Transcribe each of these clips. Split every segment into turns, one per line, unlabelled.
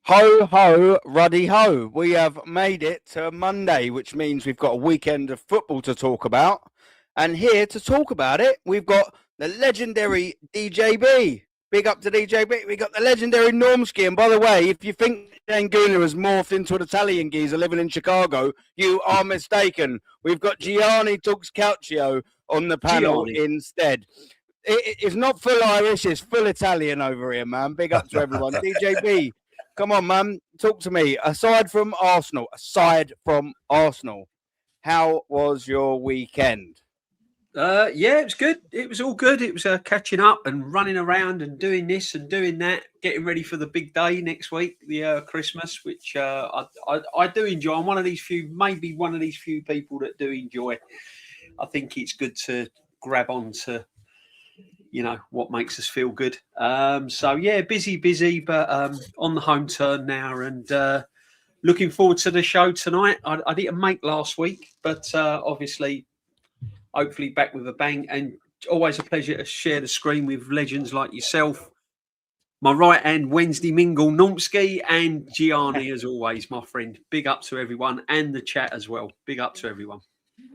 Ho, ho, ruddy ho. We have made it to Monday, which means we've got a weekend of football to talk about. And here to talk about it, we've got the legendary DJB. Big up to DJB. We got the legendary Normski. And by the way, if you think Anguilla has morphed into an Italian geezer living in Chicago, you are mistaken. We've got Gianni Talks Calcio on the panel instead. It's not full Irish, it's full Italian over here, man. Big up to everyone. DJB. Come on, man. Talk to me. Aside from Arsenal, how was your weekend?
Yeah, it was good. It was all good. It was catching up and running around and doing this and doing that, getting ready for the big day next week, the Christmas, which I do enjoy. I'm one of these few people that do enjoy. I think it's good to grab on to what makes us feel good. So yeah, busy, but on the home turn now, and looking forward to the show tonight. I didn't make last week, but obviously, hopefully back with a bang. And always a pleasure to share the screen with legends like yourself. My right hand Wednesday mingle, Normski, and Gianni, as always, my friend. Big up to everyone, and the chat as well. Big up to everyone.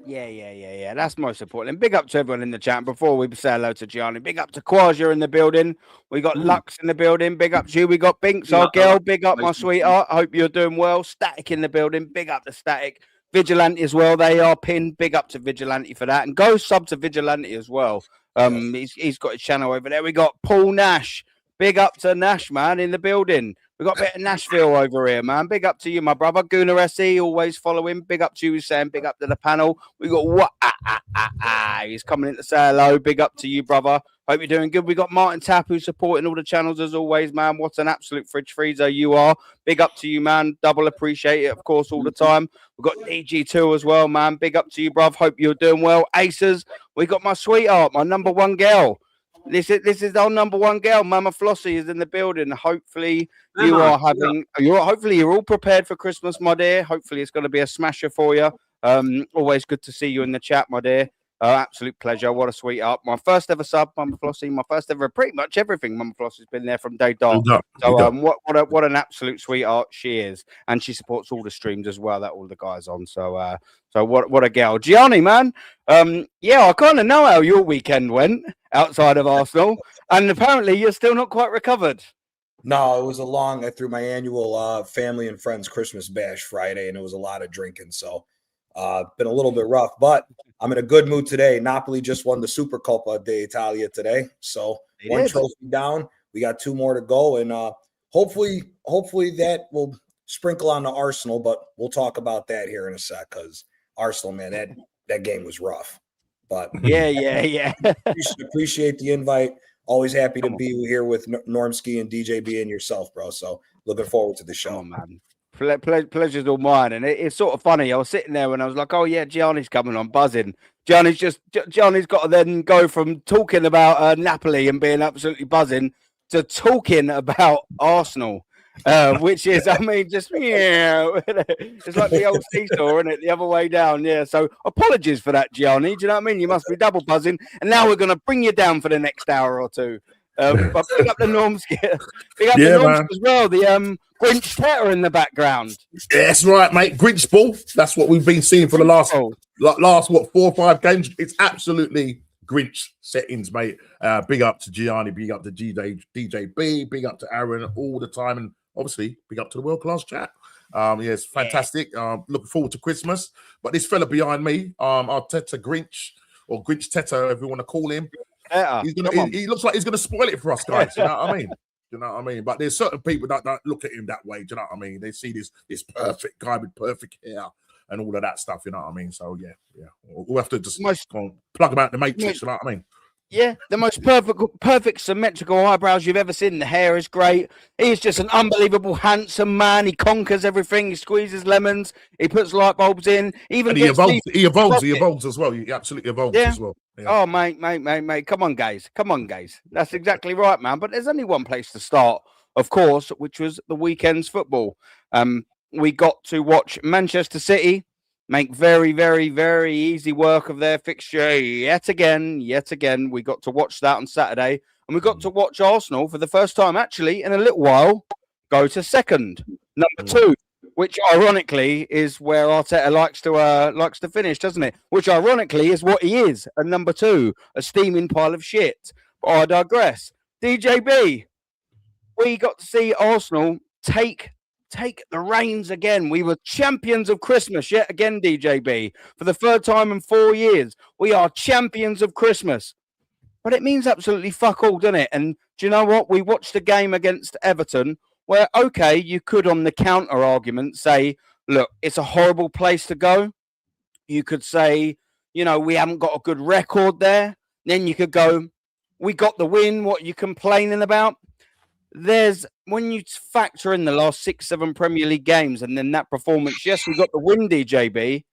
Yeah. That's most important. And big up to everyone in the chat. Before we say hello to Gianni, big up to Quasia in the building. We got Lux in the building. Big up to you. We got Binks, our girl. Big up, my sweetheart. I hope you're doing well. Static in the building. Big up to Static. Vigilante as well. They are pinned. Big up to Vigilante for that. And go sub to Vigilante as well. He's got his channel over there. We got Paul Nash. Big up to Nash, man, in the building. We got a bit of Nashville over here, man. Big up to you, my brother. Gunnar SE, always following. Big up to you, Sam. Big up to the panel. We got what? He's coming in to say hello. Big up to you, brother. Hope you're doing good. We got Martin Tapp, who's supporting all the channels as always, man. What an absolute fridge freezer you are. Big up to you, man. Double appreciate it, of course, all the time. We've got DG2 as well, man. Big up to you, bruv. Hope you're doing well. Aces, we got my sweetheart, my number one girl. This is our number one girl. Mama Flossie is in the building. Hopefully you are having. Hopefully you're all prepared for Christmas, my dear. Hopefully it's going to be a smasher for you. Always good to see you in the chat, my dear. Absolute pleasure. What a sweetheart. My first ever sub, Mama Flossie. My first ever, pretty much everything. Mama Flossie's been there from day dot. So what an absolute sweetheart she is, and she supports all the streams as well that all the guys on. So what a girl, Gianni, man. I kind of know how your weekend went outside of Arsenal, and apparently you're still not quite recovered.
No, it was I threw my annual family and friends Christmas bash Friday, and it was a lot of drinking. So been a little bit rough, but I'm in a good mood today. Napoli just won the Supercoppa d'Italia today. So one trophy down. We got 2 more to go. And hopefully that will sprinkle on the Arsenal, but we'll talk about that here in a sec, because Arsenal, man, that game was rough. But
yeah.
Appreciate the invite. Always happy to be here with Normski and DJB and yourself, bro. So looking forward to the show,
man. Pleasure's all mine. And it's sort of funny. I was sitting there and I was like, oh yeah, Gianni's coming on, buzzing. Gianni's got to then go from talking about Napoli and being absolutely buzzing to talking about Arsenal. Which is, I mean, just it's like the old seesaw, isn't it? The other way down, yeah. So apologies for that, Gianni. Do you know what I mean? You must be double buzzing, and now we're going to bring you down for the next hour or two. But pick up the Normski, as well. The Grinch Tetter in the background.
Yeah, that's right, mate. Grinch ball. That's what we've been seeing for the last 4 or 5 games. It's absolutely Grinch settings, mate. Big up to Gianni, big up to DJB, big up to Aaron all the time, and obviously big up to the world class chat. It's fantastic. Looking forward to Christmas. But this fella behind me, Arteta Grinch, or Grinch Tetter, if you want to call him, he looks like he's gonna spoil it for us guys. You know what I mean? You know what I mean? But there's certain people that look at him that way. Do you know what I mean? They see this perfect guy with perfect hair and all of that stuff, you know what I mean? So yeah. We'll have to just plug him out the matrix, you know what I mean?
Yeah, the most perfect symmetrical eyebrows you've ever seen. The hair is great. He's just an unbelievable handsome man. He conquers everything. He squeezes lemons. He puts light bulbs in. He
evolves as well. He absolutely evolves as well. Yeah.
Oh, mate. Come on, guys. That's exactly right, man. But there's only one place to start, of course, which was the weekend's football. We got to watch Manchester City make very, very, very easy work of their fixture yet again. We got to watch that on Saturday. And we got to watch Arsenal for the first time, actually, in a little while, go to second. Number 2, which ironically is where Arteta likes to finish, doesn't it? Which ironically is what he is. And number 2, a steaming pile of shit. But I digress. DJB, we got to see Arsenal take the reins again. We were champions of Christmas yet again, DJB. For the 3rd time in 4 years, we are champions of Christmas. But it means absolutely fuck all, doesn't it? And do you know what? We watched a game against Everton where, okay, you could on the counter argument say, look, it's a horrible place to go. You could say, you know, we haven't got a good record there. Then you could go, we got the win. What are you complaining about? When you factor in the last 6, 7 Premier League games and then that performance, yes, we got the win, DJB,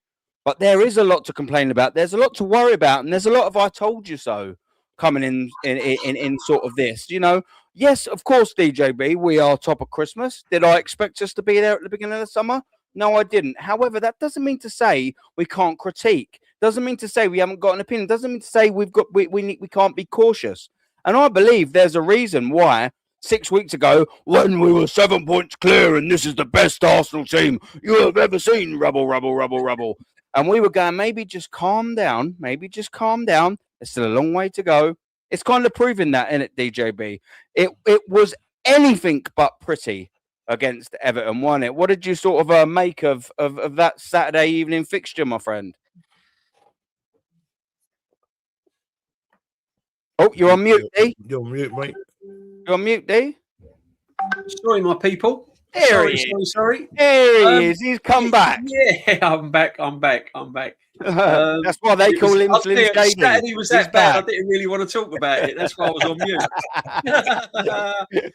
but there is a lot to complain about. There's a lot to worry about. And there's a lot of I told you so coming in sort of this, you know. Yes, of course, DJB, we are top of Christmas. Did I expect us to be there at the beginning of the summer? No, I didn't. However, that doesn't mean to say we can't critique. Doesn't mean to say we haven't got an opinion. Doesn't mean to say we can't be cautious. And I believe there's a reason why 6 weeks ago, when we were 7 points clear and this is the best Arsenal team you have ever seen, rubble. And we were going, maybe just calm down. There's still a long way to go. It's kind of proving that, in it, DJB. It was anything but pretty against Everton, wasn't it? What did you sort of make of that Saturday evening fixture, my friend? Oh, you're on mute, D.
You're on mute, mate.
You're on mute, D.
Sorry, my people. Sorry.
There he is. He's come back.
Yeah, I'm back.
That's why they call him Slim Shady.
Saturday was that bad. I didn't really want to talk about it. That's why I was on mute.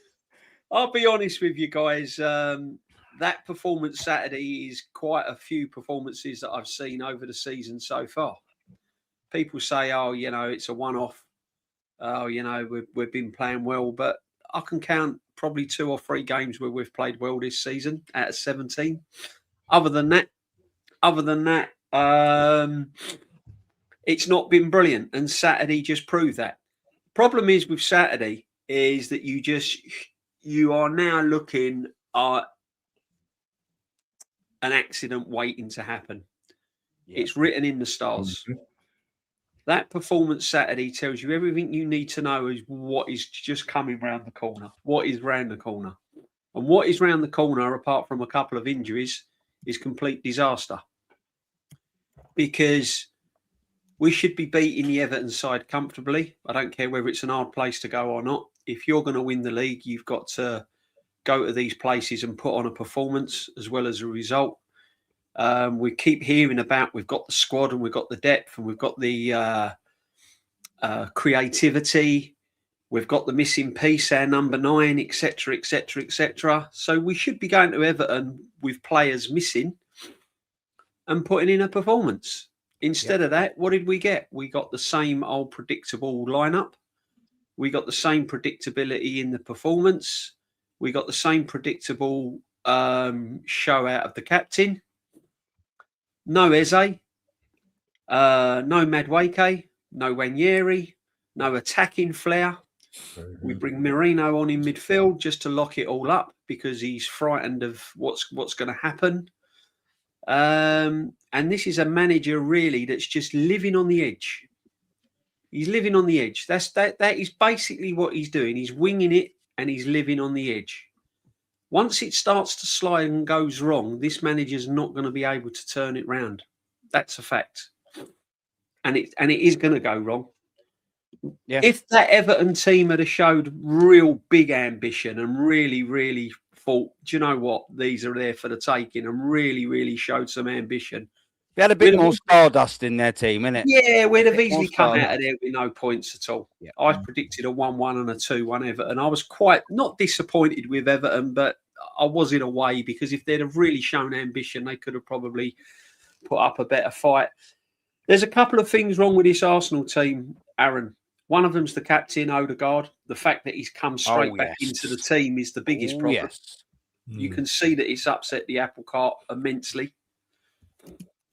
I'll be honest with you guys. That performance Saturday is quite a few performances that I've seen over the season so far. People say, "Oh, you know, it's a one-off. Oh, you know, we've been playing well," but I can count probably 2 or 3 games where we've played well this season out of 17. Other than that, it's not been brilliant, and Saturday just proved that. Problem is with Saturday is that you are now looking at an accident waiting to happen. Yeah. It's written in the stars. Mm-hmm. That performance Saturday tells you everything you need to know is what is just coming round the corner. What is round the corner? And what is round the corner, apart from a couple of injuries, is complete disaster. Because we should be beating the Everton side comfortably. I don't care whether it's an hard place to go or not. If you're going to win the league, you've got to go to these places and put on a performance as well as a result. We keep hearing about we've got the squad and we've got the depth and we've got the creativity. We've got the missing piece, our number 9, etc., etc., etc. So we should be going to Everton with players missing and putting in a performance. Instead of that, what did we get? We got the same old predictable lineup. We got the same predictability in the performance. We got the same predictable show out of the captain. No Eze, no Madueke, no Wanker, no attacking flair. We bring Merino on in midfield just to lock it all up because he's frightened of what's going to happen. And this is a manager really that's just living on the edge. He's living on the edge. That is basically what he's doing. He's winging it and he's living on the edge. Once it starts to slide and goes wrong, this manager's not going to be able to turn it round. That's a fact. And it is going to go wrong. Yeah. If that Everton team had showed real big ambition and really, really thought, do you know what, these are there for the taking, and really, really showed some ambition.
They had a bit more stardust in their team, innit?
Yeah, we'd have easily come out of there with no points at all. Yeah. I predicted a 1-1 and a 2-1 Everton. I was quite not disappointed with Everton, but I was in a way because if they'd have really shown ambition, they could have probably put up a better fight. There's a couple of things wrong with this Arsenal team, Aaron. One of them's the captain, Odegaard. The fact that he's come straight back into the team is the biggest problem. Yes. You can see that it's upset the apple cart immensely.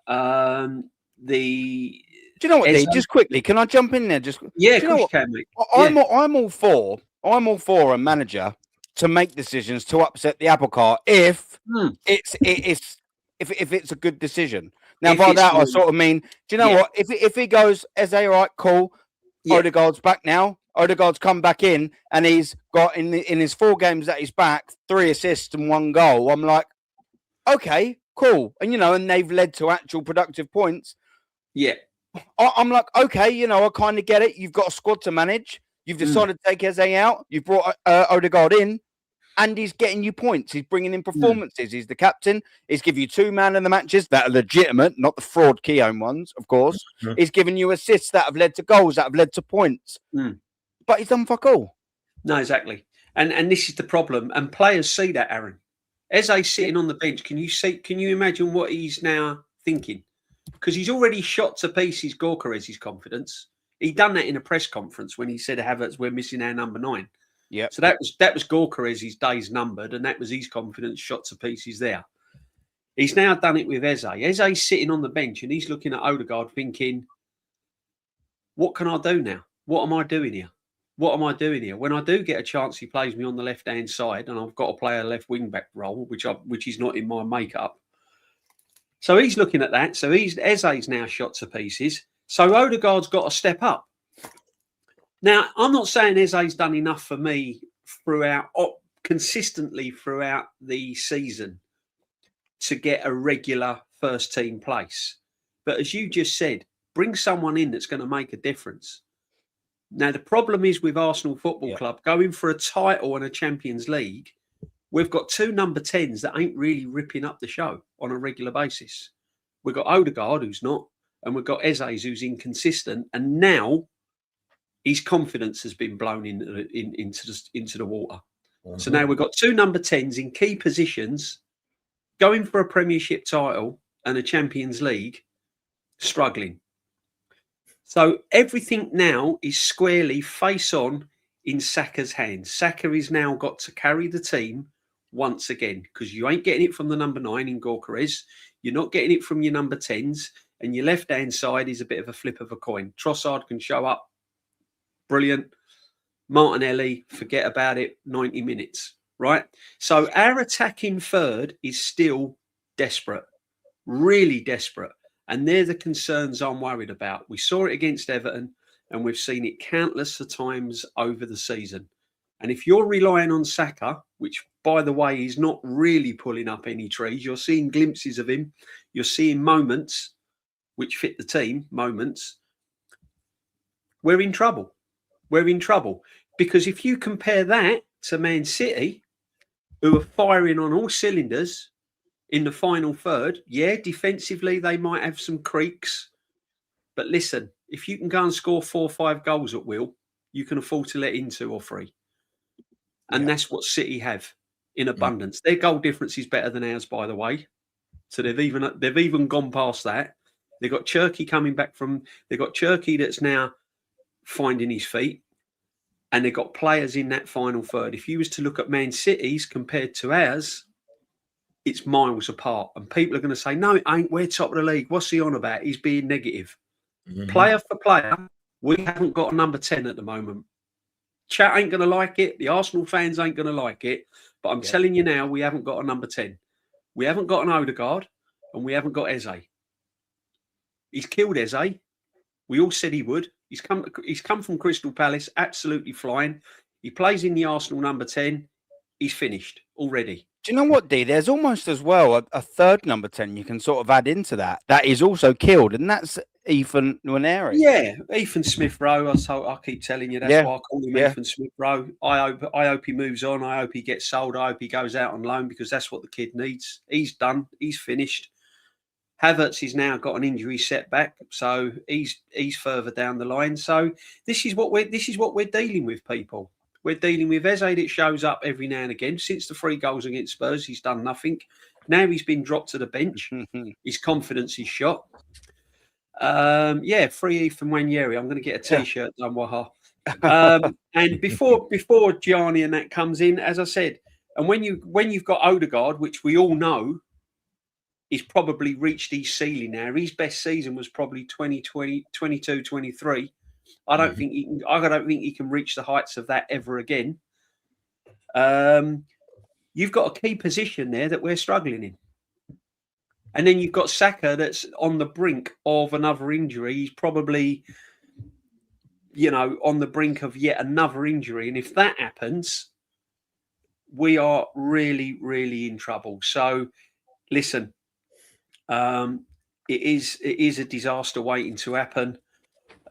Do you know what, Dave? Just quickly, can I jump in there? Yeah, of course you can, mate.
I'm all for a manager to make decisions to upset the apple cart if
Mm.
it's a good decision. Now,
If
by
it's
that, I
more-
sort of mean, do you know
Yeah.
what? If he goes, Eze, all right, cool.
Yeah.
Odegaard's back now. Odegaard's come back in, and he's got in his 4 games that he's back 3 assists and 1 goal. I'm like, okay, cool, and and they've led to actual productive points.
Yeah.
I'm like, okay, I kind of get it. You've got a squad to manage. You've decided to take Eze out. You've brought Odegaard in, and he's getting you points. He's bringing in performances. He's the captain. He's giving you 2 man of the matches that are legitimate, not the fraud Keown ones, of course. He's giving you assists that have led to goals, that have led to points. But he's done fuck all.
No, exactly. And this is the problem. And players see that, Aaron. Eze's sitting on the bench. Can you imagine what he's now thinking? Because he's already shot to pieces Gyökeres's confidence. He done that in a press conference when he said, Havertz, we're missing our number 9.
Yeah.
So that was Gyökeres's days numbered, and that was his confidence shot to pieces there. He's now done it with Eze. Eze's sitting on the bench and he's looking at Odegaard thinking, what can I do now? What am I doing here? What am I doing here? When I do get a chance, he plays me on the left-hand side and I've got to play a left wing-back role, which is not in my makeup. So he's looking at that. So Eze's now shot to pieces. So Odegaard's got to step up. Now, I'm not saying Eze's done enough for me consistently throughout the season to get a regular first-team place. But as you just said, bring someone in that's going to make a difference. Now, the problem is with Arsenal Football Club, going for a title and a Champions League, we've got 2 number 10s that ain't really ripping up the show on a regular basis. We've got Odegaard, who's not, and we've got Eze, who's inconsistent. And now his confidence has been blown into the water. So now we've got 2 number 10s in key positions, going for a Premiership title and a Champions League, struggling. So everything now is squarely face on in Saka's hands. Saka is now got to carry the team once again, because you ain't getting it from the number 9 in Gyökeres. You're not getting it from your number 10s, and your left-hand side is a bit of a flip of a coin. Trossard can show up. Brilliant. Martinelli, forget about it, 90 minutes, right? So our attacking third is still desperate, really desperate. And they're the concerns I'm worried about. We saw it against Everton, and we've seen it countless of times over the season. And if you're relying on Saka, which, by the way, is not really pulling up any trees, you're seeing glimpses of him, you're seeing moments which fit the team, moments, we're in trouble. We're in trouble. Because if you compare that to Man City, who are firing on all cylinders in the final third, yeah, defensively, they might have some creaks. But listen, if you can go and score 4 or 5 goals at will, you can afford to let in 2 or 3. And that's what City have in abundance. Their goal difference is better than ours, by the way. So they've even gone past that. They've got Cherky coming back they've got Cherky that's now finding his feet. And they've got players in that final third. If you was to look at Man City's compared to ours, it's miles apart. And people are going to say, no, it ain't. We're top of the league. What's he on about? He's being negative. Player for player, we haven't got a number 10 at the moment. Chat ain't going to like it. The Arsenal fans ain't going to like it. But I'm telling you now, we haven't got a number 10. We haven't got an Odegaard, and we haven't got Eze. He's killed Eze. We all said he would. He's come from Crystal Palace, absolutely flying. He plays in the Arsenal number 10. He's finished already.
Do you know what, D? There's almost as well a third number 10 you can sort of add into that. That is also killed, and that's Ethan Nwaneri.
Yeah, Ethan Smith-Rowe. I keep telling you, that's why I call him Ethan Smith-Rowe. I hope he moves on. I hope he gets sold. I hope he goes out on loan, because that's what the kid needs. He's done. He's finished. Havertz has now got an injury setback, so he's further down the line. So this is what we're dealing with, people. We're dealing with Eze that shows up every now and again. Since the 3 goals against Spurs, he's done nothing. Now he's been dropped to the bench. His confidence is shot. Free Ethan Wanker. I'm going to get a T-shirt done, Waha. And before Gianni and that comes in, as I said, and when you've got Odegaard, which we all know, he's probably reached his ceiling now. His best season was probably 2020, 22, 23. I don't think he can reach the heights of that ever again. You've got a key position there that we're struggling in. And then you've got Saka that's on the brink of another injury. He's probably, on the brink of yet another injury. And if that happens, we are really, really in trouble. So, listen, it is a disaster waiting to happen.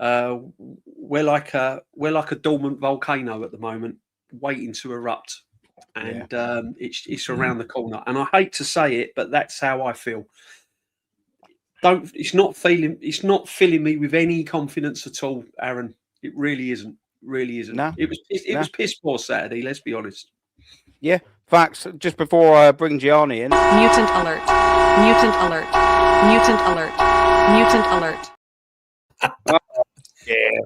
We're like a dormant volcano at the moment, waiting to erupt. And it's around the corner. And I hate to say it, but that's how I feel. It's not filling me with any confidence at all, Aaron. It really isn't. Really isn't.
No.
It was piss poor Saturday, let's be honest.
Yeah, facts. Just before I bring Gianni in.
Mutant alert. Mutant alert. Mutant alert. Mutant alert.
Yeah.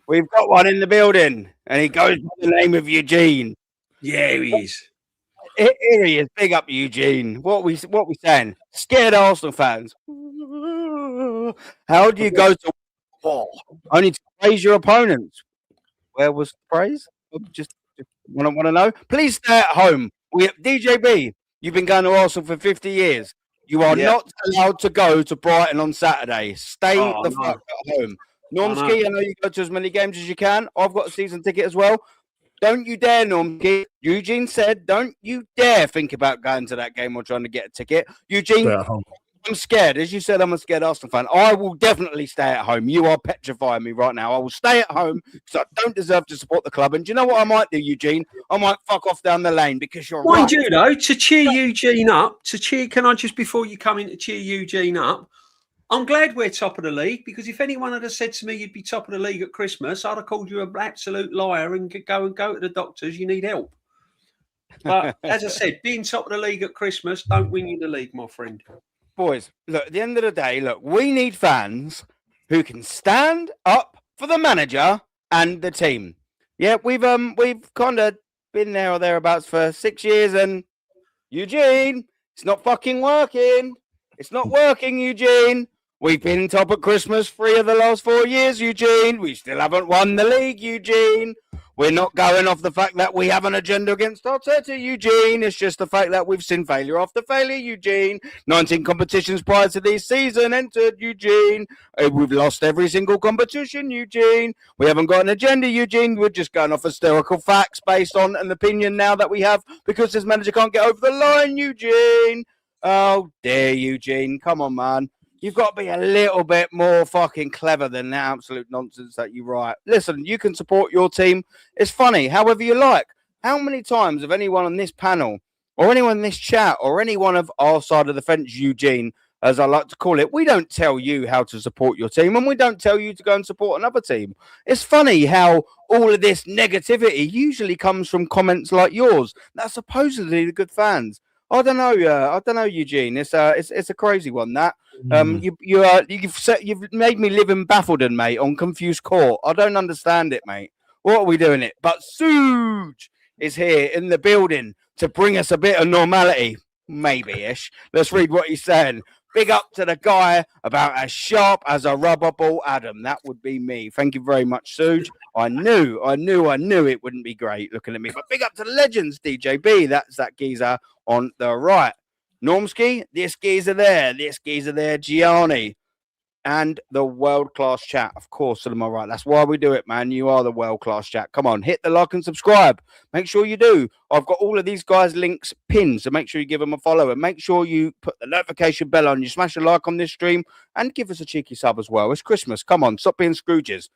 We've got one in the building, and he goes by the name of Eugene.
Yeah, he is.
Here he is. Big up Eugene. What we saying? Scared Arsenal fans. How do you go to war? Only to praise your opponents. Where was the praise? Just want to know. Please stay at home. DJB, you've been going to Arsenal for 50 years. You are not allowed to go to Brighton on Saturday. Stay fuck at home. Normski, I know you go to as many games as you can. I've got a season ticket as well. Don't you dare, Normski. Eugene said, don't you dare think about going to that game or trying to get a ticket. Eugene, I'm scared. As you said, I'm a scared Arsenal fan. I will definitely stay at home. You are petrifying me right now. I will stay at home because I don't deserve to support the club. And do you know what I might do, Eugene? I might fuck off down the lane because you're
Mind you, though, to cheer Eugene up, can I just, before you come in to cheer Eugene up, I'm glad we're top of the league, because if anyone had said to me you'd be top of the league at Christmas, I'd have called you an absolute liar and go to the doctors. You need help. But as I said, being top of the league at Christmas don't win you the league, my friend.
Boys, look, at the end of the day, we need fans who can stand up for the manager and the team. Yeah, we've kind of been there or thereabouts for 6 years, and Eugene, it's not fucking working. It's not working, Eugene. We've been top at Christmas 3 of the last 4 years, Eugene. We still haven't won the league, Eugene. We're not going off the fact that we have an agenda against Arteta, Eugene. It's just the fact that we've seen failure after failure, Eugene. 19 competitions prior to this season entered, Eugene. We've lost every single competition, Eugene. We haven't got an agenda, Eugene. We're just going off historical facts based on an opinion now that we have because this manager can't get over the line, Eugene. Oh, dear, Eugene. Come on, man. You've got to be a little bit more fucking clever than the absolute nonsense that you write. Listen, you can support your team. It's funny, however you like. How many times have anyone on this panel or anyone in this chat or anyone of our side of the fence, Eugene, as I like to call it, we don't tell you how to support your team and we don't tell you to go and support another team. It's funny how all of this negativity usually comes from comments like yours. That's supposedly the good fans. I don't know, Eugene. It's a crazy one. That you've made me live in Baffledon, mate, on Confused Court. I don't understand it, mate. What are we doing it? But Suge is here in the building to bring us a bit of normality, maybe-ish. Let's read what he's saying. Big up to the guy about as sharp as a rubber ball, Adam. That would be me. Thank you very much, Suge. I knew it wouldn't be great looking at me. But big up to the legends, DJB. That's that geezer on the right. Normski, this geezer there, Gianni. And the world-class chat, of course, to my right. That's why we do it, man. You are the world-class chat. Come on, hit the like and subscribe. Make sure you do. I've got all of these guys' links pinned, so make sure you give them a follow. And make sure you put the notification bell on. You smash a like on this stream and give us a cheeky sub as well. It's Christmas. Come on, stop being Scrooges.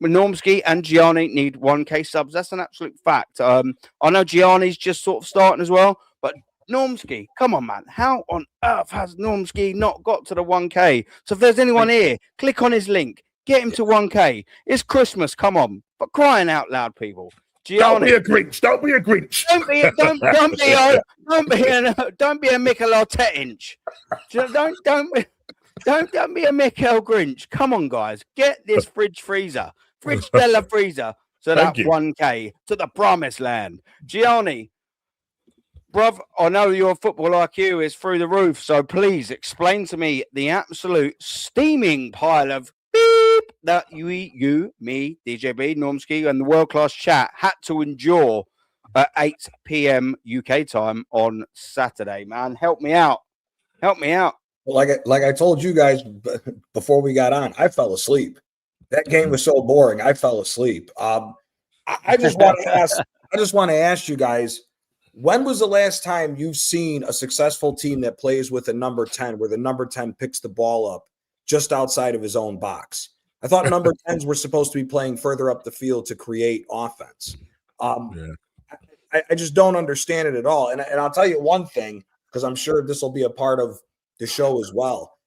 Normski and Gianni need 1K subs. That's an absolute fact. I know Gianni's just sort of starting as well, but Normski, come on, man. How on earth has Normski not got to the 1K? So if there's anyone here, click on his link. Get him to 1K. It's Christmas. Come on. But crying out loud, people. Gianni,
don't be a Grinch. Don't be a Grinch.
Don't be a Mikel Arteta inch. Don't be a Mikel Grinch. Come on, guys. Get this fridge Della freezer. So that 1K to the promised land. Gianni, bruv, I know your football IQ is through the roof, so please explain to me the absolute steaming pile of beep that you, me, DJB, Normski, and the world-class chat had to endure at 8 p.m. UK time on Saturday. Man, help me out. Help me out.
Well, like I told you guys before we got on, I fell asleep. That game was so boring. I fell asleep. I just want to ask. I just want to ask you guys, when was the last time you've seen a successful team that plays with a number 10, where the number 10 picks the ball up just outside of his own box? I thought number 10s were supposed to be playing further up the field to create offense. I just don't understand it at all. And I'll tell you one thing, because I'm sure this will be a part of the show as well.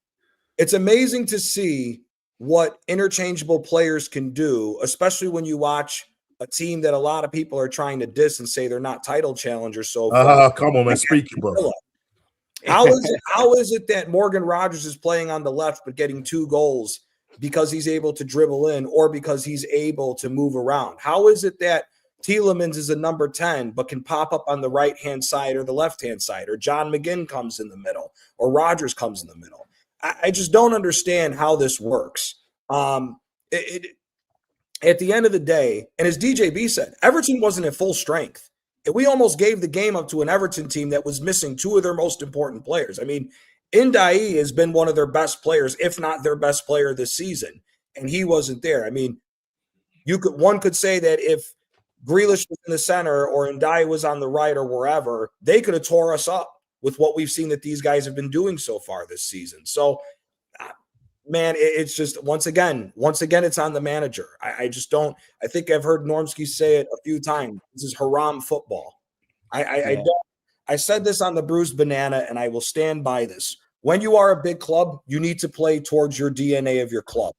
It's amazing to see what interchangeable players can do, especially when you watch a team that a lot of people are trying to diss and say they're not title challengers. So
come on, man, speaking, bro.
How is it that Morgan Rogers is playing on the left but getting 2 goals because he's able to dribble in or because he's able to move around? How is it that Tielemans is a number 10 but can pop up on the right-hand side or the left-hand side, or John McGinn comes in the middle, or Rogers comes in the middle? I just don't understand how this works. At the end of the day, and as DJB said, Everton wasn't at full strength. We almost gave the game up to an Everton team that was missing 2 of their most important players. I mean, Ndai has been one of their best players, if not their best player this season, and he wasn't there. I mean, one could say that if Grealish was in the center or Ndai was on the right or wherever, they could have tore us up with what we've seen that these guys have been doing so far this season. So, man, it's just once again, it's on the manager. I just don't. I think I've heard Normski say it a few times. This is haram football. I don't. I said this on the Bruised Banana, and I will stand by this. When you are a big club, you need to play towards your DNA of your club.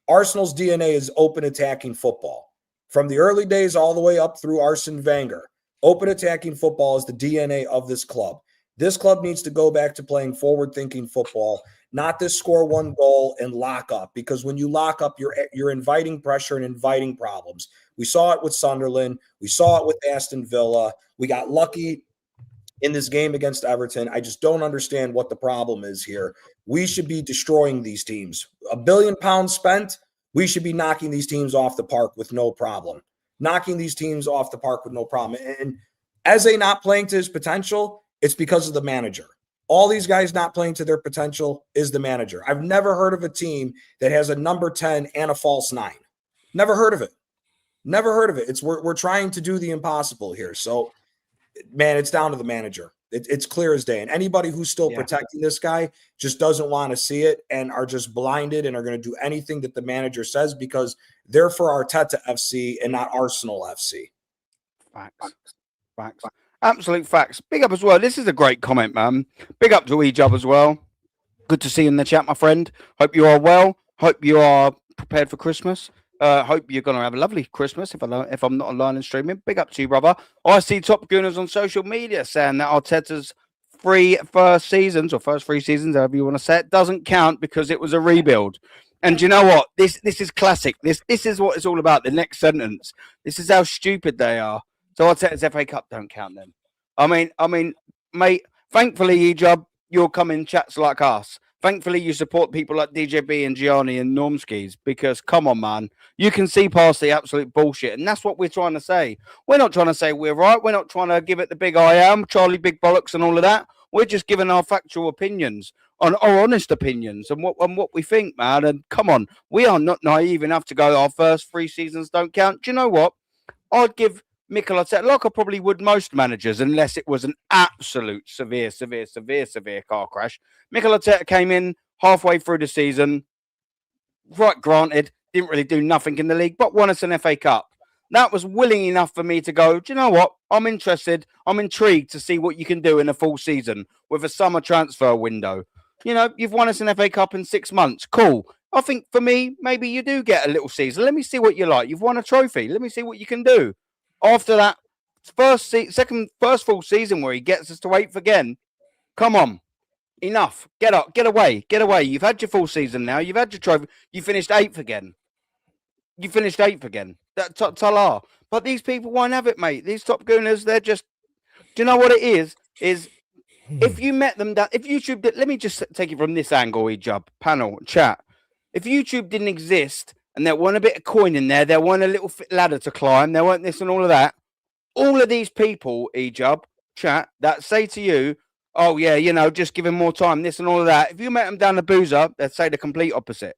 Arsenal's DNA is open attacking football. From the early days all the way up through Arsene Wenger, open attacking football is the DNA of this club. This club needs to go back to playing forward-thinking football, not this score 1 goal and lock up, because when you lock up, you're inviting pressure and inviting problems. We saw it with Sunderland. We saw it with Aston Villa. We got lucky in this game against Everton. I just don't understand what the problem is here. We should be destroying these teams. £1 billion spent, we should be knocking these teams off the park with no problem. Knocking these teams off the park with no problem. And Eze not playing to his potential, it's because of the manager. All these guys not playing to their potential is the manager. I've never heard of a team that has a number 10 and a false 9. Never heard of it. Never heard of it. We're trying to do the impossible here. So, man, it's down to the manager. It's clear as day. And anybody who's still protecting this guy just doesn't want to see it and are just blinded and are going to do anything that the manager says because they're for Arteta FC and not Arsenal FC.
Facts. Absolute facts. Big up as well. This is a great comment, man. Big up to Ejub as well. Good to see you in the chat, my friend. Hope you are well. Hope you are prepared for Christmas. Hope you're going to have a lovely Christmas if I'm not online and streaming. Big up to you, brother. I see Top Gooners on social media saying that Arteta's first 3 seasons, however you want to say it, doesn't count because it was a rebuild. And do you know what? This is classic. This is what it's all about. The next sentence. This is how stupid they are. So Arteta's FA Cup don't count them. I mean, mate, thankfully, Ejub, you'll come in chats like us. Thankfully, you support people like DJB and Gianni and Normskis because, come on, man, you can see past the absolute bullshit. And that's what we're trying to say. We're not trying to say we're right. We're not trying to give it the big I am, Charlie Big Bollocks and all of that. We're just giving our factual opinions, our honest opinions and what we think, man. And come on, we are not naive enough to go our first 3 seasons don't count. Do you know what? I'd give Mikel Arteta, like I probably would most managers, unless it was an absolute severe car crash. Mikel Arteta came in halfway through the season. Right, granted, didn't really do nothing in the league, but won us an FA Cup. That was willing enough for me to go, do you know what? I'm interested. I'm intrigued to see what you can do in a full season with a summer transfer window. You know, you've won us an FA Cup in 6 months. Cool. I think for me, maybe you do get a little season. Let me see what you like. You've won a trophy. Let me see what you can do. After that, first full season where he gets us to 8th again, come on, enough. Get up, get away. You've had your full season now. You've had your trophy. You finished 8th again. That's Talar. But these people won't have it, mate. These Top Gooners, they're just. Do you know what it is? If you met them, if YouTube, let me just take it from this angle, Ejub, panel, chat. If YouTube didn't exist and there weren't a bit of coin in there, there weren't a little ladder to climb, there weren't this and all of that, all of these people, Ejub, chat, that say to you, oh, yeah, you know, just give him more time, this and all of that. If you met them down the boozer, they'd say the complete opposite.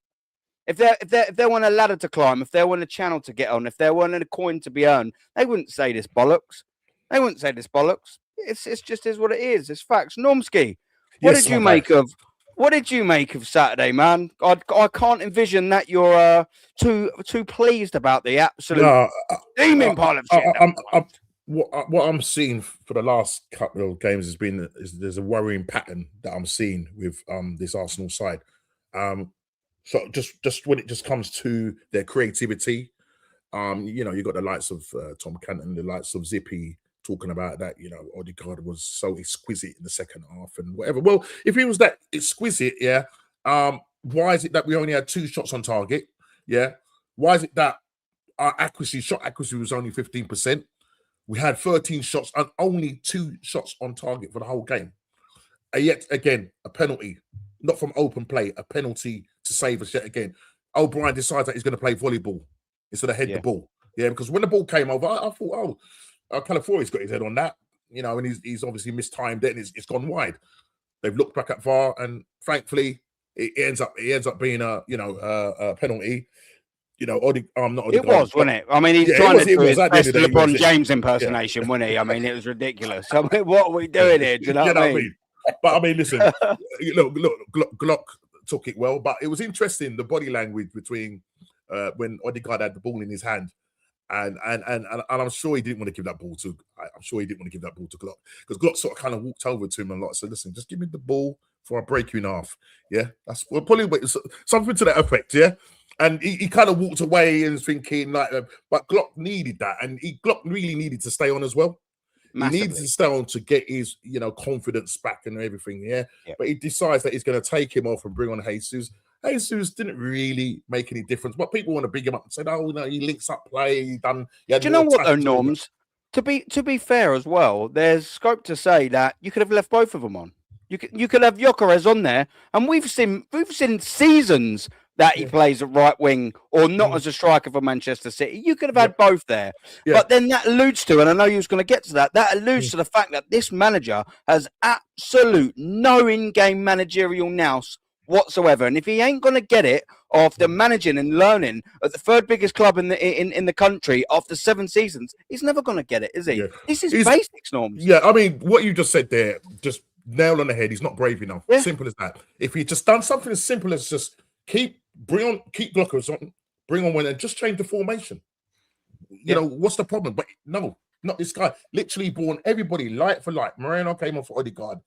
If they want a ladder to climb, if they want a channel to get on, if they want a coin to be earned, they wouldn't say this bollocks. They wouldn't say this bollocks. It's just is what it is. It's facts. Normski, what did you make of? What did you make of Saturday, man? I can't envision that you're too pleased about the absolute steaming pile of shit.
What I'm seeing for the last couple of games is there's a worrying pattern that I'm seeing with this Arsenal side. So just when it just comes to their creativity, you know, you got the likes of Tom Canton, the likes of Zippy talking about that, you know, Odegaard was so exquisite in the second half and whatever. Well, if he was that exquisite, yeah, why is it that we only had 2 shots on target? Yeah. Why is it that our shot accuracy was only 15%? We had 13 shots and only 2 shots on target for the whole game. And yet again, a penalty, not from open play, a penalty to save us yet again. O'Brien decides that he's going to play volleyball instead of head the ball. Yeah, because when the ball came over, I thought, Calafiori's got his head on that, you know, and he's obviously mistimed it and it's gone wide. They've looked back at VAR and thankfully it ends up being a penalty. You know, it
was, wasn't it? I mean, he's trying to do his best LeBron James impersonation, wasn't he? I mean, it was ridiculous. I mean, what are we doing here? Do you know what I mean?
But I mean, listen, look, Glock took it well, but it was interesting, the body language between when Odegaard had the ball in his hand. And I'm sure he didn't want to give that ball to. I'm sure he didn't want to give that ball to Glock because Glock sort of kind of walked over to him a lot. So listen, just give me the ball before I break you in half. Yeah, that's probably something to that effect. Yeah, and he kind of walked away and was thinking like, but Glock needed that, and Glock really needed to stay on as well. Massively. He needed to stay on to get his confidence back and everything. Yeah, but he decides that he's going to take him off and bring on Jesus. Jesus didn't really make any difference, but people want to big him up and say, "Oh, no, he links up play. He done." Do
you know what though, Norms? To be fair as well, there's scope to say that you could have left both of them on. You could have Gyökeres on there, and we've seen seasons that he plays at right wing or not as a striker for Manchester City. You could have had both there, but then that alludes to, and I know you was going to get to that. That alludes to the fact that this manager has absolute no in-game managerial nous whatsoever, and if he ain't going to get it after managing and learning at the 3rd biggest club in the country after 7 seasons, he's never going to get it, is he? This is basics, Norms.
Yeah, I mean, what you just said there, just nail on the head. He's not brave enough. Simple as that. If he just done something as simple as just keep blockers on, bring on one, and just change the formation. You know, what's the problem? But no, not this guy. Literally born everybody light for light. Moreno came off for Odegaard.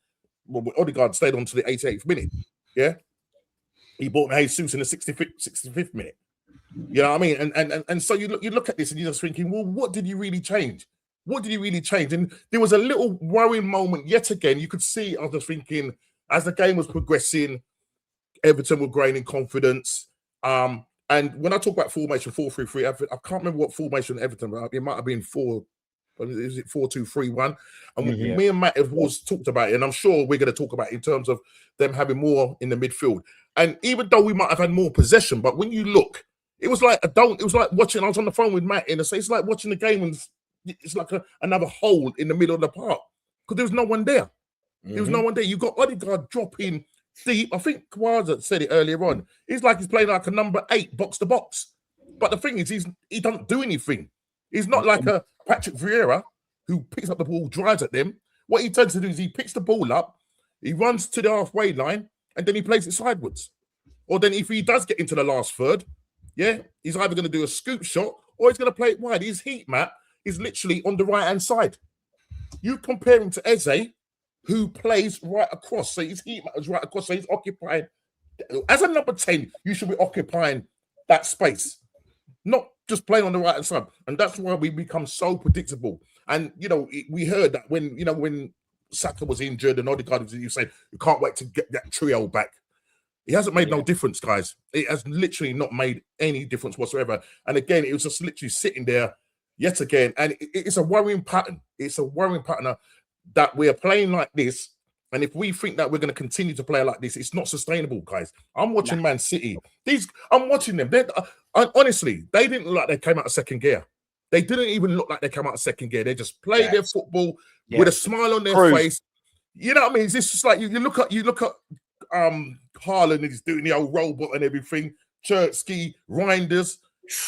Well, Odegaard stayed on to the 88th minute. Yeah. He bought Jesus in the 65th minute. You know what I mean? And so you look at this and you're just thinking, well, what did you really change? What did he really change? And there was a little worrying moment yet again. You could see, I was just thinking, as the game was progressing, Everton were growing in confidence. And when I talk about formation 4-3-3, I can't remember what formation Everton, it might have been 4-2-3-1. And me and Matt have always talked about it, and I'm sure we're going to talk about it in terms of them having more in the midfield. And even though we might have had more possession, but when you look, it was like watching, I was on the phone with Matt, and it's like watching the game, and it's like another hole in the middle of the park because there was no one there. There was no one there. You got Odegaard dropping deep. I think Kwanzaa said it earlier on. It's like he's playing like a number 8 box to box. But the thing is, he doesn't do anything. He's not like a Patrick Vieira who picks up the ball, drives at them. What he tends to do is he picks the ball up, he runs to the halfway line, and then he plays it sideways. Or then if he does get into the last third, he's either going to do a scoop shot or he's going to play it wide. His heat map is literally on the right-hand side. You compare him to Eze, who plays right across. So his heat map is right across. So he's occupying. As a number 10, you should be occupying that space, not just playing on the right-hand side. And that's why we become so predictable. And, we heard that when Saka was injured and Odegaard, you said, you can't wait to get that trio back. It hasn't made no difference, guys. It has literally not made any difference whatsoever. And again, it was just literally sitting there yet again. And it's a worrying pattern. It's a worrying pattern that we are playing like this. And if we think that we're going to continue to play like this, it's not sustainable, guys. I'm watching Man City. I'm watching them. Honestly, they didn't look like they came out of second gear. They didn't even look like they come out of second gear. They just played their football with a smile on their face. You know what I mean? It's just like you look at Haaland, he's doing the old robot and everything. Chertsky, Reinders.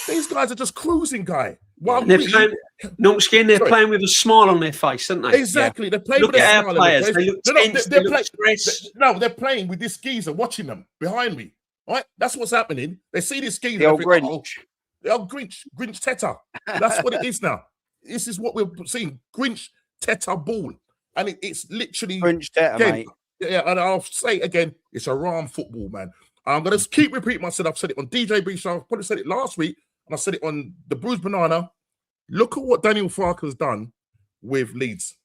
These guys are just cruising, guy.
They're playing with a smile on their face, aren't they?
Exactly. They're playing with a smile on their face. They're playing with this geezer watching them behind me. Right? That's what's happening. They see this geezer.
The old Grinch.
The old Grinch Teta. That's what it is now. This is what we're seeing. Grinch Teta ball. And it's literally
Grinch Teta, mate.
Yeah, and I'll say it again, it's Haram football, man. I'm going to keep repeating myself. I've said it on DJB show. I've probably said it last week, and I said it on the Bruised Banana. Look at what Daniel Farker's done with Leeds.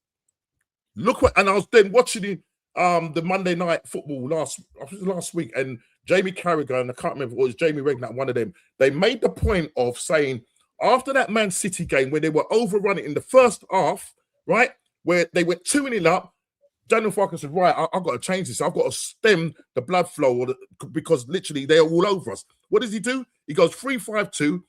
And I was then watching the Monday night football last week, and Jamie Carragher, and I can't remember, it was Jamie Redknapp, one of them. They made the point of saying, after that Man City game, where they were overrunning in the first half, right, where they went 2-0 up, Daniel Farker said, right, I've got to change this. I've got to stem the blood flow because literally they're all over us. What does he do? He goes 3-5-2.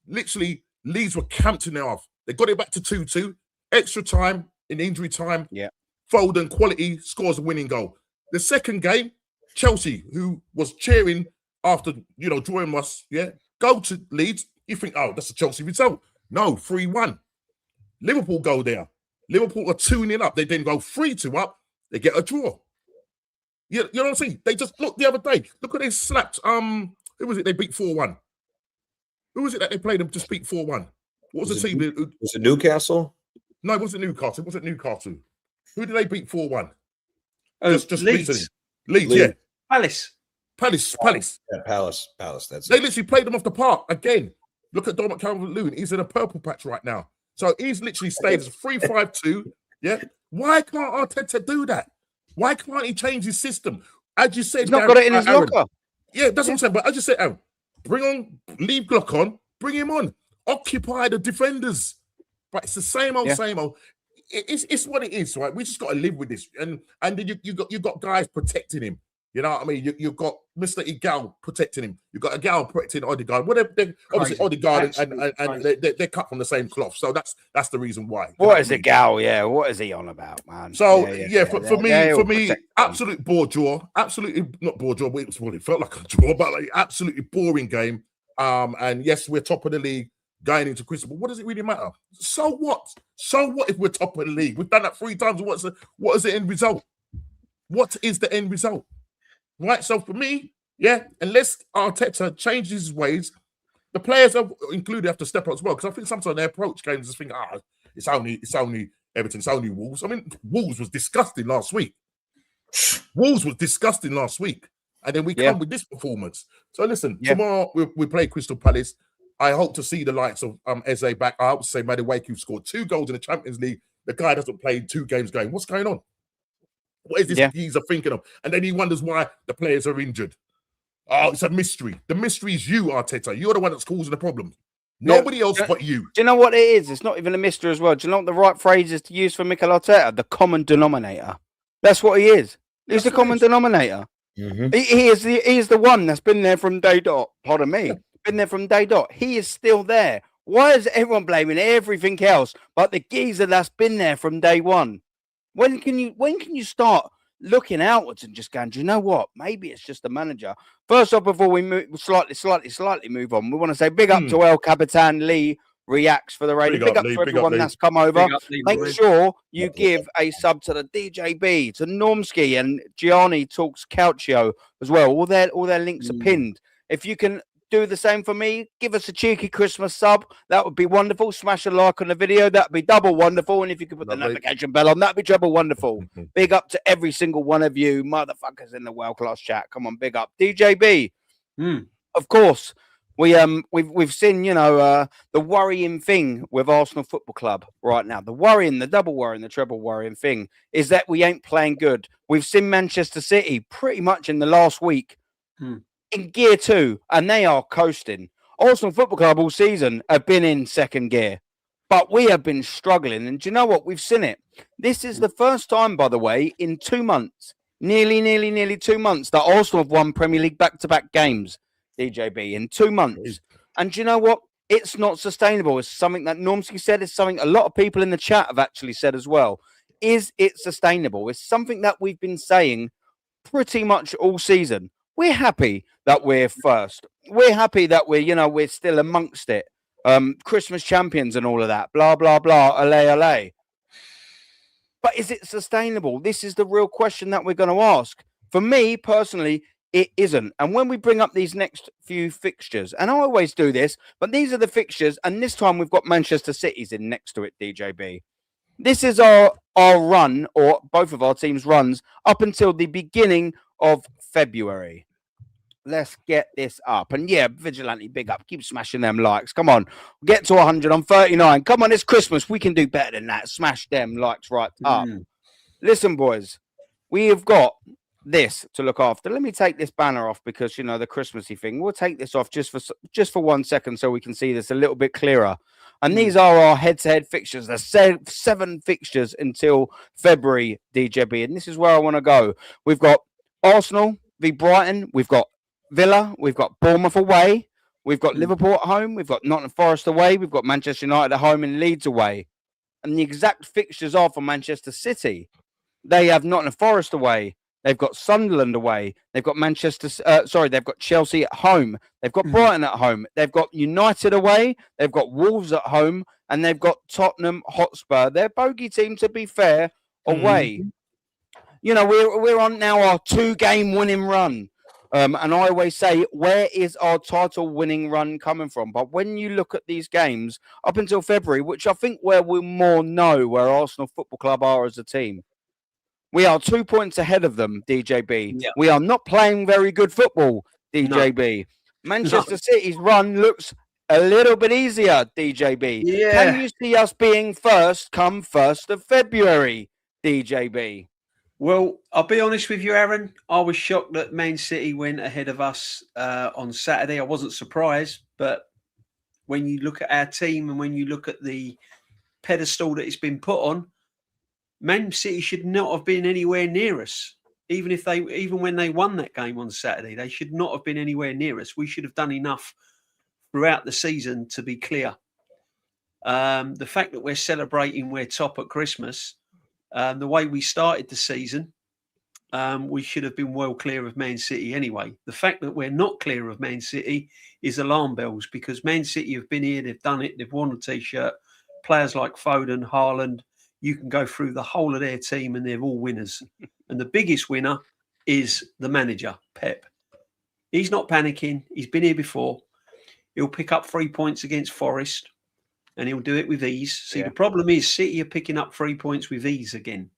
Literally, Leeds were camped in their half. They got it back to 2-2. Extra time, in injury time.
Yeah.
Foden, quality, scores a winning goal. The second game, Chelsea, who was cheering after, drawing us, go to Leeds. You think, oh, that's a Chelsea result. No, 3-1. Liverpool go there. Liverpool are 2-0 up. They then go 3-2 up. They get a draw. You know what I'm saying? They just look the other day. Look what they slapped. Who was it? They beat 4-1. Who was it that they played them just beat 4-1? What was the team?
Was it Newcastle?
No, it wasn't Newcastle. It wasn't Newcastle. Who did they beat 4-1?
Just
Leeds. Leeds, yeah.
Palace.
Yeah, Palace. That's
They
it.
literally played them off the park again. Look at Dominic Calvert-Lewin. He's in a purple patch right now. So he's literally stayed as a 3-5-2. Yeah. Why can't Arteta do that? Why can't he change his system? As you said,
he's not got it in his locker.
Yeah, that's what I'm saying. But I just said, Aaron, leave Glock on, bring him on, occupy the defenders. But it's the same old. It's what it is, right? We just got to live with this, and then you got guys protecting him. You know what I mean? You've got Mr. Igal protecting him. You've got Igal protecting Odegaard. Whatever. Obviously, Odegaard and they're cut from the same cloth. So that's the reason why.
What is Igal? Yeah, what is he on about, man?
So for me, absolute bore draw. Absolutely not bore draw. It felt like a draw, but like absolutely boring game. And yes, we're top of the league going into Christmas. But what does it really matter? So what? So what if we're top of the league? We've done that 3 times. What is the end result? What is the end result? Right, so for me, unless Arteta changes his ways, the players are included have to step up as well. Because I think sometimes they approach games and think, it's only Everton, it's only Wolves. I mean, Wolves was disgusting last week. And then we come with this performance. So listen, tomorrow we play Crystal Palace. I hope to see the likes of Eze back. I hope to say Madueke, who scored 2 goals in the Champions League. The guy hasn't played 2 games going. What's going on? What is this geezer thinking of? And then he wonders why the players are injured. Oh, it's a mystery. The mystery is you, Arteta. You're the one that's causing the problem. Nobody else but you.
Do you know what it is? It's not even a mystery as well. Do you know what the right phrase is to use for Mikel Arteta? The common denominator. That's what he is. He's the common denominator. Mm-hmm. He is the one that's been there from day dot. Pardon me. Been there from day dot. He is still there. Why is everyone blaming everything else but the geezer that's been there from day one? When can you start looking outwards and just going, do you know what? Maybe it's just the manager. First off, before we move slightly move on, we want to say big up to El Capitan Lee reacts for the radio. Big up to everyone that's come over. Make sure you give a sub to the DJB, to Normski and Gianni Talks Calcio as well. All their links are pinned. If you can do the same for me, give us a cheeky Christmas sub. That would be wonderful. Smash a like on the video. That would be double wonderful. And if you could put the notification bell on, that would be double wonderful. Big up to every single one of you motherfuckers in the world-class chat. Come on, big up. DJB. Of course, we've seen, the worrying thing with Arsenal Football Club right now. The double worrying, the treble worrying thing is that we ain't playing good. We've seen Manchester City pretty much in the last week in gear 2, and they are coasting. Arsenal Football Club all season have been in second gear, but we have been struggling. And do you know what? We've seen it. This is the first time, by the way, in 2 months, nearly 2 months, that Arsenal have won Premier League back-to-back games, DJB, in 2 months. And do you know what? It's not sustainable. It's something that Normski said. It's something a lot of people in the chat have actually said as well. Is it sustainable? It's something that we've been saying pretty much all season. We're happy that we're first. We're happy that we're still amongst it. Christmas champions and all of that. Blah, blah, blah. Allez, allez. But is it sustainable? This is the real question that we're going to ask. For me, personally, it isn't. And when we bring up these next few fixtures, and I always do this, but these are the fixtures, and this time we've got Manchester City's in next to it, DJB. This is our run, or both of our teams' runs, up until the beginning of February. Let's get this up. And yeah, Vigilante, big up. Keep smashing them likes. Come on. Get to 100 on 39. Come on, it's Christmas. We can do better than that. Smash them likes right up. Listen, boys, we have got this to look after. Let me take this banner off because, the Christmassy thing. We'll take this off just for 1 second so we can see this a little bit clearer. And these are our head-to-head fixtures. There's 7 fixtures until February, DJB. And this is where I want to go. We've got Arsenal v Brighton. We've got Villa. We've got Bournemouth away. We've got Liverpool at home. We've got Nottingham Forest away. We've got Manchester United at home and Leeds away. And the exact fixtures are for Manchester City. They have Nottingham Forest away. They've got Sunderland away. They've got they've got Chelsea at home. They've got Brighton at home. They've got United away. They've got Wolves at home. And they've got Tottenham Hotspur. Their bogey team, to be fair, away. We're on now our 2-game winning run. And I always say, where is our title winning run coming from? But when you look at these games up until February, which I think where we more know where Arsenal Football Club are as a team, we are 2 points ahead of them, DJB.
Yeah.
We are not playing very good football, DJB. No. Manchester City's run looks a little bit easier, DJB.
Yeah.
Can you see us being first come 1st of February, DJB?
Well, I'll be honest with you, Aaron. I was shocked that Man City went ahead of us on Saturday. I wasn't surprised, but when you look at our team and when you look at the pedestal that it's been put on, Man City should not have been anywhere near us. Even when they won that game on Saturday, they should not have been anywhere near us. We should have done enough throughout the season to be clear. The fact that we're celebrating we're top at Christmas, the way we started the season, we should have been well clear of Man City anyway. The fact that we're not clear of Man City is alarm bells because Man City have been here, they've done it, they've worn a T-shirt. Players like Foden, Haaland, you can go through the whole of their team and they're all winners. And the biggest winner is the manager, Pep. He's not panicking. He's been here before. He'll pick up 3 points against Forest and he'll do it with ease. See, the problem is City are picking up 3 points with ease again.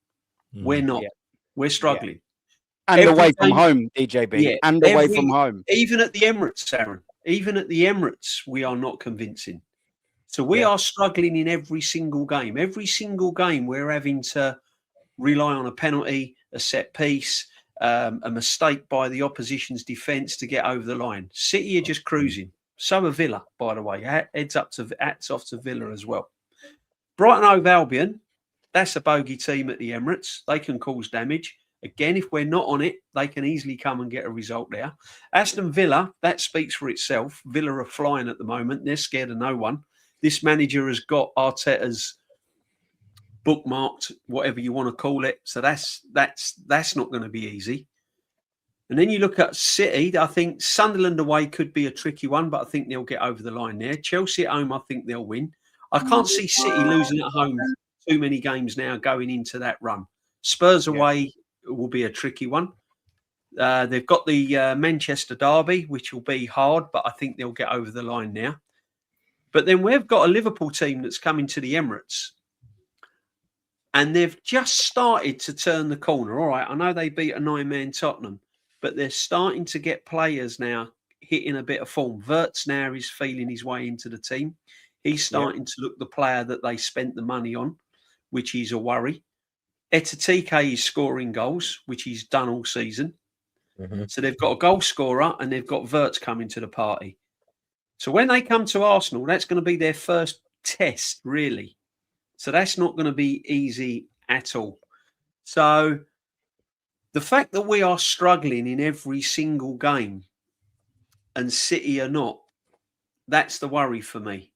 We're not. We're struggling.
And away from home, DJB.
Yeah,
and away from home.
Even at the Emirates, Aaron. Even at the Emirates, we are not convincing. So we are struggling in every single game. Every single game, we're having to rely on a penalty, a set piece, a mistake by the opposition's defence to get over the line. City are just cruising. So are Villa, by the way. Hats off to Villa as well. Brighton Hove Albion, that's a bogey team at the Emirates. They can cause damage. Again, if we're not on it, they can easily come and get a result there. Aston Villa, that speaks for itself. Villa are flying at the moment. They're scared of no one. This manager has got Arteta's bookmarked, whatever you want to call it. So that's not going to be easy. And then you look at City. I think Sunderland away could be a tricky one, but I think they'll get over the line there. Chelsea at home, I think they'll win. I can't see City losing at home too many games now going into that run. Spurs away will be a tricky one. They've got the Manchester derby, which will be hard, but I think they'll get over the line now. But then we've got a Liverpool team that's coming to the Emirates. And they've just started to turn the corner. All right, I know they beat a 9-man Tottenham, but they're starting to get players now hitting a bit of form. Wirtz now is feeling his way into the team. He's starting to look the player that they spent the money on, which is a worry. Etatike is scoring goals, which he's done all season. So they've got a goal scorer and they've got Wirtz coming to the party. So when they come to Arsenal, that's going to be their first test, really. So that's not going to be easy at all. So the fact that we are struggling in every single game and City are not, That's the worry for me.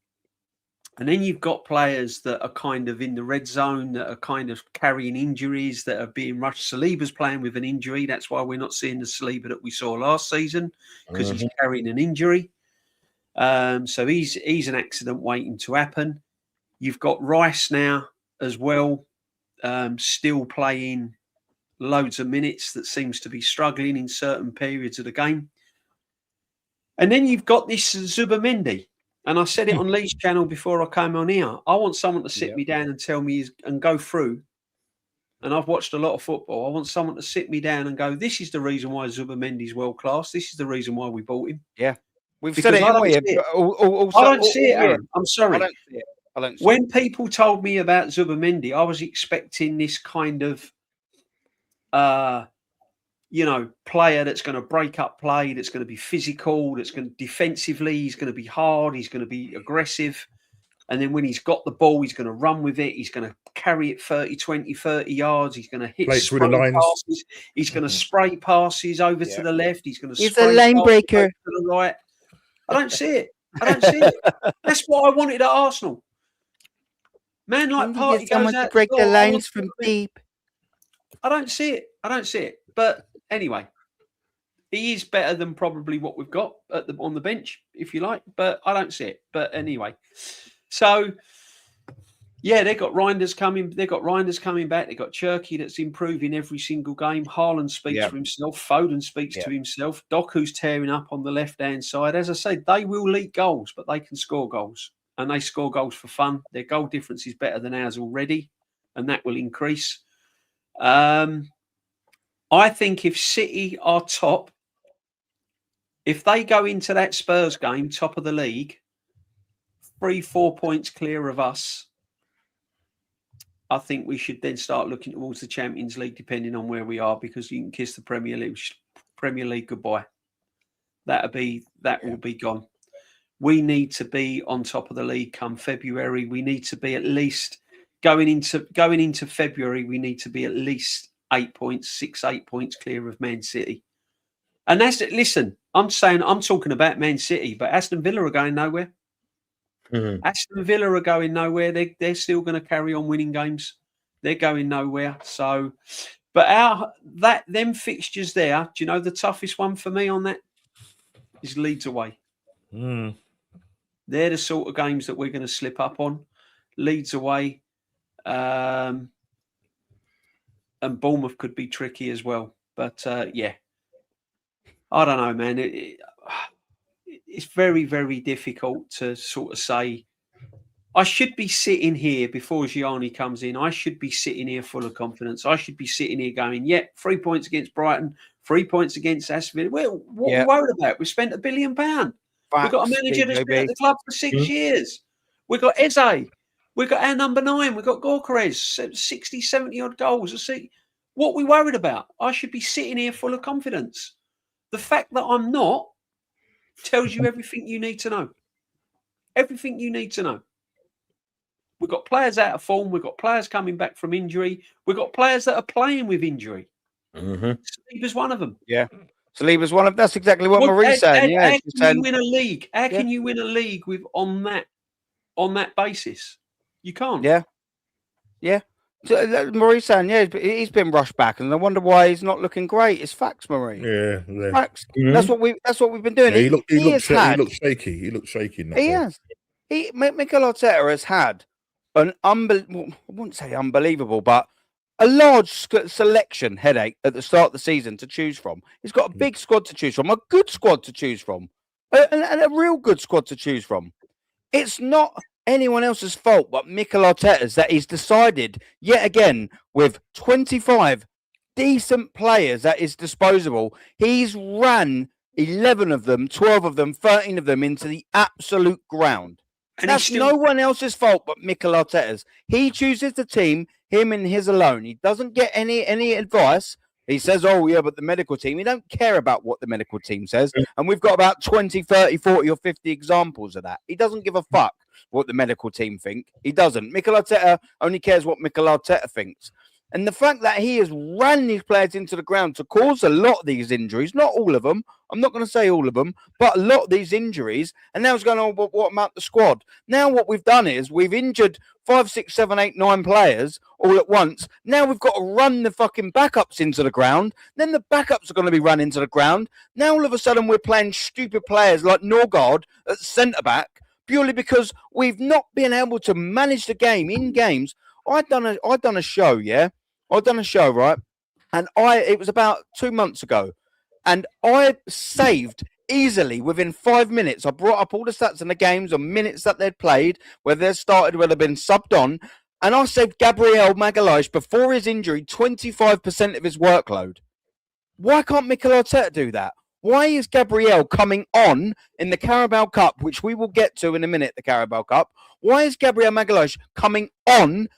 And then you've got players that are kind of in the red zone, that are kind of carrying injuries, that are being rushed. Saliba's playing with an injury. That's why we're not seeing the Saliba that we saw last season, because he's carrying an injury. So he's an accident waiting to happen. You've got Rice now as well, still playing loads of minutes, that seems to be struggling in certain periods of the game. And then you've got this Zubimendi. And I said it on Lee's channel before I came on here. I want someone to sit me down and tell me and go through. And I've watched a lot of football. I want someone to sit me down and go, this is the reason why Zubimendi's world class. This is the reason why we bought him.
Yeah. We've said it, haven't we?
I don't see it, Aaron. I'm sorry.
I don't see it.
When people told me about Zubimendi, I was expecting this kind of, player that's going to break up play, that's going to be physical, that's going to defensively, he's going to be hard, he's going to be aggressive. And then when he's got the ball, he's going to run with it. He's going to carry it 30 yards. He's going to hit
through the lines.
Passes. He's going to spray passes over to the left. He's going to
He's a lane breaker
to the right. I don't see it. That's what I wanted at Arsenal. Man like Partey goes out
to break the lines from deep.
I don't see it. But anyway, he is better than probably what we've got on the bench, if you like. But I don't see it. But anyway, so yeah, they've got Reinders coming. They've got Reinders coming back. They've got Cherky that's improving every single game. Haaland speaks for himself. Foden speaks to himself. Doku's tearing up on the left-hand side. As I said, they will leak goals, but they can score goals. And they score goals for fun. Their goal difference is better than ours already, and that will increase. I think if City are top, if they go into that Spurs game, top of the league, 3-4 points clear of us, I think we should then start looking towards the Champions League, depending on where we are, because you can kiss the Premier League goodbye. That will be gone. We need to be on top of the league come February. We need to be at least going into February. We need to be at least 8 points clear of Man City. And that's it. Listen, I'm talking about Man City, but Aston Villa are going nowhere. Mm-hmm. Aston Villa are going nowhere. They're still going to carry on winning games. They're going nowhere. So, but them fixtures there. Do you know the toughest one for me on that is Leeds away. They're the sort of games that we're going to slip up on. Leeds away, and Bournemouth could be tricky as well. But yeah, I don't know, man. It's very, very difficult to sort of say. I should be sitting here before Gianni comes in. I should be sitting here full of confidence. I should be sitting here going, 3 points against Brighton, 3 points against Aston Villa. Well, what are we worried about? We spent £1 billion. We've got a manager that's been at the club for 6 years. We've got Eze. We've got our number 9. We've got Gorkarez, 60, 70 odd goals. What are we worried about? I should be sitting here full of confidence. The fact that I'm not tells you everything you need to know. Everything you need to know. We've got players out of form. We've got players coming back from injury. We've got players that are playing with injury. Saliba's one of them. Yeah.
Saliba's one of. That's exactly what Marie's saying.
How can you win a league? How can you win a league on that basis? You can't.
Yeah. So, Marie's saying, he's been rushed back, and I wonder why he's not looking great. It's facts, Marie.
Yeah.
Facts. That's what we've been doing.
Yeah, he looks shaky. He looks shaky.
He has. Mikel Arteta has had an I wouldn't say unbelievable, but a large selection headache at the start of the season to choose from. He's got a big squad to choose from, a good squad to choose from, and a real good squad to choose from. It's not anyone else's fault but Mikel Arteta's that he's decided yet again with 25 decent players at his disposal. He's ran 11 of them, 12 of them, 13 of them into the absolute ground. And that's no one else's fault but Mikel Arteta's. He chooses the team, him and his alone. He doesn't get any advice. He says, but the medical team. He don't care about what the medical team says. And we've got about 20, 30, 40 or 50 examples of that. He doesn't give a fuck what the medical team think. He doesn't. Mikel Arteta only cares what Mikel Arteta thinks. And the fact that he has ran these players into the ground to cause a lot of these injuries, not all of them, I'm not going to say all of them, but a lot of these injuries, and now it's going on, what about the squad? Now what we've done is we've injured 5, 6, 7, 8, 9 players all at once. Now we've got to run the fucking backups into the ground. Then the backups are going to be run into the ground. Now all of a sudden we're playing stupid players like Norgard at centre-back purely because we've not been able to manage the game in games. I'd done a show, yeah? I'd done a show, right? And it was about 2 months ago. And I saved easily within 5 minutes. I brought up all the stats in the games and minutes that they'd played, whether they started, whether they'd been subbed on. And I saved Gabriel Magalhaes before his injury 25% of his workload. Why can't Mikel Arteta do that? Why is Gabriel coming on in the Carabao Cup, which we will get to in a minute, the Carabao Cup? Why is Gabriel Magalhaes coming on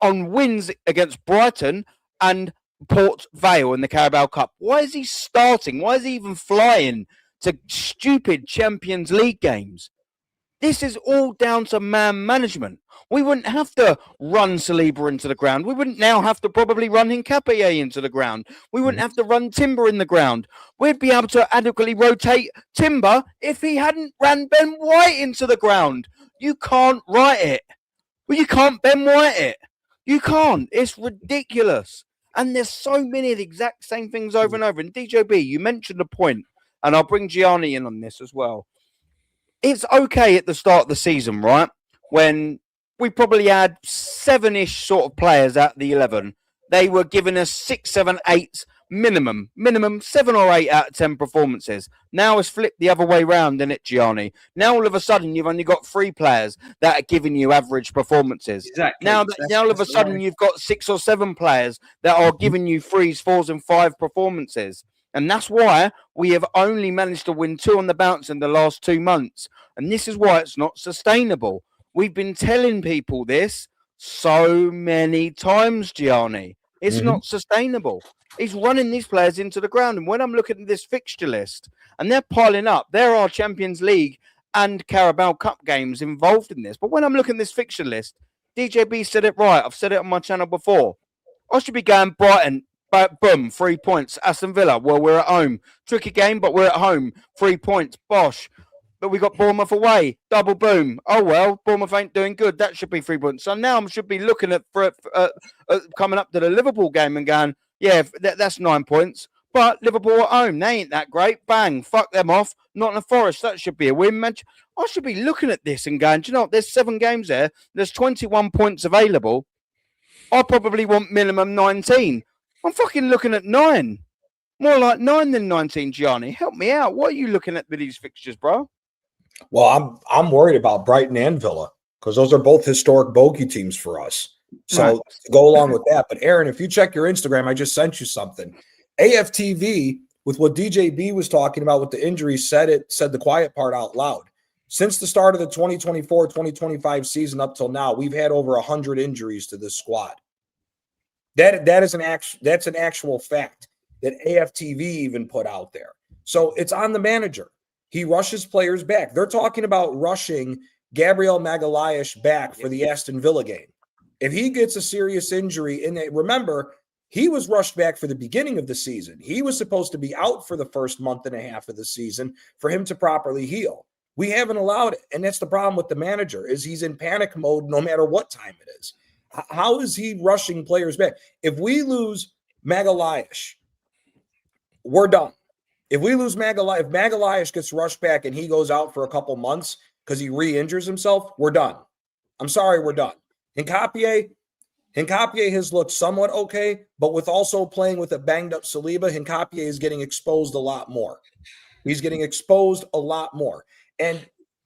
wins against Brighton and Port Vale in the Carabao Cup? Why is he starting? Why is he even flying to stupid Champions League games? This is all down to man management. We wouldn't have to run Saliba into the ground. We wouldn't now have to probably run Hincapié into the ground. We wouldn't have to run Timber in the ground. We'd be able to adequately rotate Timber if he hadn't ran Ben White into the ground. You can't write it. Well, you can't Ben White it. You can't. It's ridiculous. And there's so many of the exact same things over and over. And DJB, you mentioned a point, and I'll bring Gianni in on this as well. It's okay at the start of the season, right? When we probably had 7-ish sort of players out of the 11. They were giving us 6, 7, 8 minimum 7 or 8 out of 10 performances. Now it's flipped the other way round, isn't it, Gianni? Now all of a sudden you've only got 3 players that are giving you average performances.
Exactly.
Now all of a sudden you've got 6 or 7 players that are giving you 3s, 4s, and 5 performances. And that's why we have only managed to win 2 on the bounce in the last 2 months. And this is why it's not sustainable. We've been telling people this so many times, Gianni. It's not sustainable. He's running these players into the ground. And when I'm looking at this fixture list, and they're piling up, there are Champions League and Carabao Cup games involved in this. But when I'm looking at this fixture list, DJB said it right. I've said it on my channel before. I should be going Brighton, boom, 3 points. Aston Villa, well, we're at home. Tricky game, but we're at home. 3 points. Bosh. But we got Bournemouth away. Double boom. Oh, well, Bournemouth ain't doing good. That should be 3 points. So now I should be looking at coming up to the Liverpool game and going, yeah, that's 9 points. But Liverpool at home, they ain't that great. Bang, fuck them off. Nottingham Forest, that should be a win, man. I should be looking at this and going, do you know what? There's 7 games there. There's 21 points available. I probably want minimum 19. I'm fucking looking at 9. More like 9 than 19, Gianni. Help me out. What are you looking at with these fixtures, bro?
Well, I'm worried about Brighton and Villa because those are both historic bogey teams for us. So to go along with that. But Aaron, if you check your Instagram, I just sent you something. AFTV, with what DJB was talking about with the injuries, said the quiet part out loud. Since the start of the 2024-2025 season up till now, we've had over 100 injuries to this squad. That's an actual fact that AFTV even put out there. So it's on the manager. He rushes players back. They're talking about rushing Gabriel Magalhaes back for the Aston Villa game. If he gets a serious injury, remember, he was rushed back for the beginning of the season. He was supposed to be out for the first month and a half of the season for him to properly heal. We haven't allowed it. And that's the problem with the manager, is he's in panic mode no matter what time it is. How is he rushing players back? If we lose Magalhaes, we're done. If we lose Magalhaes, if Magalhaes gets rushed back and he goes out for a couple months because he re-injures himself, we're done. I'm sorry, we're done. Hincapié has looked somewhat okay, but with also playing with a banged-up Saliba, Hincapié is getting exposed a lot more. He's getting exposed a lot more. And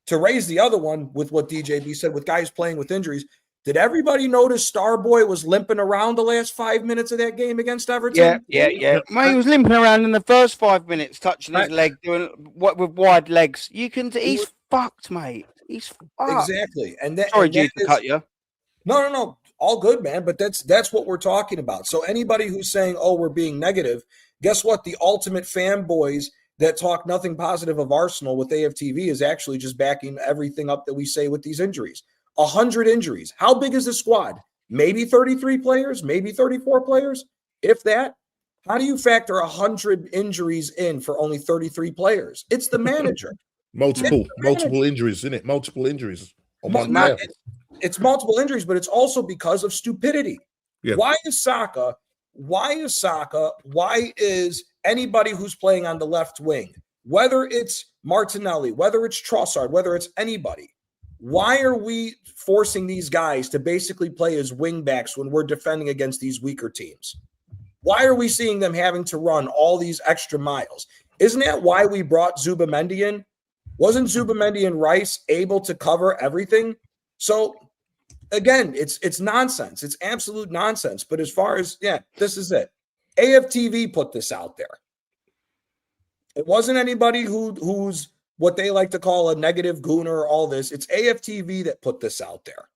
to raise the other one with what DJB said, with guys playing with injuries, did everybody notice Starboy was limping around the last 5 minutes of that game against Everton?
Yeah. Mate, he was limping around in the first 5 minutes, touching his leg, doing what with wide legs. He's fucked, mate. He's fucked.
Exactly.
Sorry, G, to cut you.
No. All good, man. But that's what we're talking about. So anybody who's saying, oh, we're being negative, guess what? The ultimate fanboys that talk nothing positive of Arsenal with AFTV is actually just backing everything up that we say with these injuries. 100 injuries. How big is the squad? maybe 33 players, maybe 34 players, if that. How do you factor 100 injuries in for only 33 players? It's the manager.
Multiple injuries, isn't it? Multiple injuries on one player.
It's multiple injuries, but it's also because of stupidity.
Yeah.
Why is Saka? Why is anybody who's playing on the left wing, whether it's Martinelli, whether it's Trossard, whether it's anybody, why are we forcing these guys to basically play as wing backs when we're defending against these weaker teams? Why are we seeing them having to run all these extra miles? Isn't that why we brought Zubamendi in? Wasn't Zubamendi and Rice able to cover everything? So again, it's nonsense. It's absolute nonsense. But as far as, this is it. AFTV put this out there. It wasn't anybody who's what they like to call a negative gooner or all this. It's AFTV that put this out there.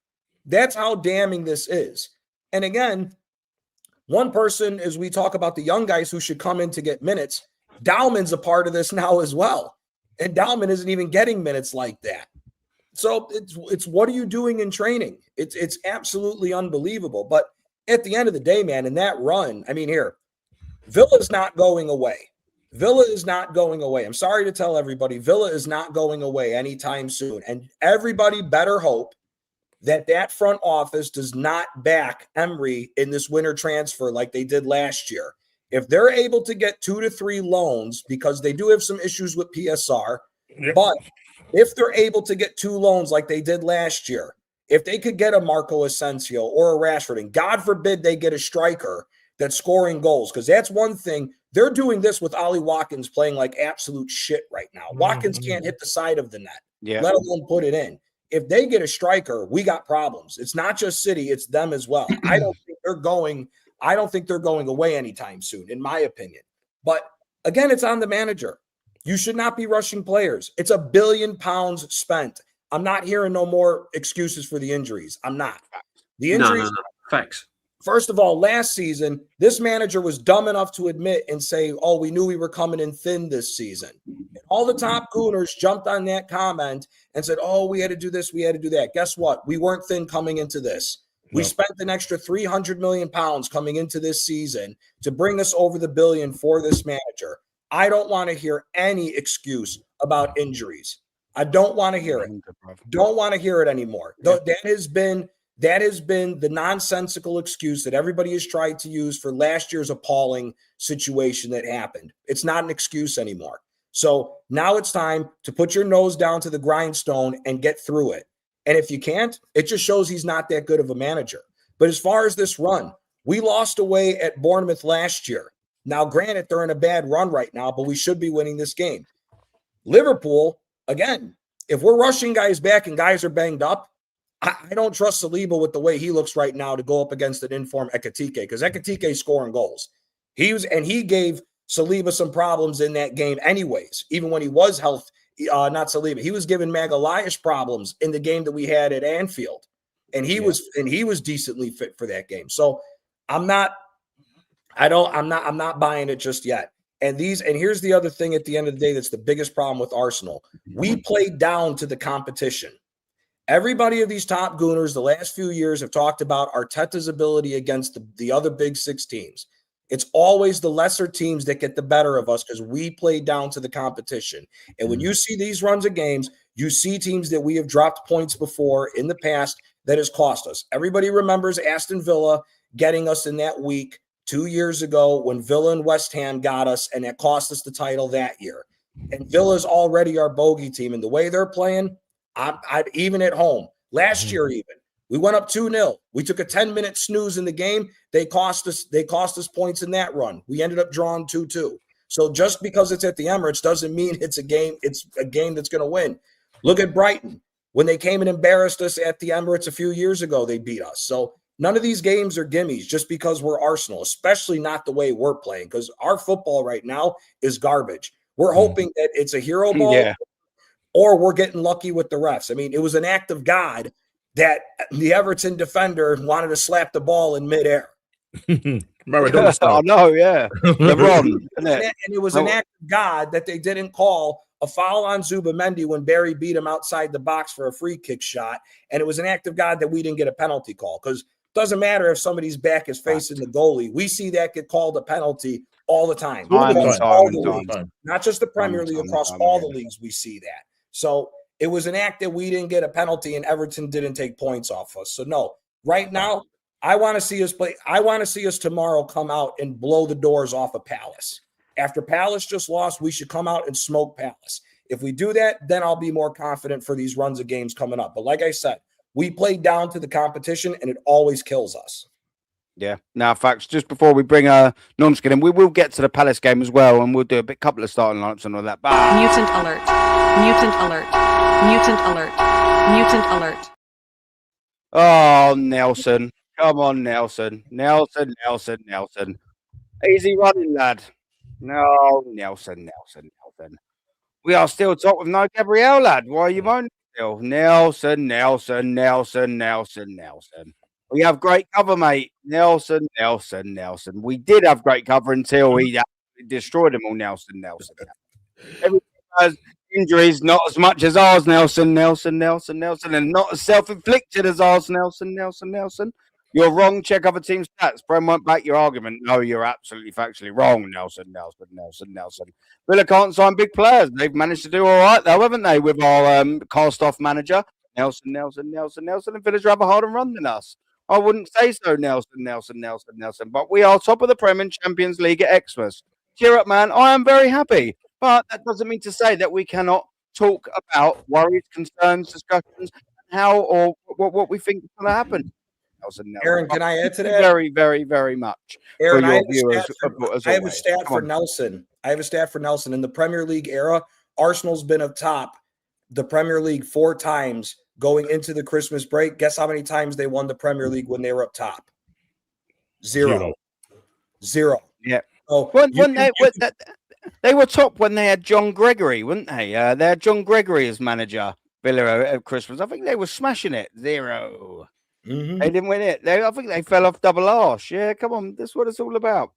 That's how damning this is. And again, one person, as we talk about the young guys who should come in to get minutes, Dowman's a part of this now as well. And Dowman isn't even getting minutes like that. So it's what are you doing in training? It's absolutely unbelievable. But at the end of the day, man, in that run, I mean, here, Villa's not going away. Villa is not going away. I'm sorry to tell everybody, Villa is not going away anytime soon. And everybody better hope that front office does not back Emery in this winter transfer like they did last year. If they're able to get 2 to 3 loans, because they do have some issues with PSR, but if they're able to get 2 loans like they did last year, if they could get a Marco Asensio or a Rashford, and God forbid they get a striker that's scoring goals, because that's one thing. They're doing this with Ollie Watkins playing like absolute shit right now. Watkins can't hit the side of the net, let alone put it in. If they get a striker, we got problems. It's not just City, it's them as well. I don't think they're going away anytime soon, in my opinion. But again, it's on the manager. You should not be rushing players. It's £1 billion spent. I'm not hearing no more excuses for the injuries. I'm not. The injuries.
No. Facts.
First of all, last season, this manager was dumb enough to admit and say, oh, we knew we were coming in thin this season. And all the top gooners jumped on that comment and said, oh, we had to do this, we had to do that. Guess what? We weren't thin coming into this. We spent an extra £300 million coming into this season to bring us over the billion for this manager. I don't want to hear any excuse about injuries. I don't want to hear it. Don't want to hear it anymore. That has been the nonsensical excuse that everybody has tried to use for last year's appalling situation that happened. It's not an excuse anymore. So now it's time to put your nose down to the grindstone and get through it. And if you can't, it just shows he's not that good of a manager. But as far as this run, we lost away at Bournemouth last year. Now, granted, they're in a bad run right now, but we should be winning this game. Liverpool, again, if we're rushing guys back and guys are banged up, I don't trust Saliba with the way he looks right now to go up against an informed Ekitike, because Ekitike's scoring goals. He gave Saliba some problems in that game anyways, even when he was healthy. Not Saliba. He was giving Magalhaes problems in the game that we had at Anfield. And he was decently fit for that game. So I'm not buying it just yet. And here's the other thing at the end of the day that's the biggest problem with Arsenal. We played down to the competition. Everybody of these top gooners the last few years have talked about Arteta's ability against the other big 6 teams. It's always the lesser teams that get the better of us because we play down to the competition. And when you see these runs of games, you see teams that we have dropped points before in the past that has cost us. Everybody remembers Aston Villa getting us in that week 2 years ago when Villa and West Ham got us, and it cost us the title that year. And Villa's already our bogey team. And the way they're playing, I even at home, last year even, we went up 2-0. We took a 10-minute snooze in the game. They cost us points in that run. We ended up drawing 2-2. So just because it's at the Emirates doesn't mean it's a game that's going to win. Look at Brighton. When they came and embarrassed us at the Emirates a few years ago, they beat us. So none of these games are gimmies just because we're Arsenal, especially not the way we're playing, because our football right now is garbage. We're hoping that it's a hero ball or we're getting lucky with the refs. I mean, it was an act of God that the Everton defender wanted to slap the ball in midair.
Maradona style.
Oh, no, yeah. LeBron,
and it was an act of God that they didn't call a foul on Zubamendi when Barry beat him outside the box for a free kick shot. And it was an act of God that we didn't get a penalty call, because Doesn't matter if somebody's back is facing the goalie. We see that get called a penalty all the time.
Time
Across
and
all
time
the
and
leagues.
time.
Not just the Premier League, across
time
all
again.
the leagues, we see that. So it was an act that we didn't get a penalty and Everton didn't take points off us. So no, right now, I want to see us play. I want to see us tomorrow come out and blow the doors off of Palace. After Palace just lost, we should come out and smoke Palace. If we do that, then I'll be more confident for these runs of games coming up. But like I said, we play down to the competition and it always kills us.
Yeah. Now, facts. Just before we bring Normski in, we will get to the Palace game as well, and we'll do a couple of starting lineups and all that. But
Mutant alert. Mutant alert. Mutant alert. Mutant alert.
oh, Nelson, come on, Nelson. Easy running, lad. No, Nelson. We are still top with no Gabriel, lad. Why are you moaning still? Nelson. We have great cover, mate. Nelson. We did have great cover until he destroyed them all, Nelson. Everyone has injuries, not as much as ours, Nelson, and not as self-inflicted as ours, Nelson. You're wrong. Check other teams' stats. Bren won't back your argument. No, you're absolutely factually wrong, Nelson. Villa can't sign big players. They've managed to do all right, though, haven't they, with our cast-off manager? Nelson. And Villa's rather harder run than us. I wouldn't say so, Nelson. But we are top of the Prem and Champions League at Xmas. Cheer up, man. I am very happy. But that doesn't mean to say that we cannot talk about worries, concerns, discussions, how or what we think is going to happen. Nelson.
Aaron, can I add to that?
Very, very, very much.
Aaron,
for your viewers,
I have a stat for Nelson. In the Premier League era, Arsenal's been up top the Premier League 4 times going into the Christmas break. Guess how many times they won the Premier League when they were up top? Zero.
Yeah.
So
they were top when they had John Gregory, weren't they? They had John Gregory as manager, Villa at Christmas. I think they were smashing it. 0.
Mm-hmm.
They didn't win it. I think they fell off double arse. Yeah, come on. That's what it's all about.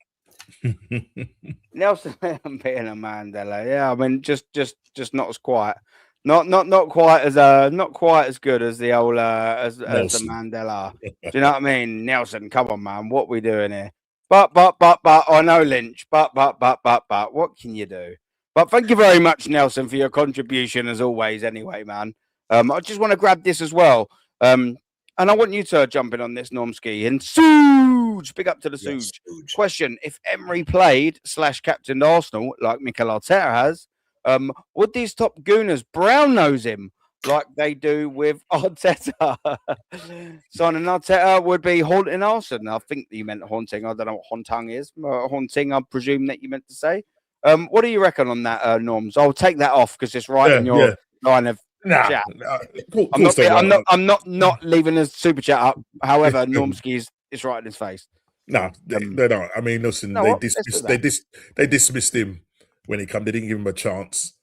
Nelson being a Mandela. Yeah, I mean, just not as quiet. Not quite as good as the old as the Mandela. Do you know what I mean? Nelson, come on, man. What we doing here? But I know Lynch. But what can you do? But thank you very much, Nelson, for your contribution as always. Anyway, man. I just want to grab this as well. And I want you to jump in on this, Normski. And Suge, big up to the Suge. Yes, question: if Emery played / captained Arsenal like Mikel Arteta has, would these top gooners brown nose him like they do with Arteta? Signing Arteta would be haunting Arsenal. I think you meant haunting. I don't know what haunting is. Haunting, I presume that you meant to say. What do you reckon on that, Norms? I'll take that off because it's right in your line of chat. I'm not leaving the super chat up. However, Normski is right in his face.
No, they don't. I mean, listen, they dismissed him when he came. They didn't give him a chance.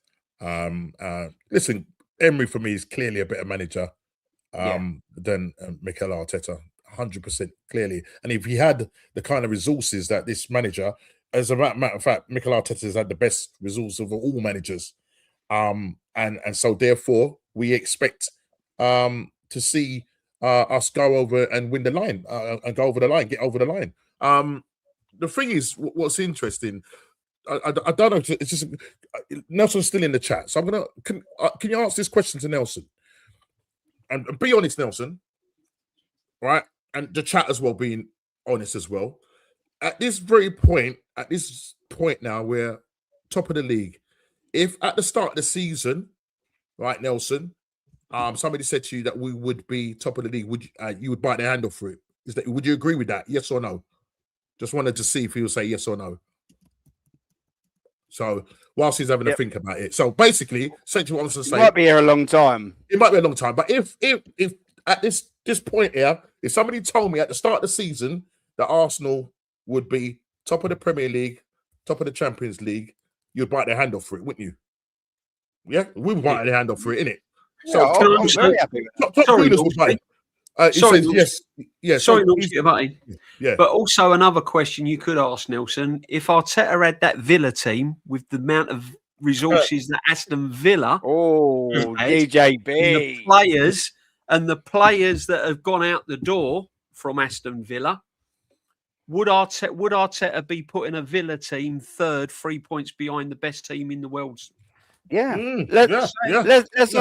Listen, Emery for me is clearly a better manager than Mikel Arteta, 100% clearly. And if he had the kind of resources that this manager, as a matter of fact, Mikel Arteta has had the best resources of all managers. And so therefore we expect to see us go over and win the line and get over the line. The thing is, what's interesting, I don't know. It's just Nelson's still in the chat, so I'm gonna. Can you ask this question to Nelson? And be honest, Nelson. Right, and the chat as well, being honest as well. At this point now, we're top of the league. If at the start of the season, right, Nelson, somebody said to you that we would be top of the league, would you would bite their hand off for it? Would you agree with that? Yes or no? Just wanted to see if he would say yes or no. So whilst he's having to think about it, so basically, essentially what I'm saying,
might be here a long time.
It might be a long time, but if at this point here, if somebody told me at the start of the season that Arsenal would be top of the Premier League, top of the Champions League, you'd bite their hand off for it, wouldn't you? Yeah, we would bite their hand off for it, innit? So
I'm very happy with that.
Top readers would bite.
Sorry,
yes.
Sorry, not to get about it.
Yeah.
But also another question you could ask, Nelson, if Arteta had that Villa team with the amount of resources that Aston Villa,
DJB,
and the players that have gone out the door from Aston Villa. Would Arteta be putting a Villa team third, 3 points behind the best team in the world?
Yeah.
Yeah.
Let's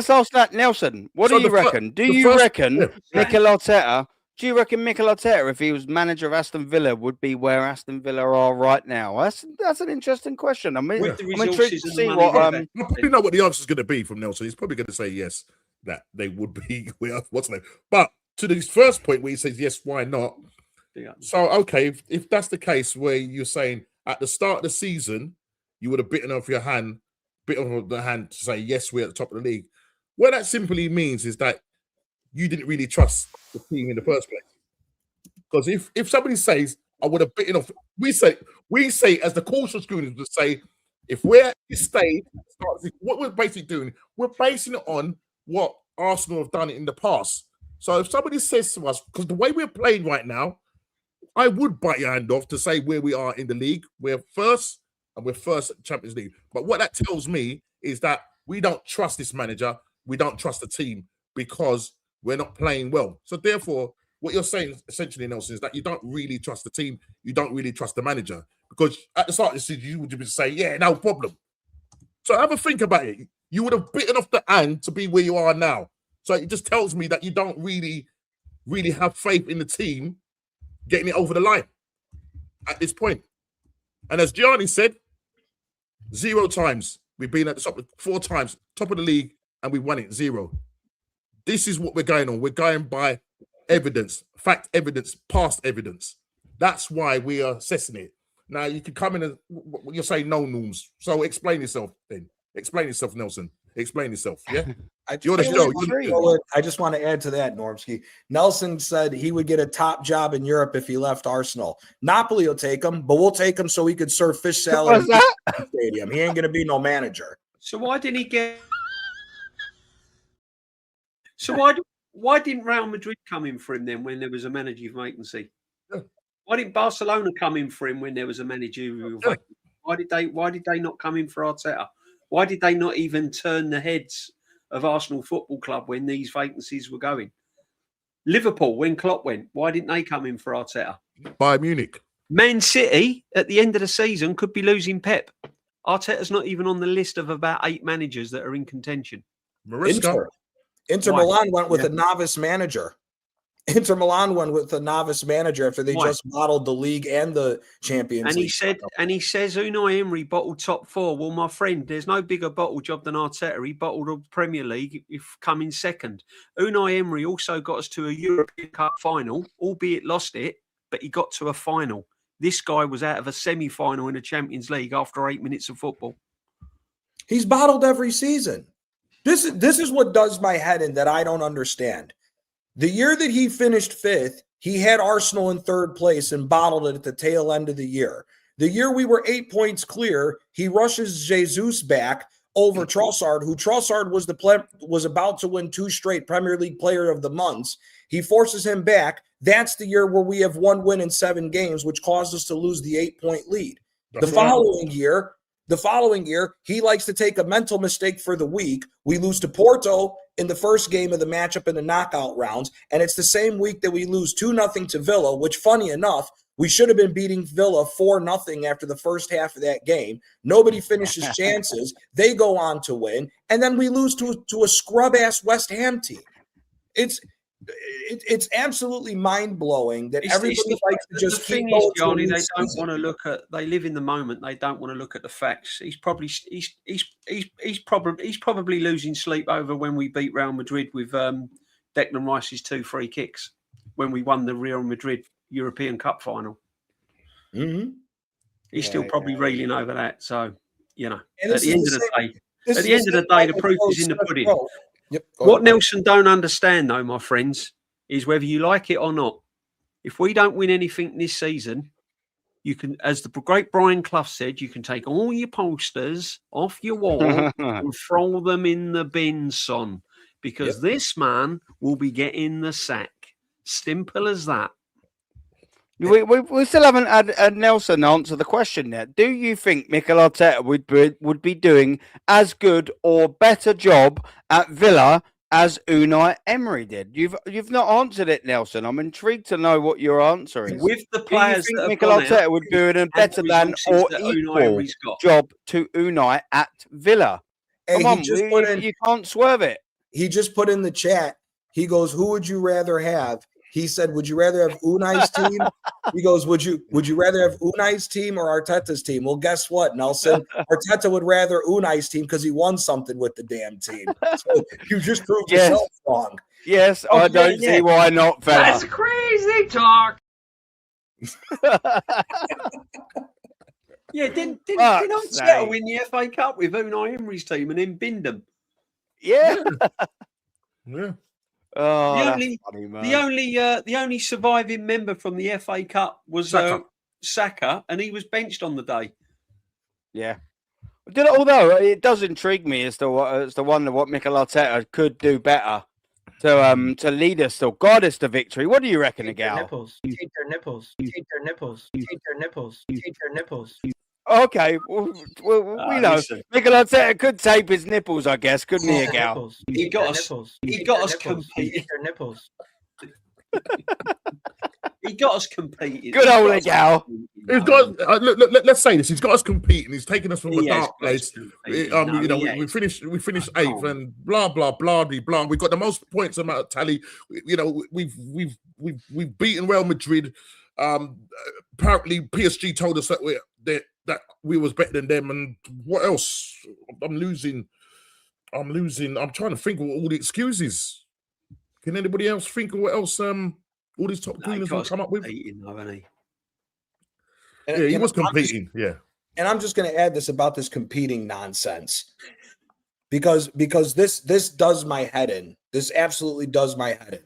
ask that, Nelson. What
So
do you reckon? Do you reckon Mikel Arteta? Do you reckon Mikel Arteta, if he was manager of Aston Villa, would be where Aston Villa are right now? That's an interesting question. I mean, I'm intrigued to see what.
I probably know what the answer is going to be from Nelson. He's probably going to say yes, that they would be. What's name? But to his first point, where he says yes, why not?
Yeah.
So okay, if that's the case, where you're saying at the start of the season you would have bitten off the hand to say yes, we're at the top of the league. What that simply means is that you didn't really trust the team in the first place. Because if somebody says I would have bitten off, we say as the cautious schooners would say, if we're at this stage, what we're basically doing, we're basing it on what Arsenal have done in the past. So if somebody says to us, because the way we're playing right now, I would bite your hand off to say where we are in the league. We're first, and we're first at Champions League. But what that tells me is that we don't trust this manager. We don't trust the team because we're not playing well. So therefore, what you're saying essentially, Nelson, is that you don't really trust the team. You don't really trust the manager. Because at the start of the season, you would just say, yeah, no problem. So have a think about it. You would have bitten off the hand to be where you are now. So it just tells me that you don't really have faith in the team getting it over the line at this point. And as Gianni said, 0 times. We've been at the top 4 times, top of the league, and we won it 0. This is what we're going on. We're going by evidence, fact evidence, past evidence. That's why we are assessing it. Now, you can come in and you're saying no norms. So explain yourself then. Explain yourself, Nelson. Explain yourself, yeah? You're the show.
I just want to add to that, Normski. Nelson said he would get a top job in Europe if he left Arsenal. Napoli will take him, but we'll take him so he could serve fish salad in the stadium. He ain't going to be no manager.
So why didn't he get... So why didn't Real Madrid come in for him then when there was a manager vacancy?
Yeah.
Why didn't Barcelona come in for him when there was a managerial vacancy? Why did they not come in for Arteta? Why did they not even turn the heads of Arsenal Football Club when these vacancies were going? Liverpool, when Klopp went, why didn't they come in for Arteta?
Bayern Munich.
Man City, at the end of the season, could be losing Pep. Arteta's not even on the list of about 8 managers that are in contention.
Inter Milan went with a novice manager. Inter Milan went with a novice manager after they just bottled the league and the Champions League.
He says Unai Emery bottled top 4. Well, my friend, there's no bigger bottle job than Arteta. He bottled the Premier League if coming second. Unai Emery also got us to a European Cup final, albeit lost it, but he got to a final. This guy was out of a semi-final in the Champions League after 8 minutes of football.
He's bottled every season. This is what does my head in that I don't understand. The year that he finished 5th, he had Arsenal in 3rd place and bottled it at the tail end of the year. The year we were 8 points clear, he rushes Jesus back over Trossard, who Trossard was about to win 2 straight Premier League Player of the Months. He forces him back. That's the year where we have 1 win in 7 games, which caused us to lose the 8-point lead. The following year, he likes to take a mental mistake for the week. We lose to Porto in the first game of the matchup in the knockout rounds, and it's the same week that we lose 2-0 to Villa, which, funny enough, we should have been beating Villa 4-0 after the first half of that game. Nobody finishes chances. They go on to win, and then we lose to a scrub-ass West Ham team. It's absolutely mind-blowing that everybody likes to just keep going.
Johnny, they don't want to look at. They live in the moment. They don't want to look at the facts. He's probably losing sleep over when we beat Real Madrid with Declan Rice's 2 free kicks when we won the Real Madrid European Cup final.
Mm-hmm.
He's still probably reeling over that. So at the end of the day, the proof is in the pudding.
Yep.
What Nelson don't understand, though, my friends, is whether you like it or not. If we don't win anything this season, you can, as the great Brian Clough said, you can take all your posters off your wall and throw them in the bin, son, because this man will be getting the sack. Simple as that.
We still haven't had Nelson answer the question yet. Do you think Mikel Arteta would be doing as good or better job at Villa as Unai Emery did? You've not answered it, Nelson. I'm intrigued to know what your answer is.
With the
Do you
players
think
that have
Mikel
gone
Arteta
out
would do a
and
better
the
than
resources
or
that Unai
equal
Emery's got?
job to Unai at Villa?
Hey,
Come on, you can't swerve it.
He just put in the chat. He goes, "Who would you rather have?" He said, "Would you rather have Unai's team?" He goes, "Would you rather have Unai's team or Arteta's team?" Well, guess what, Nelson? Arteta would rather Unai's team because he won something with the damn team. So you just proved yourself wrong.
Yes, I don't see why not, fella.
That's crazy talk. Yeah, didn't Arteta win the FA Cup with Unai Emery's team and then binned them?
Yeah.
Yeah.
Oh,
the only surviving member from the FA Cup was Saka, and he was benched on the day.
Yeah. Although it does intrigue me as to wonder what Mikel Arteta could do better to lead us to guide us to victory. What do you reckon, Gal?
Take their nipples. Take their nipples. Take their nipples. Take their nipples.
Okay, we know
listen.
Mikel Arteta could tape his nipples, I guess, couldn't he, Gal?
He got us competing.
Their nipples.
He got us competing.
Good old Gal.
He's got. Let's say this. He's got us competing. He's taken us from a dark place. We finished eighth, and blah blah blah blah. We've got the most points amount of tally. We've beaten Real Madrid. Apparently, PSG told us that we was better than them. And what else? I'm losing. I'm trying to think of all the excuses. Can anybody else think of what else? All these top cleaners will come up with. He was competing.
And I'm just going to add this about this competing nonsense, because this does my head in. This absolutely does my head in.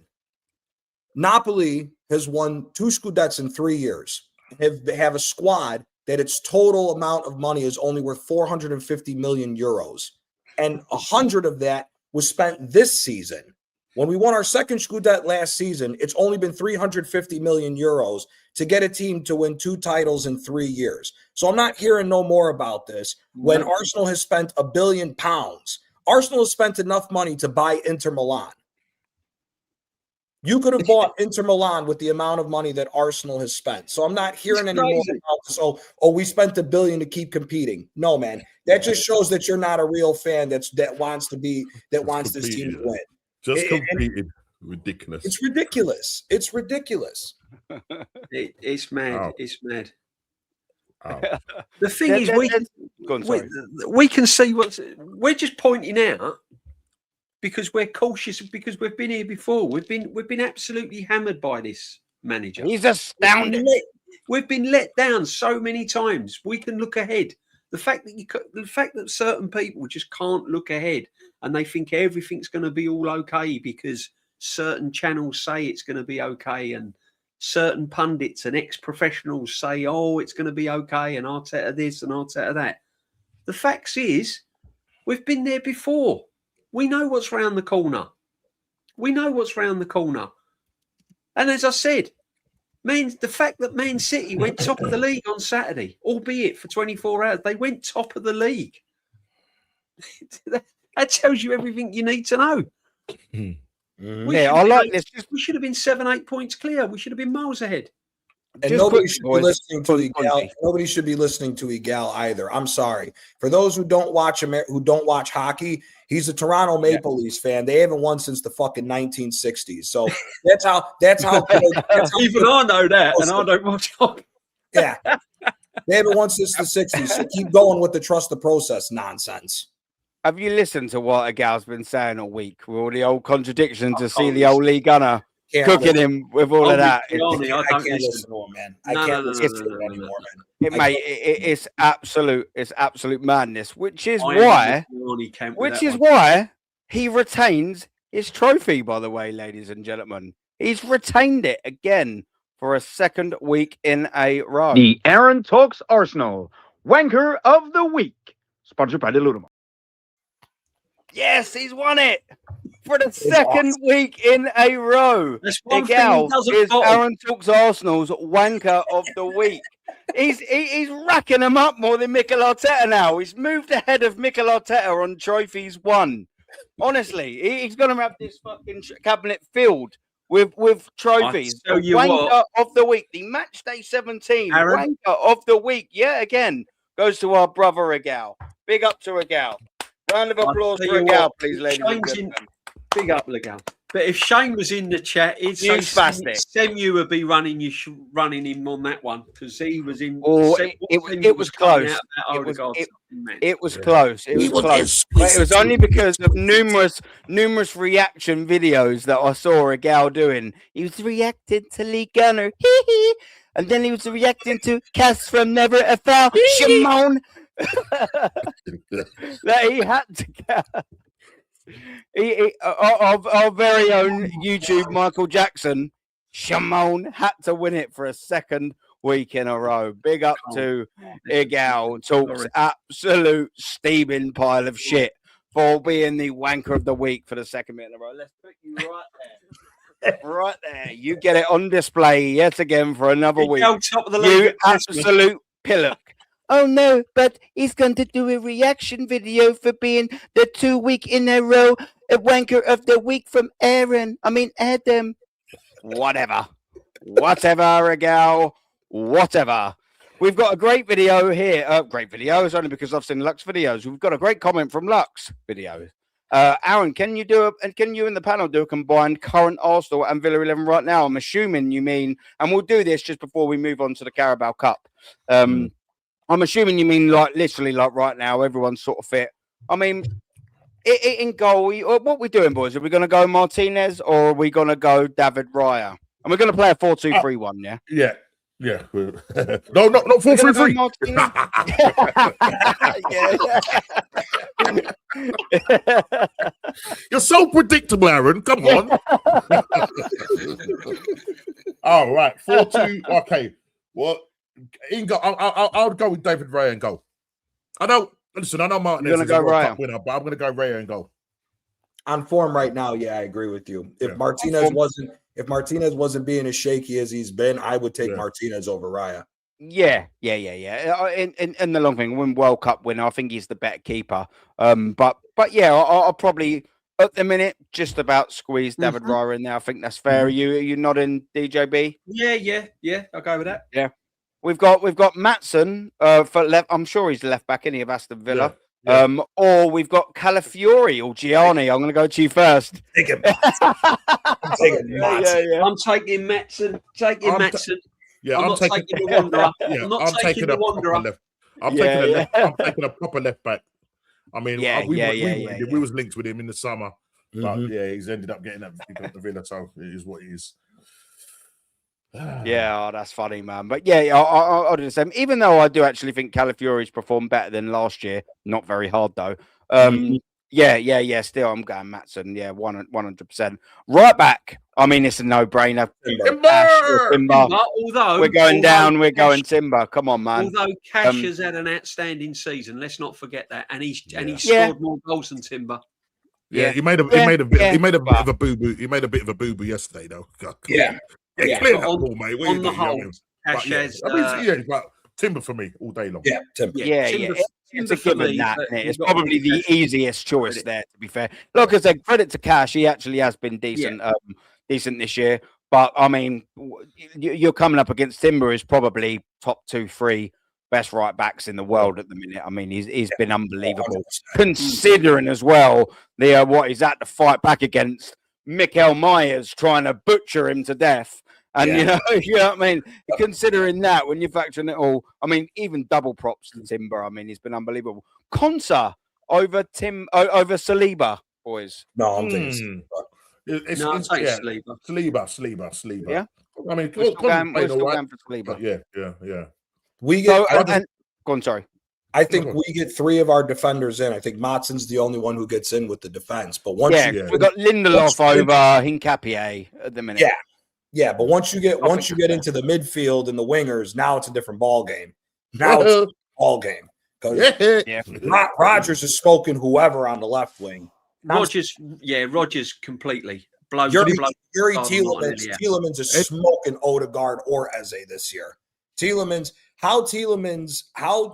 Napoli has won 2 Scudettes in 3 years. Have a squad that its total amount of money is only worth 450 million euros, and 100 of that was spent this season. When we won our second Scudette last season, it's only been 350 million euros to get a team to win 2 titles in 3 years. So I'm not hearing no more about this. When Arsenal has spent £1 billion, Arsenal has spent enough money to buy Inter Milan. You could have bought Inter Milan with the amount of money that Arsenal has spent. So I'm not hearing any more about this. Oh, we spent $1 billion to keep competing. No, man. That just shows that you're not a real fan that wants this team to win.
Just competed. Ridiculous.
It's ridiculous. It's ridiculous.
It's mad.
Oh.
It's mad.
Oh.
The thing is, we can see we're just pointing out because we're cautious because we've been here before. We've been absolutely hammered by this manager.
He's astounding.
We've been let down so many times. We can look ahead. The fact that certain people just can't look ahead and they think everything's going to be all okay because certain channels say it's going to be okay, and certain pundits and ex-professionals say, "Oh, it's going to be okay," and Arteta this and Arteta that. The fact is, we've been there before. We know what's round the corner. And as I said, the fact that Man City went top of the league on Saturday, albeit for 24 hours, they went top of the league. That tells you everything you need to know.
I like this.
We should have been 7-8 points clear. We should have been miles ahead.
And nobody should be listening to Egal. Nobody should be listening to Egal either. I'm sorry. For those who don't watch hockey, he's a Toronto Maple Leafs fan. They haven't won since the fucking 1960s. So that's how
even I know that, and I don't watch hockey.
Yeah. They haven't won since the 60s. So keep going with the trust the process nonsense.
Have you listened to what Egal's been saying all week with all the old contradictions to see the old Lee Gunner cooking him with all of that?
I can't listen to him, man. I can't listen to him anymore, man.
It's absolute madness, which is why he retains his trophy, by the way, ladies and gentlemen. He's retained it again for a second week in a row.
The Aaron Talks Arsenal Wanker of the Week, sponsored by the Ludum.
Yes, he's won it for the second week in a row. Egal is Aaron Talks Arsenal's Wanker of the Week. He's racking them up more than Mikel Arteta now. He's moved ahead of Mikel Arteta on trophies won. Honestly, he's going to have this fucking cabinet filled with trophies.
I tell
The
you
wanker
what.
of the week, the match day 17
Aaron?
wanker of the week. Yeah, again, goes to our brother Regal. Big up to Regal. Round of applause
tell
for
you
Regal,
what,
please, ladies and
Shane's
gentlemen.
Big up, Legal. But if Shane was in the chat, he'd say Semu would be running him on that one because he was in.
Oh, it was close. It was close. It was close. But it was only because of numerous reaction videos that I saw a gal doing. He was reacting to Lee Gunner, and then he was reacting to Cass from Never a Foul, Shimon. That he had to get. Our very own YouTube Michael Jackson, Shimon, had to win it for a second week in a row. Big up to Igal. Talks absolute steaming pile of shit for being the wanker of the week for the second week in a row. Let's put you right there. Right there. You get it on display yet again for another week.
Top of the
you absolute pillock. Oh no, but he's going to do a reaction video for being the 2 week in a row wanker of the week from Adam. Whatever, Regal. Whatever. We've got a great video here. Great video. It's only because I've seen Lux videos. We've got a great comment from Lux videos. Aaron, can you and the panel do a combined current Arsenal and Villa 11 right now? I'm assuming you mean, and we'll do this just before we move on to the Carabao Cup. I'm assuming you mean like literally like right now, everyone's sort of fit. I mean, in goal, what are we doing, boys? Are we going to go Martinez or are we going to go David Raya? And we're going to play a 4-2-3-1, yeah?
Yeah. Yeah. No, not 4-3-3. You're so predictable, Aaron. Come on. All right. 4-2. Okay. What? I'll go with David Raya and goal. I know Martinez is a World Cup winner, but I'm going to go Raya and goal.
On form right now, yeah, I agree with you. If Martinez wasn't being as shaky as he's been, I would take Martinez over Raya.
Yeah. In the long thing, when World Cup winner, I think he's the better keeper. But yeah, I'll probably at the minute just about squeeze David Raya in there. I think that's fair. Are you nodding, DJB?
Yeah. I'll go with that.
Yeah. We've got Maatsen for left. I'm sure he's left back any of Aston Villa. Yeah. Or we've got Calafiori or Gianni. I'm going to go to you first.
Take him. I'm taking Maatsen.
I'm taking Maatsen. I'm not taking the Wanderer. I'm not taking the Wanderer.
I'm taking a proper left back. I mean, we was linked with him in the summer, but he's ended up getting the Villa, so it is what it is.
Yeah, that's funny, man. But yeah, I'll do the same. Even though I do actually think Calafiori's performed better than last year. Not very hard though. Yeah. Still, I'm going Maatsen. Yeah, 100%. Right back. I mean, it's a no-brainer. Timber. Although we're going down, we're going Timber. Come on, man.
Although Cash has had an outstanding season, let's not forget that, and he's scored more goals than Timber.
Yeah, he made a bit of a boo-boo. He made a bit of a boo-boo yesterday, though. Yeah, clear that ball, mate.
On the whole, Cash has.
But Timber for me all day long.
Yeah, Timber.
Yeah. It's a given that, isn't it? It's probably the easiest choice there, to be fair. Like I said, credit to Cash. He actually has been decent this year. But, I mean, you're coming up against Timber, who's probably top 2-3 best right backs in the world at the minute. I mean, he's been unbelievable. 100%. Considering as well what he's had to fight back against Mikel Myers trying to butcher him to death. And, you know what I mean? Considering that, when you're factoring it all, I mean, even double props to Timber. I mean, he's been unbelievable. Konsa over Saliba, boys.
No, I'm thinking
Saliba.
Yeah?
I mean,
we're still going for Saliba.
Yeah.
We get...
go on, sorry.
I think we get 3 of our defenders in. I think Matsen's the only one who gets in with the defense. But once
we've got Lindelof over Hincapié at the minute.
Yeah, but once you get into the midfield and the wingers, now it's a different ball game. Now it's a ball game. Rodgers has spoken whoever on the left wing.
Rodgers completely.
Yuri Tielemans is smoking Odegaard or Eze this year. Tielemans, how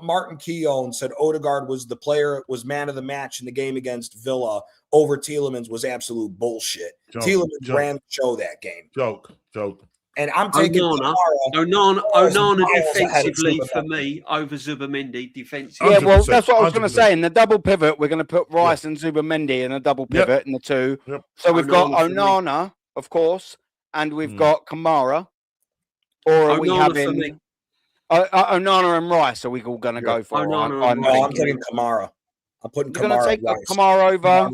Martin Keown said Odegaard was man of the match in the game against Villa over Tielemans was absolute bullshit. Tielemans ran the show that game.
Joke.
And I'm taking
Onana defensively for me over Zubimendi defensively.
Yeah, well, that's what I was going to
100%.
say. In the double pivot, we're going to put Rice and Zubimendi in a double pivot in the two.
Yep.
So we've got
Onana for
Onana, of course, and we've got Kamara. Or are we having Onana and Rice? Are we all going to go for?
I'm taking Kamara. I'm putting
You're going to take Kamara over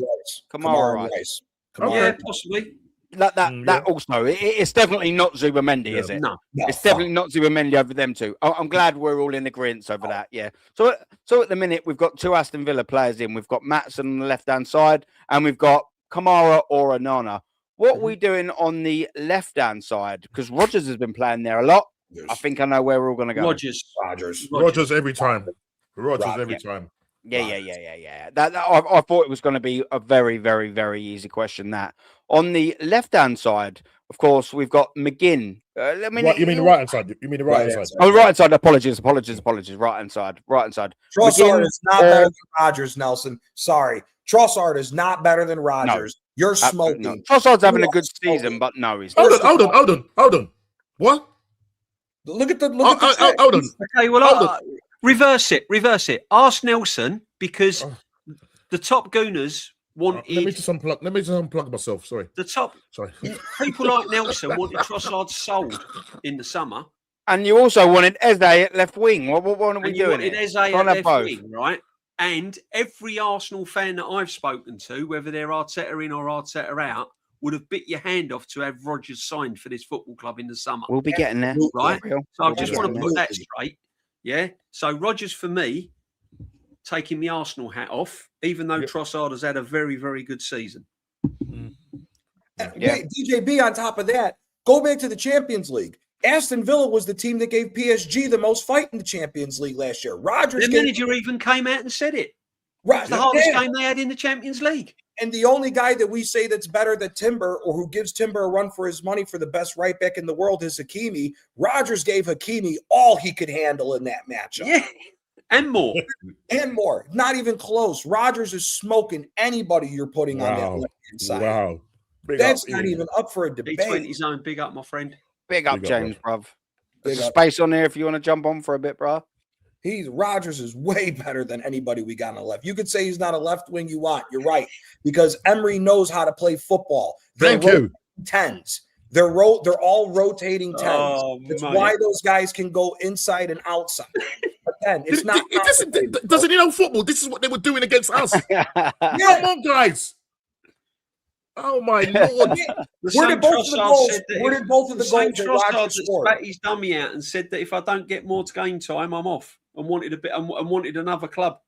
Kamara Rice.
Yeah, possibly.
That also, it's definitely not Zubimendi, is it?
No,
it's definitely not Zubimendi over them two. I'm glad we're all in agreement over that. Yeah. So at the minute we've got two Aston Villa players in. We've got Maatson on the left hand side, and we've got Kamara or Onana. What are we doing on the left hand side? Because Rodgers has been playing there a lot. I think I know where we're all going to go.
Rodgers every time. Every time.
Yeah. I thought it was going to be a very, very, very easy question. That on the left-hand side, of course, we've got McGinn.
You mean the right-hand side? You mean the right-hand side?
Oh, right-hand side. Apologies. Right-hand side.
Trossard is not better than Rodgers, Nelson. Sorry. Trossard is not better than Rodgers. No, you're smoking. No.
Trossard's having a good season, but no, he's
not. Hold on. What?
Look at the
hold on.
Okay, well, reverse it. Ask Nelson, because the top gooners wanted.
Let me just unplug myself. Sorry.
People like Nelson wanted Trossard sold in the summer,
and you also wanted Eze at left wing. What are we doing?
Wanted Eze at left wing, right? And every Arsenal fan that I've spoken to, whether they're Arteta in or Arteta out, would have bit your hand off to have Rodgers signed for this football club in the summer.
We'll be getting there,
right? So I just want to put that straight. Yeah. So Rodgers for me, taking the Arsenal hat off, even though Trossard has had a very, very good season.
Wait, DJB, on top of that, go back to the Champions League. Aston Villa was the team that gave PSG the most fight in the Champions League last year.
The manager even came out and said it.
Right.
It's the hardest game they had in the Champions League.
And the only guy that we say that's better than Timber, or who gives Timber a run for his money for the best right back in the world, is Hakimi. Rodgers gave Hakimi all he could handle in that matchup.
Yeah, and more.
Not even close. Rodgers is smoking anybody you're putting on that left-hand side.
Wow.
That's not even up for a debate.
B20 zone, big up, my friend.
Big up, James, bruv. There's space on there if you want to jump on for a bit, bruv.
Rodgers is way better than anybody we got on the left. You could say he's not a left wing you want. You're right. Because Emery knows how to play football.
Thank you.
10s. They're all rotating 10s.
Oh,
That's why those guys can go inside and outside. But then it's not.
Doesn't he know football? This is what they were doing against us. Come on, guys. Oh my Lord!
Where did both of the goals that Rodgers scored?
Spat his dummy out and said that if I don't get more to game time, I'm off, and wanted a bit and wanted another club.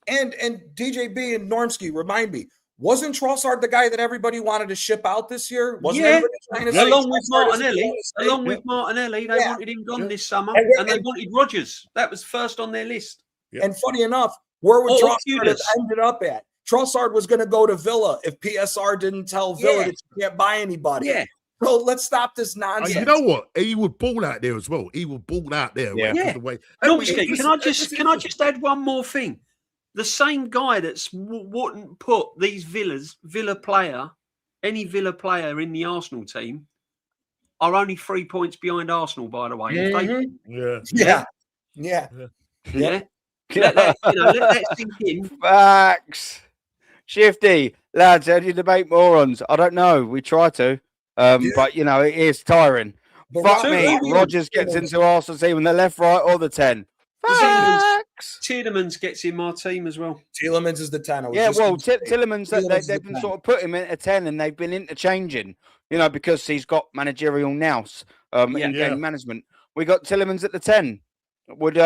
And DJB and Normsky, remind me, wasn't Trossard the guy that everybody wanted to ship out this year?
Along with Martinelli, they wanted him gone this summer, and they wanted Rodgers. That was first on their list.
Yeah. And funny enough, where would Trossard have ended up at? Trossard was going to go to Villa if PSR didn't tell Villa that you can't buy anybody.
Yeah.
So let's stop this nonsense.
You know what? He would ball out there as well. He would ball out there.
Yeah. Can I just add one more thing? The same guy that's wouldn't put these Villa player in the Arsenal team are only 3 points behind Arsenal, by the way.
Yeah.
Let that sink in.
Facts. Shifty, lads, how do you debate morons? I don't know. We try to. But, it is tiring. But fuck me. Rodgers gets into Arsenal team on the left, right, or the 10. Facts.
Tielemans gets in my team as well.
Tielemans is the 10.
Tielemans, they've been sort of putting him in a 10 and they've been interchanging, because he's got managerial nous in game management. We got Tielemans at the 10. Would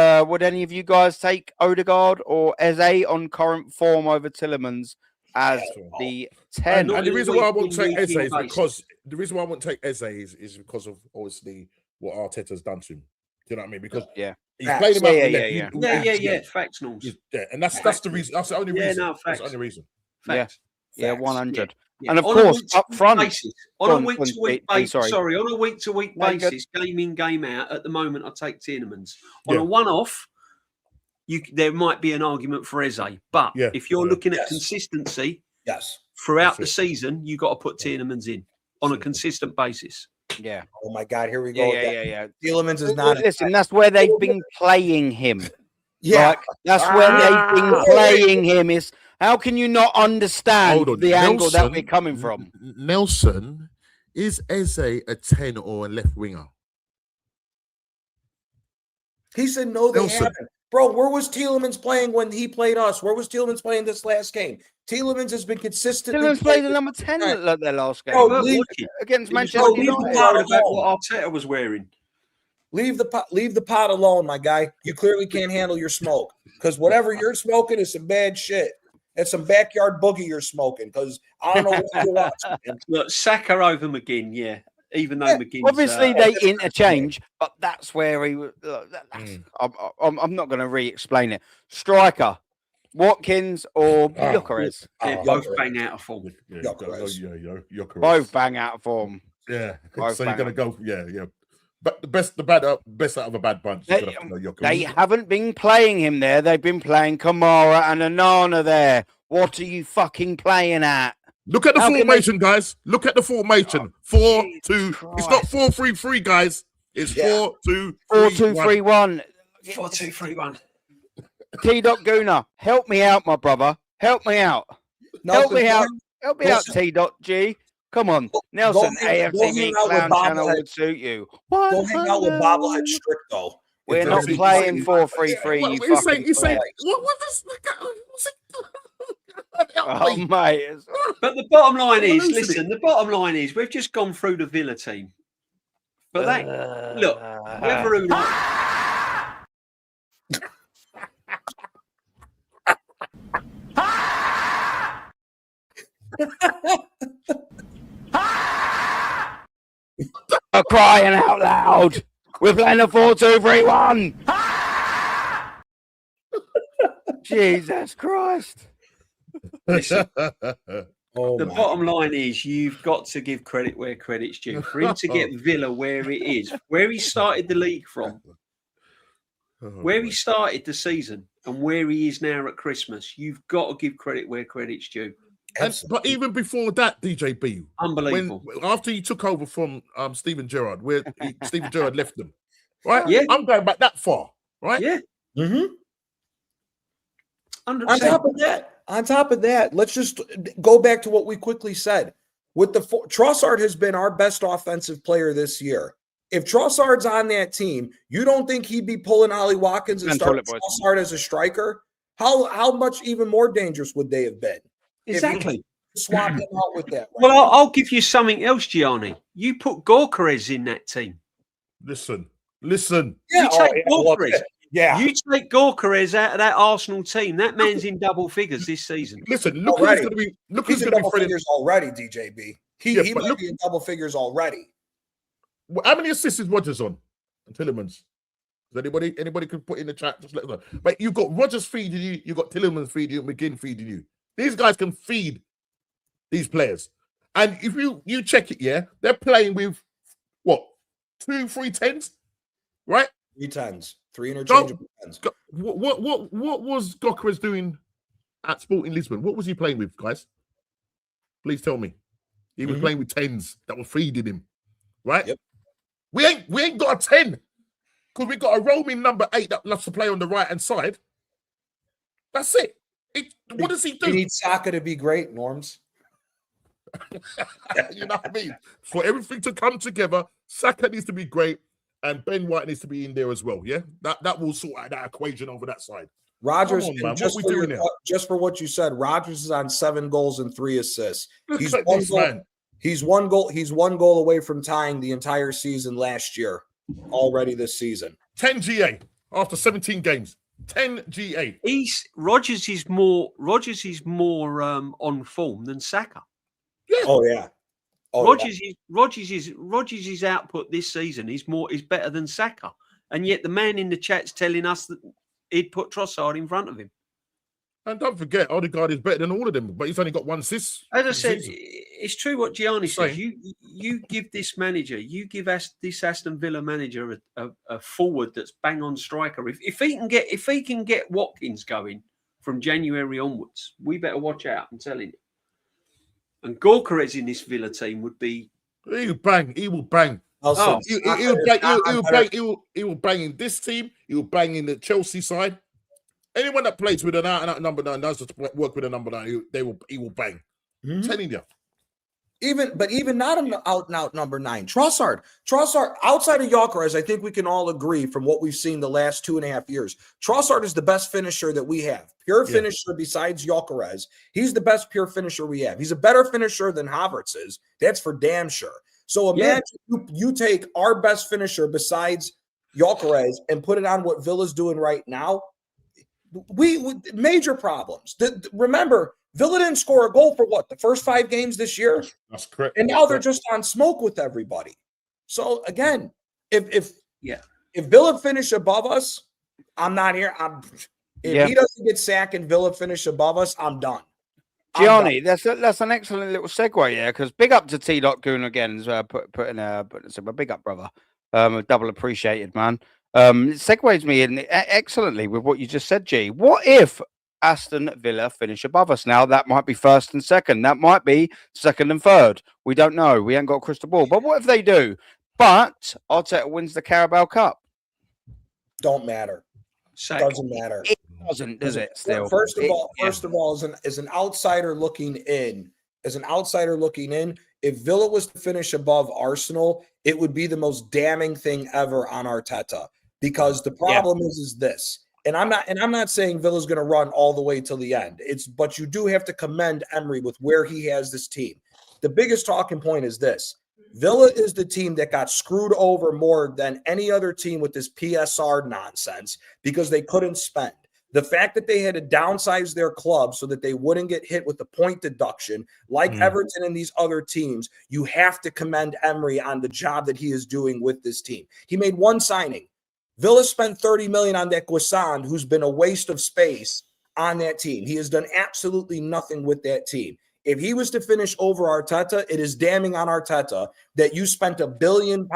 any of you guys take Odegaard or Eze on current form over Tielemans as the 10?
And the reason why I won't take Eze is because of obviously what Arteta's done to him. Do you know what I mean? Because he's played him out.
Facts, Knowles.
And that's the reason. That's the only reason.
No, facts.
That's the only reason.
Facts.
Yeah, 100. And of
On a
course,
week-to-week
up front.
basis,
Go on,
on a week-to-week
Pete,
basis,
sorry.
on a week-to-week
No, good.
basis, game in, game out. At the moment, I take Tielemans. On
Yeah.
a one-off, there might be an argument for Eze, but
Yeah.
if you're looking at
Yes.
consistency,
Yes.
throughout
That's
the
it.
season, you got to put Tielemans in on a consistent basis.
Yeah.
Oh my God, here we go.
Yeah.
Tielemans is not.
Listen, that's where they've been playing him.
Yeah.
Like, that's where they've been playing him. Is how can you not understand the angle that we're coming from?
Nelson, is Eze a 10 or a left winger?
He said no, they
Nelson.
haven't. Bro, where was Tielemans playing when he played us? Where was Tielemans playing this last game? Tielemans has been consistently.
Tielemans played the number 10 at their last game.
Bro,
Against
He was
Manchester
worried
United.
about what Arteta was wearing.
Leave the pot alone, my guy. You clearly can't handle your smoke because whatever you're smoking is some bad shit. It's some backyard boogie you're smoking because I don't know what you're watching.
Look, Saka over McGinn, yeah. Even though McGinn's
Obviously, they interchange, but that's where he was. I'm not going to re-explain it. Striker, Watkins or Gyökeres?
Both bang out of form.
Both bang out of form.
Yeah.
Both
So you're
bang
going to go, yeah. But the best out of a bad bunch.
They haven't been playing him there. They've been playing Kamara and Onana there. What are you fucking playing at?
Look at the formation, guys. Look at the formation. 4-2. It's not 4-3-3, guys. It's 4-2-3-1.
4-2-3-1.
4-2-3-1.
T. Guna, help me out, my brother. Help me out. Help me out. Help me out, T. G. Come on, Nelson. AFC Clown Channel would suit you.
Go hang out with Bobblehead Strict, though.
We're not playing 4-3-3. You fucking oh, mate.
But the bottom line is, listen, the bottom line is we've just gone through the Villa team. But that, look, whether or not...
Crying out loud. We're playing a 4-2-3-1. Jesus Christ.
Listen, the bottom line is you've got to give credit where credit's due. For him to get Villa where it is, where he started the league from, where he started the season and where he is now at Christmas, you've got to give credit where credit's due.
But even before that, DJB,
unbelievable.
After he took over from Steven Gerrard, where Steven Gerrard left them, right?
Yeah,
I'm going back that far, right?
Yeah.
Mm-hmm.
100%.
On top of that, let's just go back to what we quickly said. With the Trossard has been our best offensive player this year. If Trossard's on that team, you don't think he'd be pulling Ollie Watkins and starting Trossard as a striker? How much even more dangerous would they have been?
Exactly.
Swap him out with that. Right?
Well, I'll give you something else, Gianni. You put Gyökeres in that team.
Listen.
Yeah,
you take Gyökeres.
Yeah.
You take Gyökeres out of that Arsenal team. That man's in double figures this season.
Listen, look who's going to be. Look who's
in
going to
double
be
figures already. DJB. He might be in double figures already.
How many assists is Rodgers on? And Tielemans. Anybody can put in the chat. Just let us know. But you've got Rodgers feeding you. You've got Tielemans feeding you. McGinn feeding you. These guys can feed these players. And if you check it, yeah, they're playing with what? 2-3 10s, right?
3 10s. 3 interchangeable 10s.
What was Gyökeres doing at Sporting Lisbon? What was he playing with, guys? Please tell me. He was playing with 10s that were feeding him, right?
Yep.
We ain't got a 10 because we got a roaming number 8 that loves to play on the right hand side. That's it. What does he do?
You need Saka to be great, Norms.
You know what I mean? For everything to come together, Saka needs to be great, and Ben White needs to be in there as well. Yeah, that will sort out that equation over that side.
Rodgers,
on, man.
just,
what we doing there?
Just for what you said, Rodgers is on 7 goals and 3 assists. He's
Look at
one
this,
goal.
man.
He's one goal. He's 1 goal away from tying the entire season last year. Already this season,
10 GA after 17 games. 10 GA.
Rodgers is more on form than Saka.
Yeah.
Oh yeah.
Rodgers' output this season is better than Saka, and yet the man in the chat's telling us that he'd put Trossard in front of him.
And don't forget, Odegaard is better than all of them, but he's only got 1 assist.
As I said, it's true what Gianni says.
Sorry.
You give this manager, you give us this Aston Villa manager a forward that's bang on striker. If he can get Watkins going from January onwards, we better watch out. I'm telling you. And Gorkarez in this Villa team would be.
He will bang. He will bang.
Also,
He will bang in this team. He will bang in the Chelsea side. Anyone that plays with an out-and-out number 9 knows to work with a number 9. He will bang. I'm telling you.
Even not an out-and-out number 9. Trossard, outside of Gyökeres, I think we can all agree from what we've seen the last 2.5 years, Trossard is the best finisher that we have. Pure finisher besides Gyökeres. He's the best pure finisher we have. He's a better finisher than Havertz is. That's for damn sure. So imagine you take our best finisher besides Gyökeres and put it on what Villa's doing right now. We major problems. Remember, Villa didn't score a goal for what, the first 5 games this year?
That's correct.
And now they're just on smoke with everybody. So again, if Villa finish above us, I'm not here. If he doesn't get sacked and Villa finish above us, I'm done.
Gianni, that's an excellent little segue, because big up to T. Goon again as well. Putting a big up, brother. Double appreciated, man. It segues me in excellently with what you just said, G. What if Aston Villa finish above us now? That might be first and second. That might be second and third. We don't know. We ain't got a crystal ball. But what if they do? But Arteta wins the Carabao Cup.
Don't matter. Doesn't matter.
It doesn't, does it? Still,
first of all, as an outsider looking in, if Villa was to finish above Arsenal, it would be the most damning thing ever on Arteta. Because the problem is this. And I'm not saying Villa's going to run all the way till the end. But you do have to commend Emery with where he has this team. The biggest talking point is this. Villa is the team that got screwed over more than any other team with this PSR nonsense because they couldn't spend. The fact that they had to downsize their club so that they wouldn't get hit with the point deduction, like Everton and these other teams, you have to commend Emery on the job that he is doing with this team. He made one signing. Villa spent $30 million on that Guisan, who's been a waste of space on that team. He has done absolutely nothing with that team. If he was to finish over Arteta, it is damning on Arteta that you spent £1 billion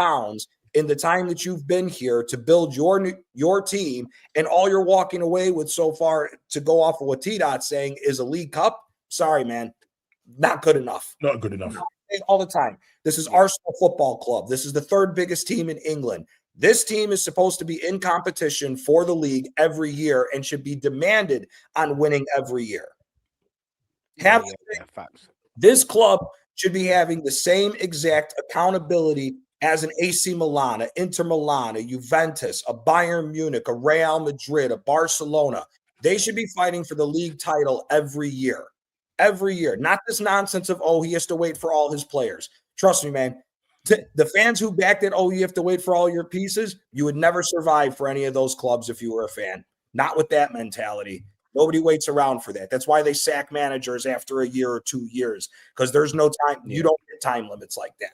in the time that you've been here to build your team, and all you're walking away with so far, to go off of what T-Dot's saying, is a League Cup. Sorry, man. Not good enough.
Not good enough.
All the time. This is Arsenal Football Club. This is the 3rd biggest team in England. This team is supposed to be in competition for the league every year and should be demanded on winning every year. This club should be having the same exact accountability as an AC Milan, an Inter Milan, a Juventus, a Bayern Munich, a Real Madrid, a Barcelona. They should be fighting for the league title every year. Every year. Not this nonsense of, he has to wait for all his players. Trust me, man. The fans who backed it, you have to wait for all your pieces, you would never survive for any of those clubs if you were a fan. Not with that mentality. Nobody waits around for that. That's why they sack managers after a year or 2 years, because there's no time. You don't get time limits like that.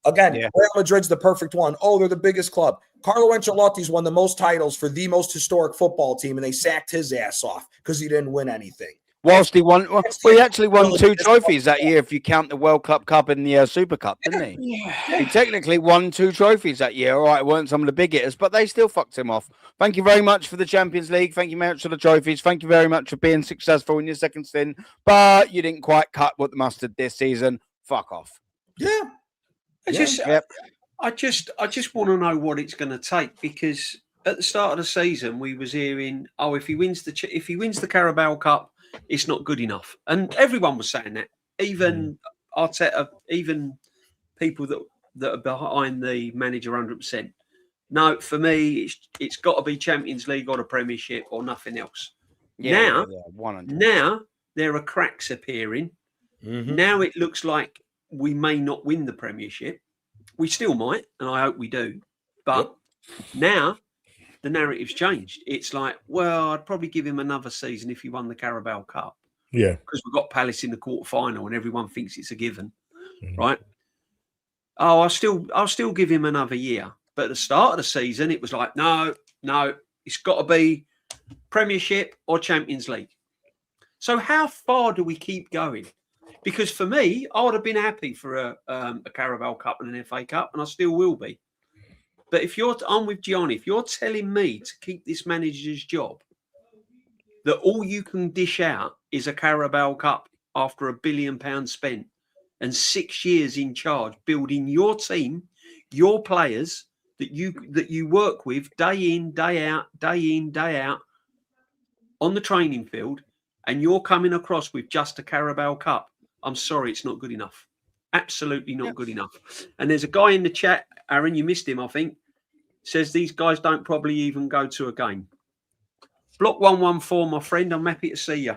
Again, Real Madrid's the perfect one. They're the biggest club. Carlo Ancelotti's won the most titles for the most historic football team, and they sacked his ass off because he didn't win anything.
Whilst he won, he actually won 2 trophies that year if you count the World Cup and the Super Cup, didn't he? He technically won 2 trophies that year. All right, it weren't some of the big hitters, but they still fucked him off. Thank you very much for the Champions League. Thank you very much for the trophies. Thank you very much for being successful in your second stint, but you didn't quite cut what the mustard this season. Fuck off.
Yeah.
I just want to know what it's going to take, because at the start of the season we was hearing, if he wins the Carabao Cup, it's not good enough, and everyone was saying that. Even Arteta, even people that are behind the manager 100%. No, for me, it's got to be Champions League or the Premiership or nothing else. Now there are cracks appearing. Now it looks like we may not win the Premiership. We still might, and I hope we do. But now the narrative's changed. It's like, I'd probably give him another season if he won the Carabao Cup.
Yeah.
Because we've got Palace in the quarterfinal and everyone thinks it's a given. Right? I'll still give him another year. But at the start of the season, it was like, no, it's got to be Premiership or Champions League. So how far do we keep going? Because for me, I would have been happy for a Carabao Cup and an FA Cup, and I still will be. But I'm with Gianni. If you're telling me to keep this manager's job, that all you can dish out is a Carabao Cup after £1 billion spent and 6 years in charge, building your team, your players that you work with day in, day out on the training field, and you're coming across with just a Carabao Cup, I'm sorry, it's not good enough. Absolutely not good enough. And there's a guy in the chat, Aaron, you missed him, I think, says these guys don't probably even go to a game. Block 114, my friend, I'm happy to see you.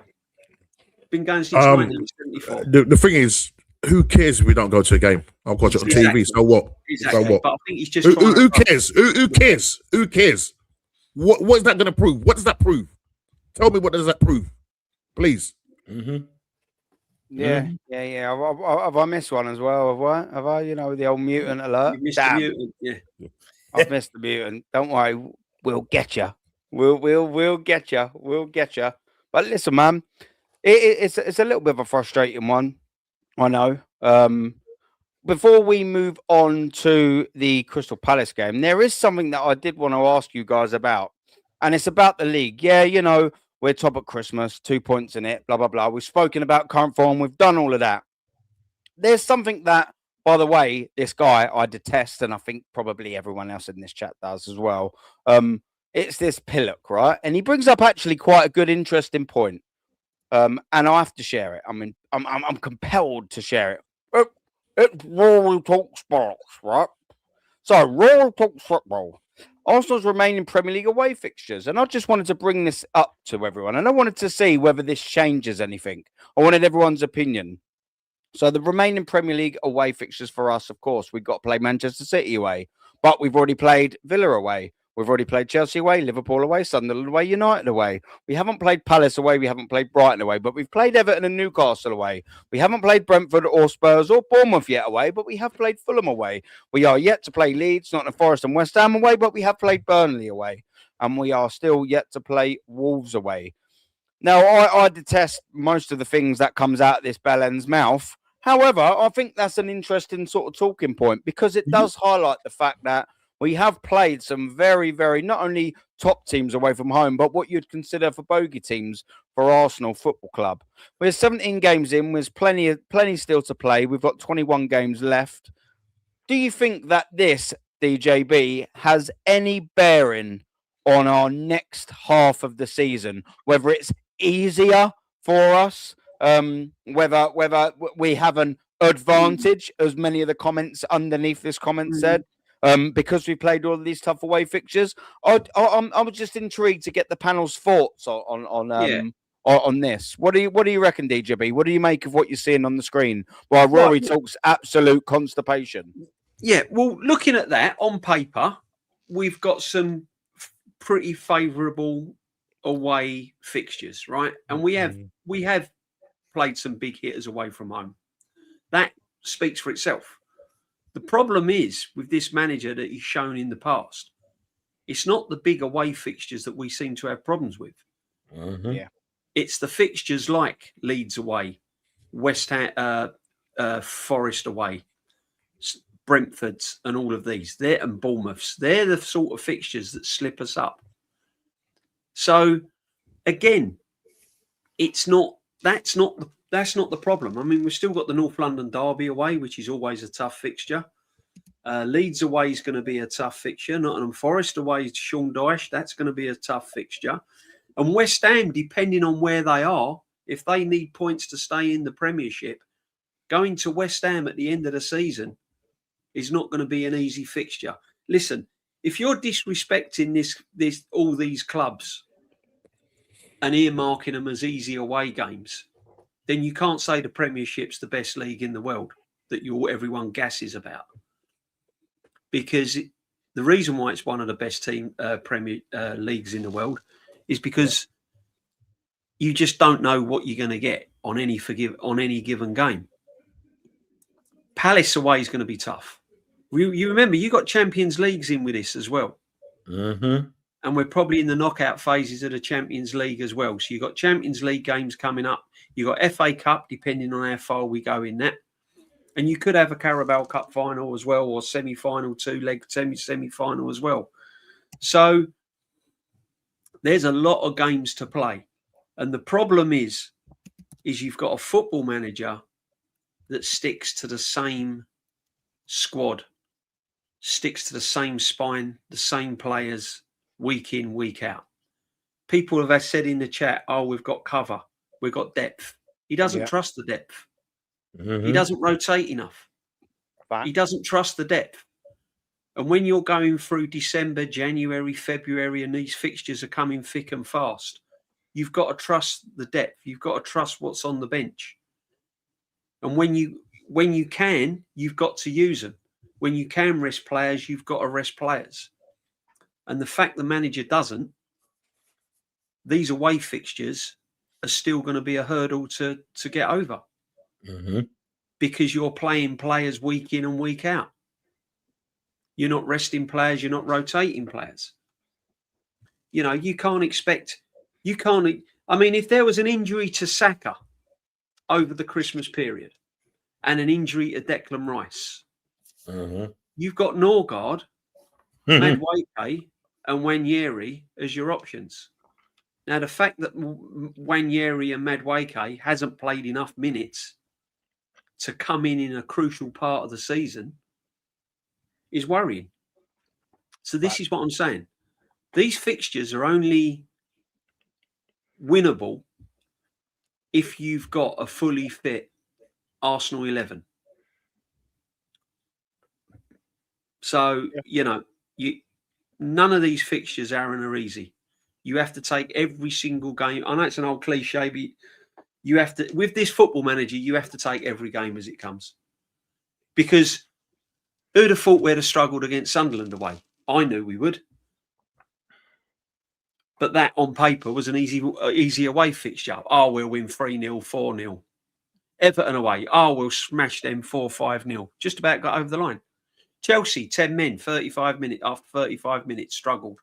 Been going since 1974.
The thing is, who cares if we don't go to a game? I'll watch it on TV. So what?
Exactly.
So what?
But I think he's just
who cares? Who cares? Who cares? What is that going to prove? What does that prove? Tell me, what does that prove? Please.
Mm-hmm.
Yeah. Have I missed one as well? Have I? You know, the old mutant alert.
You missed the mutant, yeah.
I've missed the mutant. Don't worry, we'll get you. We'll get you. We'll get you. But listen, man, it's a little bit of a frustrating one. I know. Before we move on to the Crystal Palace game, there is something that I did want to ask you guys about, and it's about the league. Yeah, you know, we're top at Christmas, 2 points in it, blah, blah, blah. We've spoken about current form. We've done all of that. There's something that, by the way, this guy I detest, and I think probably everyone else in this chat does as well. It's this Pillock, right? And he brings up actually quite a good, interesting point. And I have to share it. I mean, I'm compelled to share it. It's Rory Talk Sports, right? So, Rory Talk Football. Arsenal's remaining Premier League away fixtures. And I just wanted to bring this up to everyone. And I wanted to see whether this changes anything. I wanted everyone's opinion. So, the remaining Premier League away fixtures for us, of course, we've got to play Manchester City away. But we've already played Villa away. We've already played Chelsea away, Liverpool away, Sunderland away, United away. We haven't played Palace away. We haven't played Brighton away, but we've played Everton and Newcastle away. We haven't played Brentford or Spurs or Bournemouth yet away, but we have played Fulham away. We are yet to play Leeds, Nottingham Forest and West Ham away, but we have played Burnley away. And we are still yet to play Wolves away. Now, I detest most of the things that comes out of this bellend's mouth. However, I think that's an interesting sort of talking point because it does highlight the fact that we have played some very, very, not only top teams away from home, but what you'd consider for bogey teams for Arsenal Football Club. We're 17 games in. There's plenty still to play. We've got 21 games left. Do you think that this, DJB, has any bearing on our next half of the season? Whether it's easier for us, whether we have an advantage, as many of the comments underneath this comment said, because we played all of these tough away fixtures. I was just intrigued to get the panel's thoughts on this. What do you reckon, DJB? What do you make of what you're seeing on the screen while Rory talks absolute constipation?
Yeah, well, looking at that on paper, we've got some pretty favourable away fixtures, right? And we have played some big hitters away from home. That speaks for itself. The problem is with this manager that he's shown in the past, it's not the big away fixtures that we seem to have problems with.
Yeah,
it's the fixtures like Leeds away, West Ham, Forest away, Brentford's, and all of these. And Bournemouth's. They're the sort of fixtures that slip us up. So again, that's not the problem. I mean, we've still got the North London derby away, which is always a tough fixture. Leeds away is going to be a tough fixture. Nottingham Forest away to Sean Dyche, that's going to be a tough fixture. And West Ham, depending on where they are, if they need points to stay in the Premiership, going to West Ham at the end of the season is not going to be an easy fixture. Listen, if you're disrespecting all these clubs and earmarking them as easy away games, then you can't say the Premiership's the best league in the world that everyone gasses about. Because the reason why it's one of the best Premier leagues in the world is because you just don't know what you're going to get on any given game. Palace away is going to be tough. You remember, you got Champions Leagues in with this as well.
Mm-hmm.
And we're probably in the knockout phases of the Champions League as well. So you've got Champions League games coming up You got FA Cup, depending on how far we go in that. And you could have a Carabao Cup final as well, or semi-final, two-leg semi-final as well. So there's a lot of games to play. And the problem is you've got a football manager that sticks to the same squad, sticks to the same spine, the same players, week in, week out. People have said in the chat, oh, we've got cover, we've got depth. He doesn't trust the depth. He doesn't rotate enough. He doesn't trust the depth. And when you're going through December, January, February, and these fixtures are coming thick and fast, you've got to trust the depth. You've got to trust what's on the bench. And when you can, you've got to use them. When you can rest players, you've got to rest players. And the fact the manager doesn't, these away fixtures are still going to be a hurdle to get over. Because you're playing players week in and week out. You're not resting players. You're not rotating players. You know, you can't expect... I mean, if there was an injury to Saka over the Christmas period and an injury to Declan Rice, you've got Norgard, Madueke and Wanyer as your options. Now, the fact that Wanyer and Madueke hasn't played enough minutes to come in a crucial part of the season is worrying. So this is what I'm saying. These fixtures are only winnable if you've got a fully fit Arsenal 11. So, you know, none of these fixtures, Aaron, are easy. You have to take every single game. I know it's an old cliche, but you have to, with this football manager, you have to take every game as it comes. Because who'd have thought we'd have struggled against Sunderland away? I knew we would. But that on paper was an easy away fixture. Oh, we'll win 3-0, 4-0. Everton away. Oh, we'll smash them 4-5-0. Just about got over the line. Chelsea, 10 men, 35 minutes. After 35 minutes, struggled.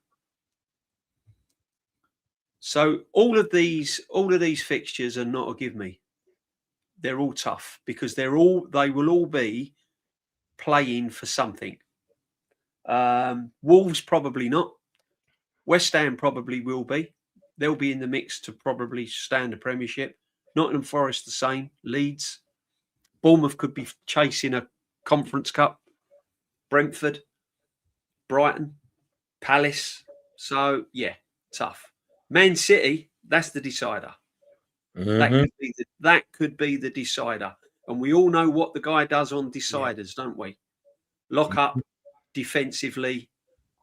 So all of these fixtures are not a give me. They're all tough because they will all be playing for something. Wolves probably not. West Ham probably will be. They'll be in the mix to probably stand the Premiership. Nottingham Forest the same. Leeds. Bournemouth could be chasing a Conference Cup. Brentford. Brighton. Palace. So, yeah, tough. Man City, that's the decider. That could be the decider. And we all know what the guy does on deciders, don't we? Lock up defensively,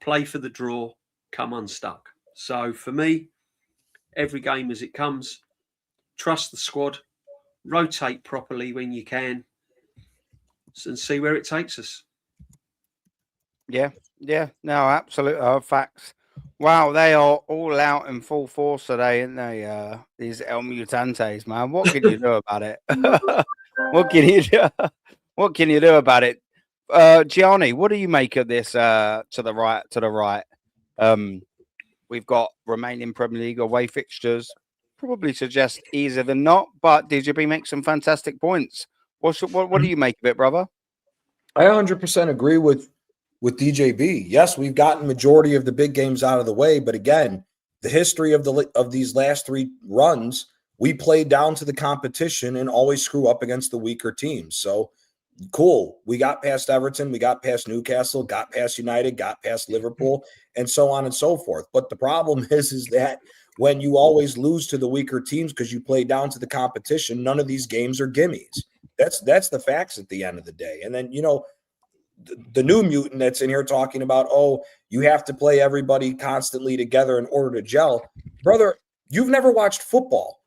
play for the draw, come unstuck. So for me, every game as it comes, trust the squad, rotate properly when you can, and see where it takes us.
No, absolute facts. Wow, they are all out in full force today, aren't they? These El Mutantes, man. What can you do about it? What can you do? What can you do about it? Gianni, what do you make of this? To the right. We've got remaining Premier League away fixtures. Probably suggest easier than not, but DJB makes some fantastic points. What do you make of it, brother?
I 100% agree with DJB. Yes, we've gotten majority of the big games out of the way, but again, the history of these last three runs, we played down to the competition and always screw up against the weaker teams. So cool. We got past Everton, we got past Newcastle, got past United, got past Liverpool, and so on and so forth. But the problem is that when you always lose to the weaker teams because you play down to the competition, none of these games are gimmies. That's the facts at the end of the day. And then, you know, the new mutant that's in here talking about, oh, you have to play everybody constantly together in order to gel. Brother, you've never watched football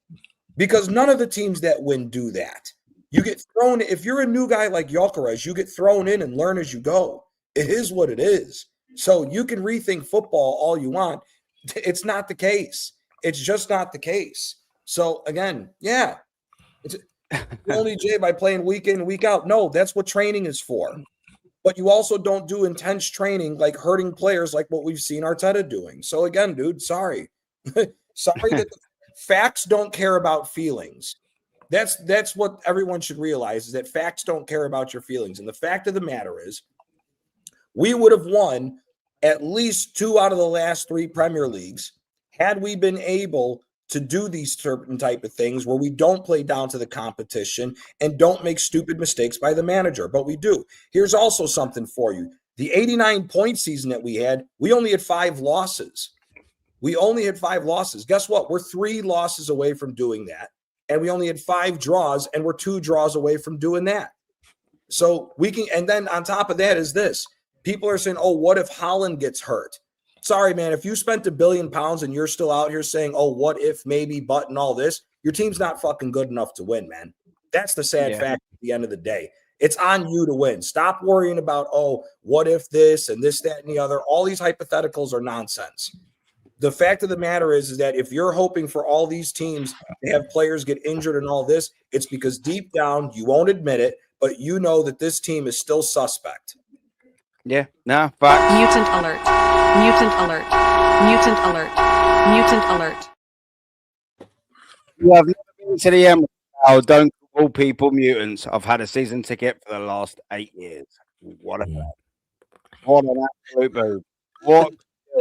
because none of the teams that win do that. You get thrown. If you're a new guy like Gyökeres, you get thrown in and learn as you go. It is what it is. So you can rethink football all you want. It's not the case. It's just not the case. So again, yeah, it's only Jay by playing week in, week out. No, that's what training is for. But you also don't do intense training like hurting players like what we've seen Arteta doing. So again, dude, sorry. Sorry that facts don't care about feelings. That's what everyone should realize, is that facts don't care about your feelings. And the fact of the matter is, we would have won at least 2 out of the last 3 Premier Leagues had we been able to do these certain type of things where we don't play down to the competition and don't make stupid mistakes by the manager. But we do. Here's also something for you. The 89-point season that we had, we only had 5 losses. We only had 5 losses. Guess what? We're 3 losses away from doing that. And we only had 5 draws, and we're 2 draws away from doing that. So we can, and then on top of that is this. People are saying, oh, what if Haaland gets hurt? Sorry, man, if you spent £1 billion and you're still out here saying, oh, what if, maybe, but, and all this, your team's not fucking good enough to win, man. That's the sad fact at the end of the day. It's on you to win. Stop worrying about, oh, what if this and this, that, and the other. All these hypotheticals are nonsense. The fact of the matter is that if you're hoping for all these teams to have players get injured and all this, it's because deep down, you won't admit it, but you know that this team is still suspect.
Yeah, no, facts.
Mutant alert. Mutant alert. Mutant alert. Mutant alert.
You have never been to the Emery. Oh, don't call people mutants. I've had a season ticket for the last 8 years. What an absolute move. What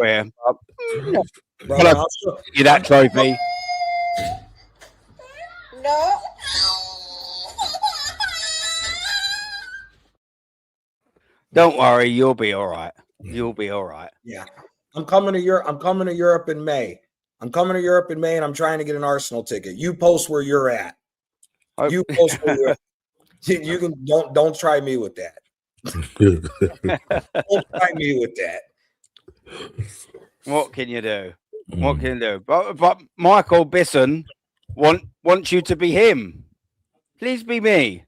here?
Brother,
You that trophy.
No.
Don't worry, you'll be all right. You'll be all right.
Yeah. I'm coming to Europe. I'm coming to Europe in May. I'm coming to Europe in May, and I'm trying to get an Arsenal ticket. You post where you're at. You post where you're at. You can don't try me with that. Don't try me with that.
What can you do? What can you do? But Michael Bisson wants you to be him. Please be me.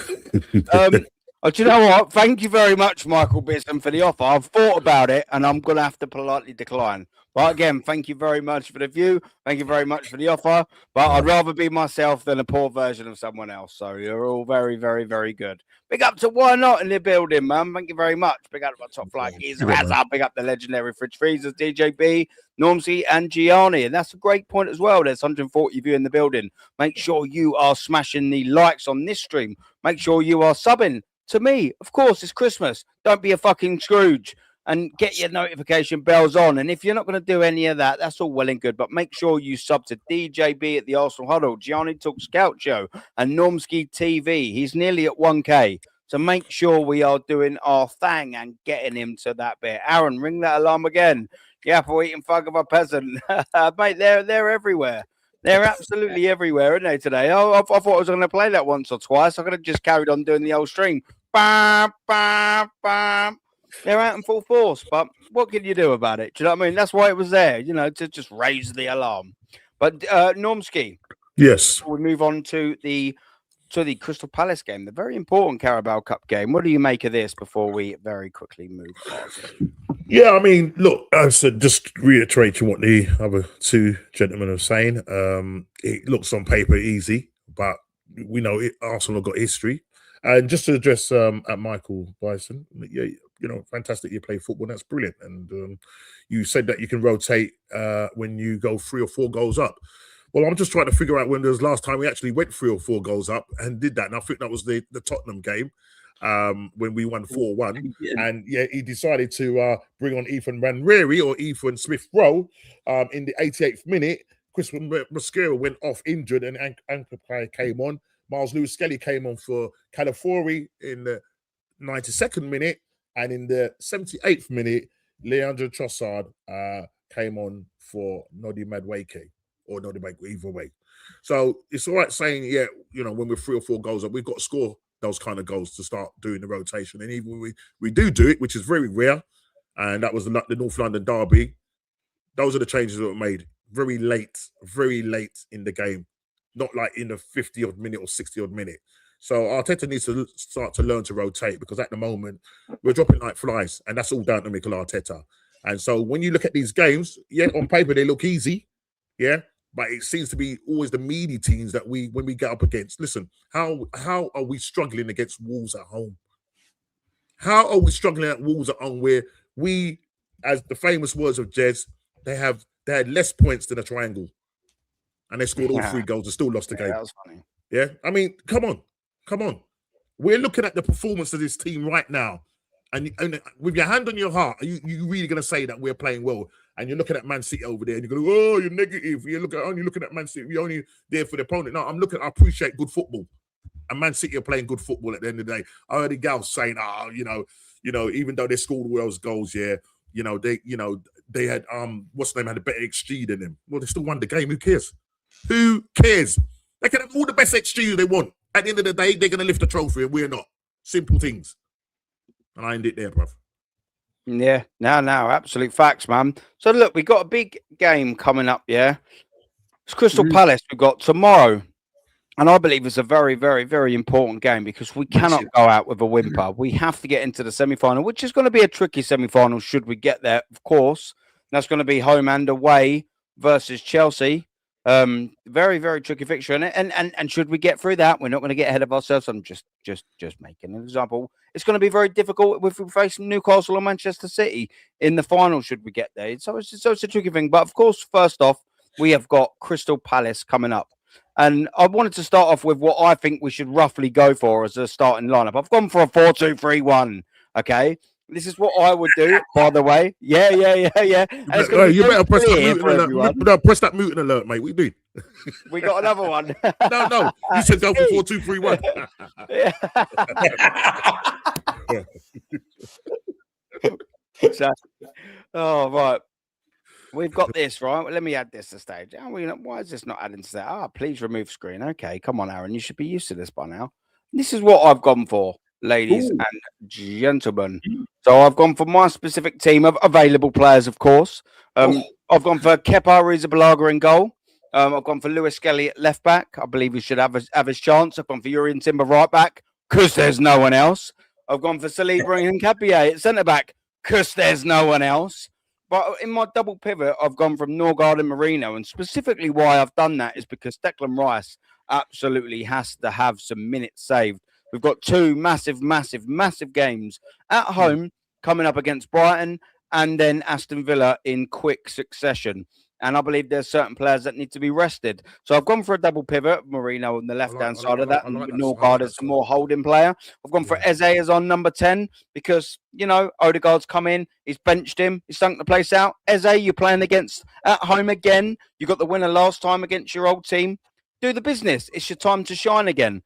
Do you know what? Thank you very much, Michael Bisson, for the offer. I've thought about it, and I'm going to have to politely decline. But again, thank you very much for the view. Thank you very much for the offer. But I'd rather be myself than a poor version of someone else. So you're all very, very, very good. Big up to Why Not in the building, man. Thank you very much. Big up to my top flight geezer. Big up the legendary Fridge Freezers, DJB, Normsky, and Gianni. And that's a great point as well. There's 140 of you in the building. Make sure you are smashing the likes on this stream. Make sure you are subbing to me. Of course, it's Christmas. Don't be a fucking Scrooge. And get your notification bells on. And if you're not going to do any of that, that's all well and good. But make sure you sub to DJB at the Arsenal Huddle, Gianni Talk Scout Show, and Normsky TV. He's nearly at 1K. So make sure we are doing our thing and getting him to that bit. Aaron, ring that alarm again. Yeah, for eating fuck of a peasant. Mate, they're everywhere. They're absolutely everywhere, aren't they, today? Oh, I thought I was going to play that once or twice. I could have just carried on doing the old stream. Bam, bam, bam. They're out in full force, but what can you do about it? Do you know what I mean? That's why it was there, to just raise the alarm. But Normsky,
yes,
we move on to the Crystal Palace game, the very important Carabao Cup game. What do you make of this before we very quickly move on?
Yeah, I mean, look, so just reiterating what the other 2 gentlemen are saying. It looks on paper easy, but we know Arsenal have got history. And just to address at Michael Bison, yeah, fantastic. You play football. That's brilliant. And you said that you can rotate when you go 3 or 4 goals up. Well, I'm just trying to figure out when there was last time we actually went 3 or 4 goals up and did that. And I think that was the Tottenham game when we won 4-1. And yeah, he decided to bring on Ethan Ranreri or Ethan Smith-Rowe in the 88th minute. Chris Mosquera went off injured and Anchor came on. Miles Lewis-Skelly came on for Calafiori in the 92nd minute. And in the 78th minute, Leandro Trossard came on for Nodi Madueke, or Nodi Madueke, either way. So it's all right saying, yeah, when we're 3 or 4 goals up, we've got to score those kind of goals to start doing the rotation. And even when we do it, which is very rare, and that was the North London derby, those are the changes that were made very late in the game, not like in the 50-odd minute or 60-odd minute. So Arteta needs to start to learn to rotate, because at the moment we're dropping like flies, and that's all down to Mikel Arteta. And so when you look at these games, yeah, on paper they look easy, yeah, but it seems to be always the meaty teams that when we get up against. Listen, how are we struggling against Wolves at home? How are we struggling at Wolves at home, where we, as the famous words of Jez, they had less points than a triangle, and they scored all 3 goals and still lost the game.
That was funny.
Yeah, I mean, come on. We're looking at the performance of this team right now, and with your hand on your heart, are you really going to say that we're playing well? And you're looking at Man City over there, and you're going, oh, you're negative. You're only looking at Man City. You're only there for the opponent. No, I appreciate good football, and Man City are playing good football at the end of the day. I heard the gal saying, even though they scored all those goals, they had what's the name, had a better XG than them. Well, they still won the game. Who cares? Who cares? They can have all the best XG they want. At the end of the day, they're going to lift the trophy, and we're not. Simple things. And I end it there, bruv.
Yeah, no, absolute facts, man. So look, we got a big game coming up. Yeah, it's Crystal Palace. We've got tomorrow, and I believe it's a very, very, very important game because we cannot go out with a whimper. We have to get into the semi-final, which is going to be a tricky semi-final. Should we get there, of course. That's going to be home and away versus Chelsea. Very, very tricky fixture, and should we get through that, we're not going to get ahead of ourselves. I'm just making an example. It's going to be very difficult if we face Newcastle or Manchester City in the final. Should we get there, so it's a tricky thing. But of course, first off, we have got Crystal Palace coming up, and I wanted to start off with what I think we should roughly go for as a starting lineup. I've gone for a 4-2-3-1. Okay. This is what I would do, by the way. Yeah.
You better press that muting alert. Press that muting alert, mate. We do.
We got another one.
No. You said go for 4-2-3-1.
Right. We've got this, right? Let me add this to stage. Why is this not adding to that? Please remove screen. Okay, come on, Aaron. You should be used to this by now. This is what I've gone for, ladies and gentlemen. So I've gone for my specific team of available players, of course. I've gone for Kepa Arrizabalaga in goal. I've gone for Lewis Skelly at left back. I believe he should have his chance. I've gone for Urian Timber right back because there's no one else. I've gone for Saliba and Capier at centre back because there's no one else. But in my double pivot, I've gone from Norgard and Marino. And specifically why I've done that is because Declan Rice absolutely has to have some minutes saved. We've got two massive games at home coming up against Brighton and then Aston Villa in quick succession. And I believe there's certain players that need to be rested. So I've gone for a double pivot, Marino on the left-hand side of that, and Norgard as a more holding player. I've gone for Eze as on number 10 because, Odegaard's come in, he's benched him, he's stunk the place out. Eze, you're playing against at home again. You got the winner last time against your old team. Do the business. It's your time to shine again.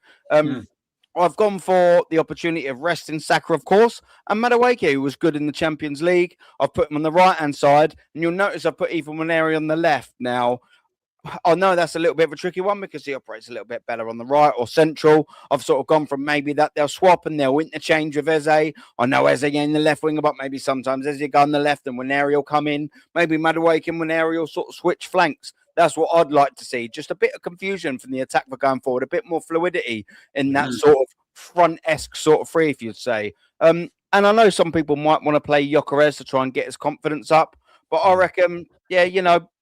I've gone for the opportunity of resting Saka, of course, and Madueke, who was good in the Champions League. I've put him on the right-hand side, and you'll notice I've put Ethan Waneri on the left. Now, I know that's a little bit of a tricky one because he operates a little bit better on the right or central. I've sort of gone from maybe that they'll swap and they'll interchange with Eze. I know Eze in the left winger, but maybe sometimes Eze go on the left and Waneri will come in. Maybe Madueke and Waneri will sort of switch flanks. That's what I'd like to see. Just a bit of confusion from the attack for going forward, a bit more fluidity in that sort of front-esque sort of three, if you'd say. And I know some people might want to play Gyökeres to try and get his confidence up, but I reckon,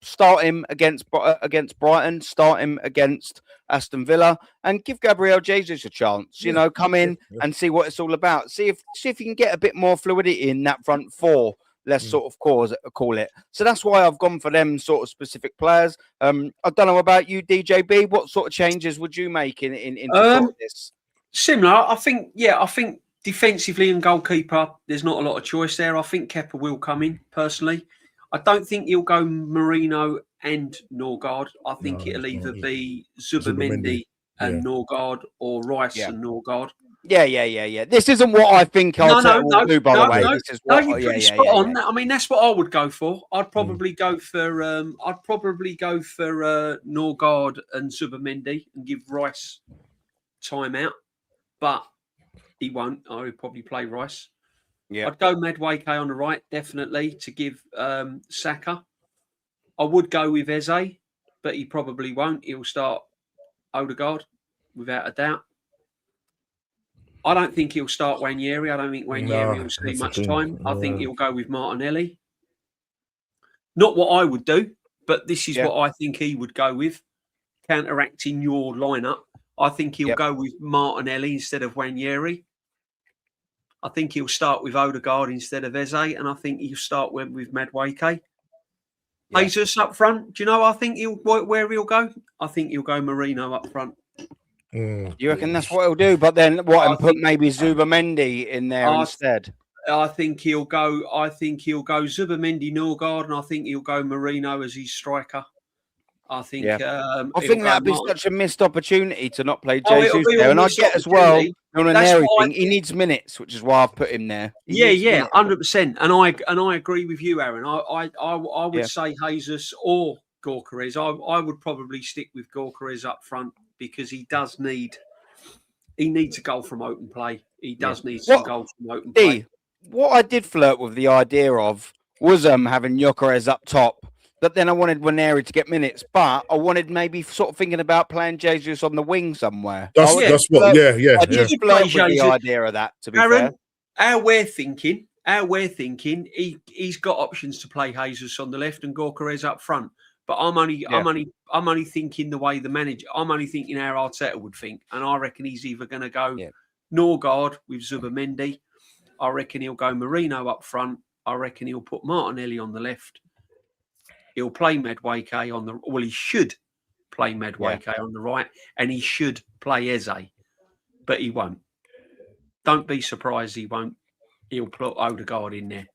start him against Brighton, start him against Aston Villa, and give Gabriel Jesus a chance. Come in and see what it's all about. See if you can get a bit more fluidity in that front four. Let's sort of call it. So that's why I've gone for them sort of specific players. I don't know about you, DJB. What sort of changes would you make in sort of this?
Similar. I think defensively and goalkeeper, there's not a lot of choice there. I think Kepa will come in, personally. I don't think he'll go Marino and Norgard. I think it'll either be Zubimendi and Norgard or Rice and Norgard.
Yeah. This isn't what I think Arteta will do, by the way. This is what,
you're pretty spot on. I mean, that's what I would go for. I'd probably go for Norgard and Zubimendi and give Rice time out, but he won't. I would probably play Rice. Yeah, I'd go Madueke on the right, definitely, to give Saka. I would go with Eze, but he probably won't. He'll start Odegaard, without a doubt. I don't think he'll start Wanyer. I don't think Wanyer will see much time. I think he'll go with Martinelli. Not what I would do, but this is what I think he would go with, counteracting your lineup. I think he'll go with Martinelli instead of Wanyer. I think he'll start with Odegaard instead of Eze, and I think he'll start with Madueke. Jesus up front. Do you know? I think where he'll go. I think he'll go Marino up front.
You reckon that's what he'll do? But then what? And put maybe Zubamendi in there instead.
I think he'll go. Zubamendi, Norgard, and I think he'll go Marino as his striker. I think.
I think that'd be such a missed opportunity to not play
Oh,
Jesus there. And I get as well on an Emery thing. He needs minutes, which is why I've put him there.
100%. And I agree with you, Aaron. I would say Jesus or Gyökeres. I would probably stick with Gyökeres up front because he needs a goal from open play. He does need some goals from open play.
What I did flirt with the idea of was having Gyökeres up top. But then I wanted Waneri to get minutes, but I wanted maybe sort of thinking about playing Jesus on the wing somewhere.
That's what,
I just flirt with the idea of that, to be fair.
How we're thinking, he's got options to play Jesus on the left and Gyökeres up front. But I'm only thinking the way the manager. I'm only thinking how Arteta would think, and I reckon he's either going to go Norgard with Zubamendi. I reckon he'll go Marino up front. I reckon he'll put Martinelli on the left. He'll play Madueke on the. Well, he should play Madueke on the right, and he should play Eze, but he won't. Don't be surprised he won't. He'll put Odegaard in there.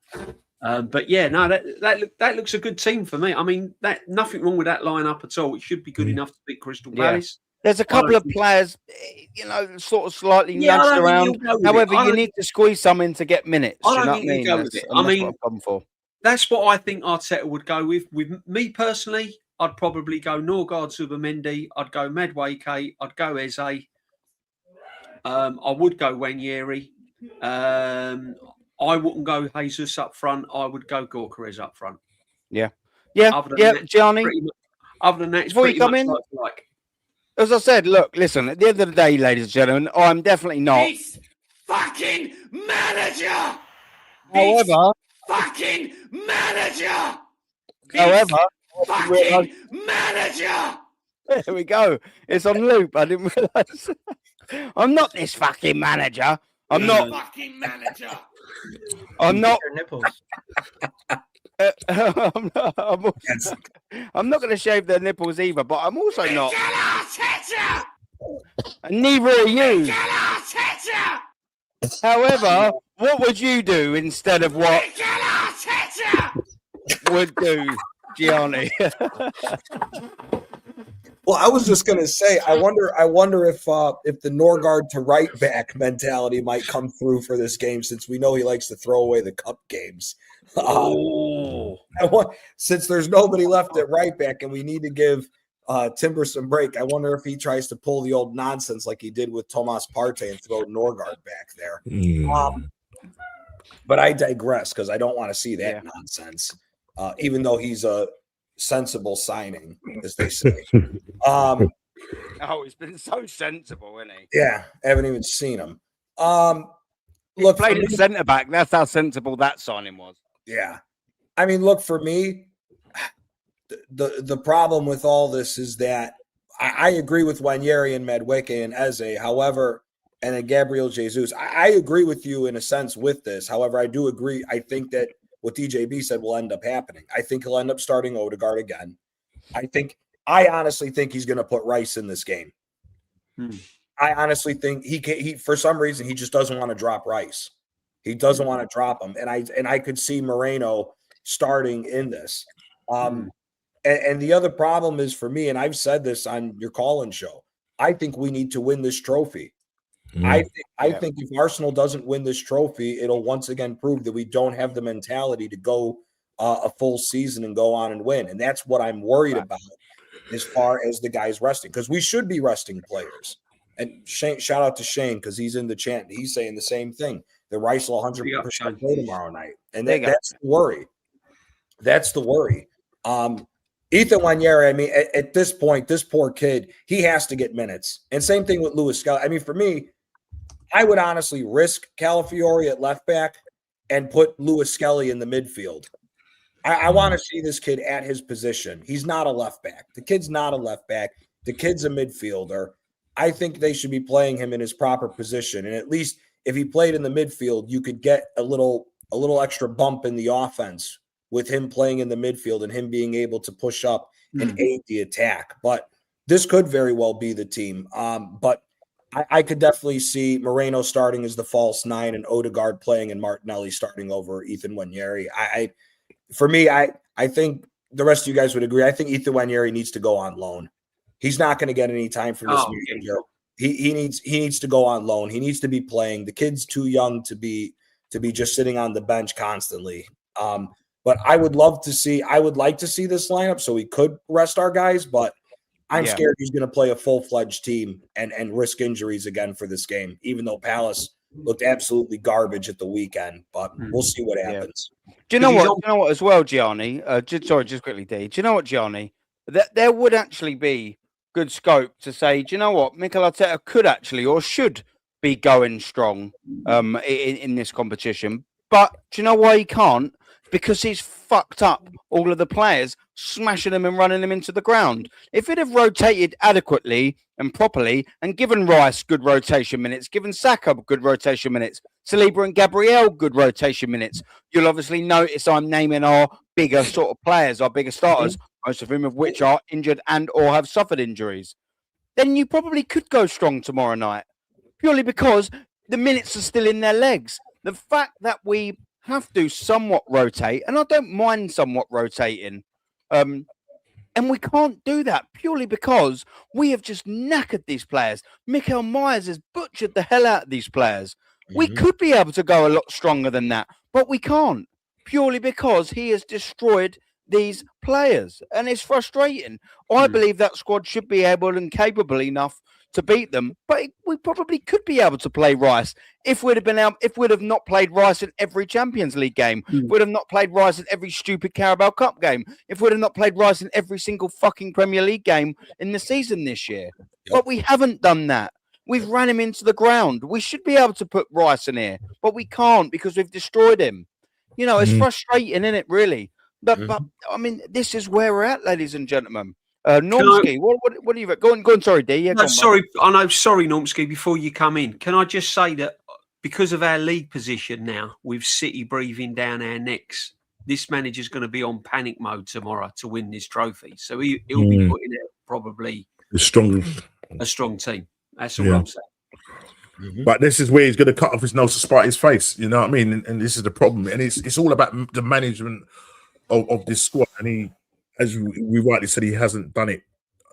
But yeah, no, that looks a good team for me. I mean, nothing wrong with that lineup at all. It should be good enough to beat Crystal Palace.
There's a couple of players, sort of slightly nudged around. However, you need to squeeze some in to get minutes.
I don't think he'll go with it. I mean, that's what I think Arteta would go with. With me personally, I'd probably go Norgard, Zubamendi. I'd go Madueke. I'd go Eze. I would go Wanyer. I wouldn't go Jesus up front. I would go Gyökeres up front.
Gianni.
Other than that, it's
before you come in, as I said, look, listen. At the end of the day, ladies and gentlemen, I'm definitely not.
This fucking manager.
However,
fucking manager.
However,
fucking manager.
There we go. It's on loop. I didn't realise. I'm not this fucking manager. I'm not
fucking manager.
I'm not.
Nipples.
I'm not going to shave their nipples either, but I'm also not. And neither are you. However, what would you do instead of what would do, Gianni?
Well, I was just going to say, I wonder if the Norgard to right back mentality might come through for this game, since we know he likes to throw away the cup games. Since there's nobody left at right back and we need to give Timber some break, I wonder if he tries to pull the old nonsense like he did with Thomas Partey and throw Norgard back there. But I digress because I don't want to see that nonsense, even though he's a sensible signing, as they say.
He's been so sensible, isn't he?
Yeah, I haven't even seen him.
Look, played at centre back. That's how sensible that signing was.
Yeah, I mean, look, for me, the problem with all this is that I agree with Wanyer and Madueke and Eze. However, and then Gabriel Jesus, I agree with you in a sense with this. However, I do agree. I think that what DJB said will end up happening. I think he'll end up starting Odegaard again. I honestly think he's going to put Rice in this game. I honestly think he for some reason he just doesn't want to drop Rice. He doesn't want to drop him, and I could see Moreno starting in this. And the other problem is for me, and I've said this on your call-in show, I think we need to win this trophy. I think if Arsenal doesn't win this trophy, it'll once again prove that we don't have the mentality to go a full season and go on and win. And that's what I'm worried about as far as the guys resting, because we should be resting players. And Shane, shout out to Shane, because he's in the chat. He's saying the same thing. The Rice will 100% play tomorrow night. And that's the worry. That's the worry. Ethan Wanyer, I mean, at this point, this poor kid, he has to get minutes. And same thing with Lewis Skelly. I mean, for me, I would honestly risk Calafiori at left back and put Lewis Skelly in the midfield. I want to see this kid at his position. He's not a left back. The kid's not a left back. The kid's a midfielder. I think they should be playing him in his proper position. And at least if he played in the midfield, you could get a little extra bump in the offense with him playing in the midfield and him being able to push up and aid the attack. But this could very well be the team. But I could definitely see Moreno starting as the false 9 and Odegaard playing and Martinelli starting over Ethan Nwaneri. For me, I think the rest of you guys would agree. I think Ethan Nwaneri needs to go on loan. He's not going to get any time from this manager. He needs to go on loan. He needs to be playing. The kid's too young to be just sitting on the bench constantly. But I would like to see this lineup so we could rest our guys, but I'm scared he's going to play a full-fledged team and risk injuries again for this game, even though Palace looked absolutely garbage at the weekend. But we'll see what happens.
Do you know what? Do you know what as well, Gianni? Just quickly, D. Do you know what, Gianni? That there would actually be good scope to say, do you know what? Mikel Arteta could actually or should be going strong in this competition. But do you know why he can't? Because he's fucked up all of the players, smashing them and running them into the ground. If he'd have rotated adequately and properly and given Rice good rotation minutes, given Saka good rotation minutes, Saliba and Gabriel good rotation minutes, you'll obviously notice I'm naming our bigger sort of players, our bigger starters, most of whom of which are injured and or have suffered injuries. Then you probably could go strong tomorrow night, purely because the minutes are still in their legs. The fact that we have to somewhat rotate, and I don't mind somewhat rotating, and we can't do that purely because we have just knackered these players. Mikel Myers has butchered the hell out of these players. We could be able to go a lot stronger than that, but we can't, purely because he has destroyed these players, and it's frustrating. I believe that squad should be able and capable enough to beat them, but we probably could be able to play Rice if we'd have not played Rice in every Champions League game, we'd have not played Rice in every stupid Carabao Cup game, if we'd have not played Rice in every single fucking Premier League game in the season this year. But we haven't done that. We've ran him into the ground. We should be able to put Rice in here, but we can't because we've destroyed him. You know, it's frustrating, isn't it, really? But I mean, this is where we're at, ladies and gentlemen. Normski, what do you go on? Sorry, D. Yeah,
sorry, Normski. Before you come in, can I just say that because of our league position now, with City breathing down our necks, this manager's going to be on panic mode tomorrow to win this trophy. So he'll be putting out probably a strong team. That's all I'm saying.
But this is where he's going to cut off his nose to spite his face. You know what I mean? And this is the problem. And it's all about the management of this squad. And he, as we rightly said, he hasn't done it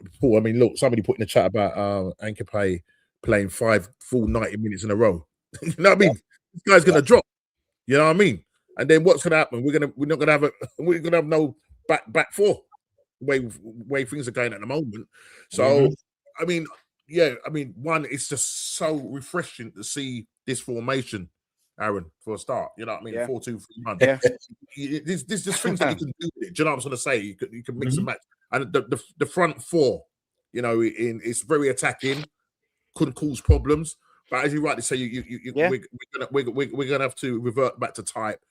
before. I mean, look, somebody put in the chat about Anke playing 5 full 90 minutes in a row. You know what I mean? This guy's going to drop. You know what I mean? And then what's going to happen? We're not going to have no back four way things are going at the moment. So I mean, one, it's just so refreshing to see this formation, Aaron, for a start. You know what I mean? 4-2-3-1. Yeah. There's things that you can do with it. Do you know what I'm trying to say? You can mix and match. And the front four, you know, it's very attacking, couldn't cause problems. But as you rightly say, we're gonna have to revert back to type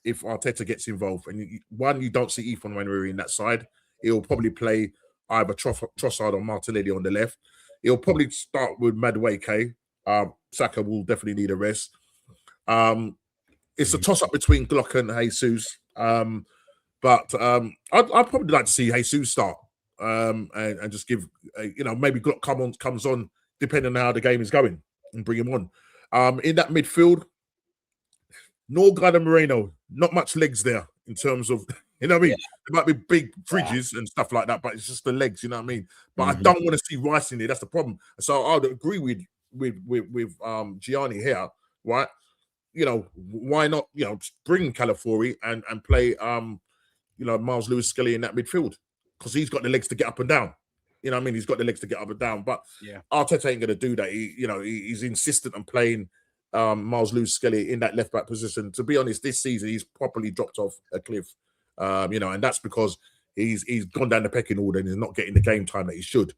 if Arteta gets involved. And you don't see Ethan Emery in that side. He'll probably play either Trossard or Martinelli on the left. He'll probably start with Madueke. Saka will definitely need a rest. It's a toss-up between Glock and Jesus. But I'd probably like to see Jesus start and just give, maybe Glock comes on depending on how the game is going and bring him on. In that midfield, Norgard and Moreno, not much legs there in terms of, you know what I mean? There might be big fridges and stuff like that, but it's just the legs, you know what I mean? But I don't want to see Rice in there. That's the problem. So I would agree with Gianni here, right? You know, why not, bring Calafiori and play, Miles Lewis-Skelly in that midfield? Because he's got the legs to get up and down. You know what I mean? He's got the legs to get up and down. But Arteta ain't going to do that. He's insistent on playing Miles Lewis-Skelly in that left-back position. To be honest, this season, he's properly dropped off a cliff. And that's because he's gone down the pecking order and he's not getting the game time that he should.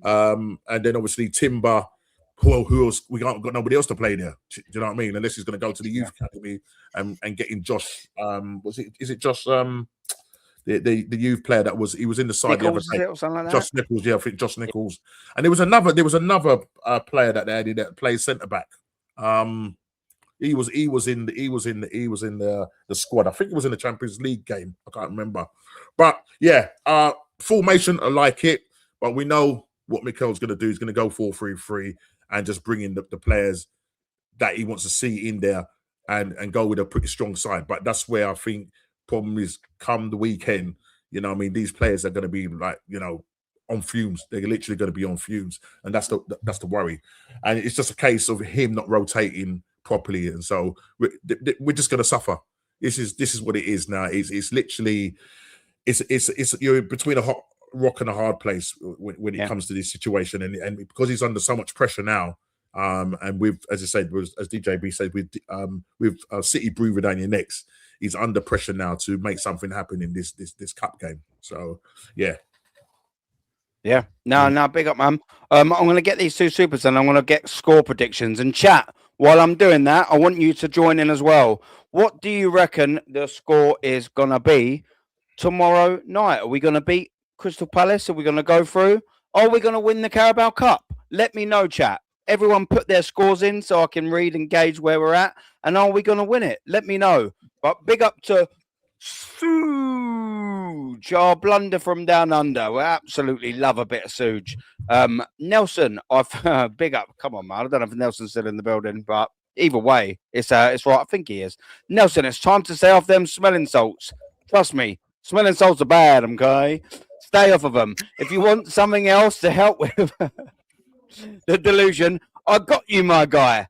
And then obviously Timber, who else? We got nobody else to play there. Do you know what I mean? Unless he's going to go to the youth academy and getting Josh. Is it Josh? The youth player that was in the side
Nichols,
the other day.
or something like that?
Josh Nichols, I think Josh Nichols. And there was another player that they added that plays centre back. He was in the squad. I think it was in the Champions League game. I can't remember. But formation, I like it. But we know what Mikel's going to do. He's going to go 4-3-3, and just bring in the players that he wants to see in there and go with a pretty strong side. But that's where I think problem is come the weekend. You know what I mean? These players are going to be like, you know, on fumes. They're literally going to be on fumes. And that's the worry. And it's just a case of him not rotating properly. And so we're just going to suffer. This is what it is now. It's literally, it's you're between a hot rock and a hard place when it comes to this situation. And because he's under so much pressure now, and with, as I said, as DJB said, with City breathing down your necks, he's under pressure now to make something happen in this cup game. So yeah.
No, big up, man. I'm going to get these two supers and I'm going to get score predictions and chat. While I'm doing that, I want you to join in as well. What do you reckon the score is going to be tomorrow night? Are we going to beat Crystal Palace? Are we going to go through? Are we going to win the Carabao Cup? Let me know, chat. Everyone put their scores in so I can read and gauge where we're at. And are we going to win it? Let me know. But big up to Suge, our blunder from down under. We absolutely love a bit of Suge. Nelson, I've big up. Come on, man. I don't know if Nelson's still in the building, but either way, it's right. I think he is. Nelson, it's time to stay off them smelling salts. Trust me, smelling salts are bad, okay? Stay off of them. If you want something else to help with the delusion, I got you, my guy.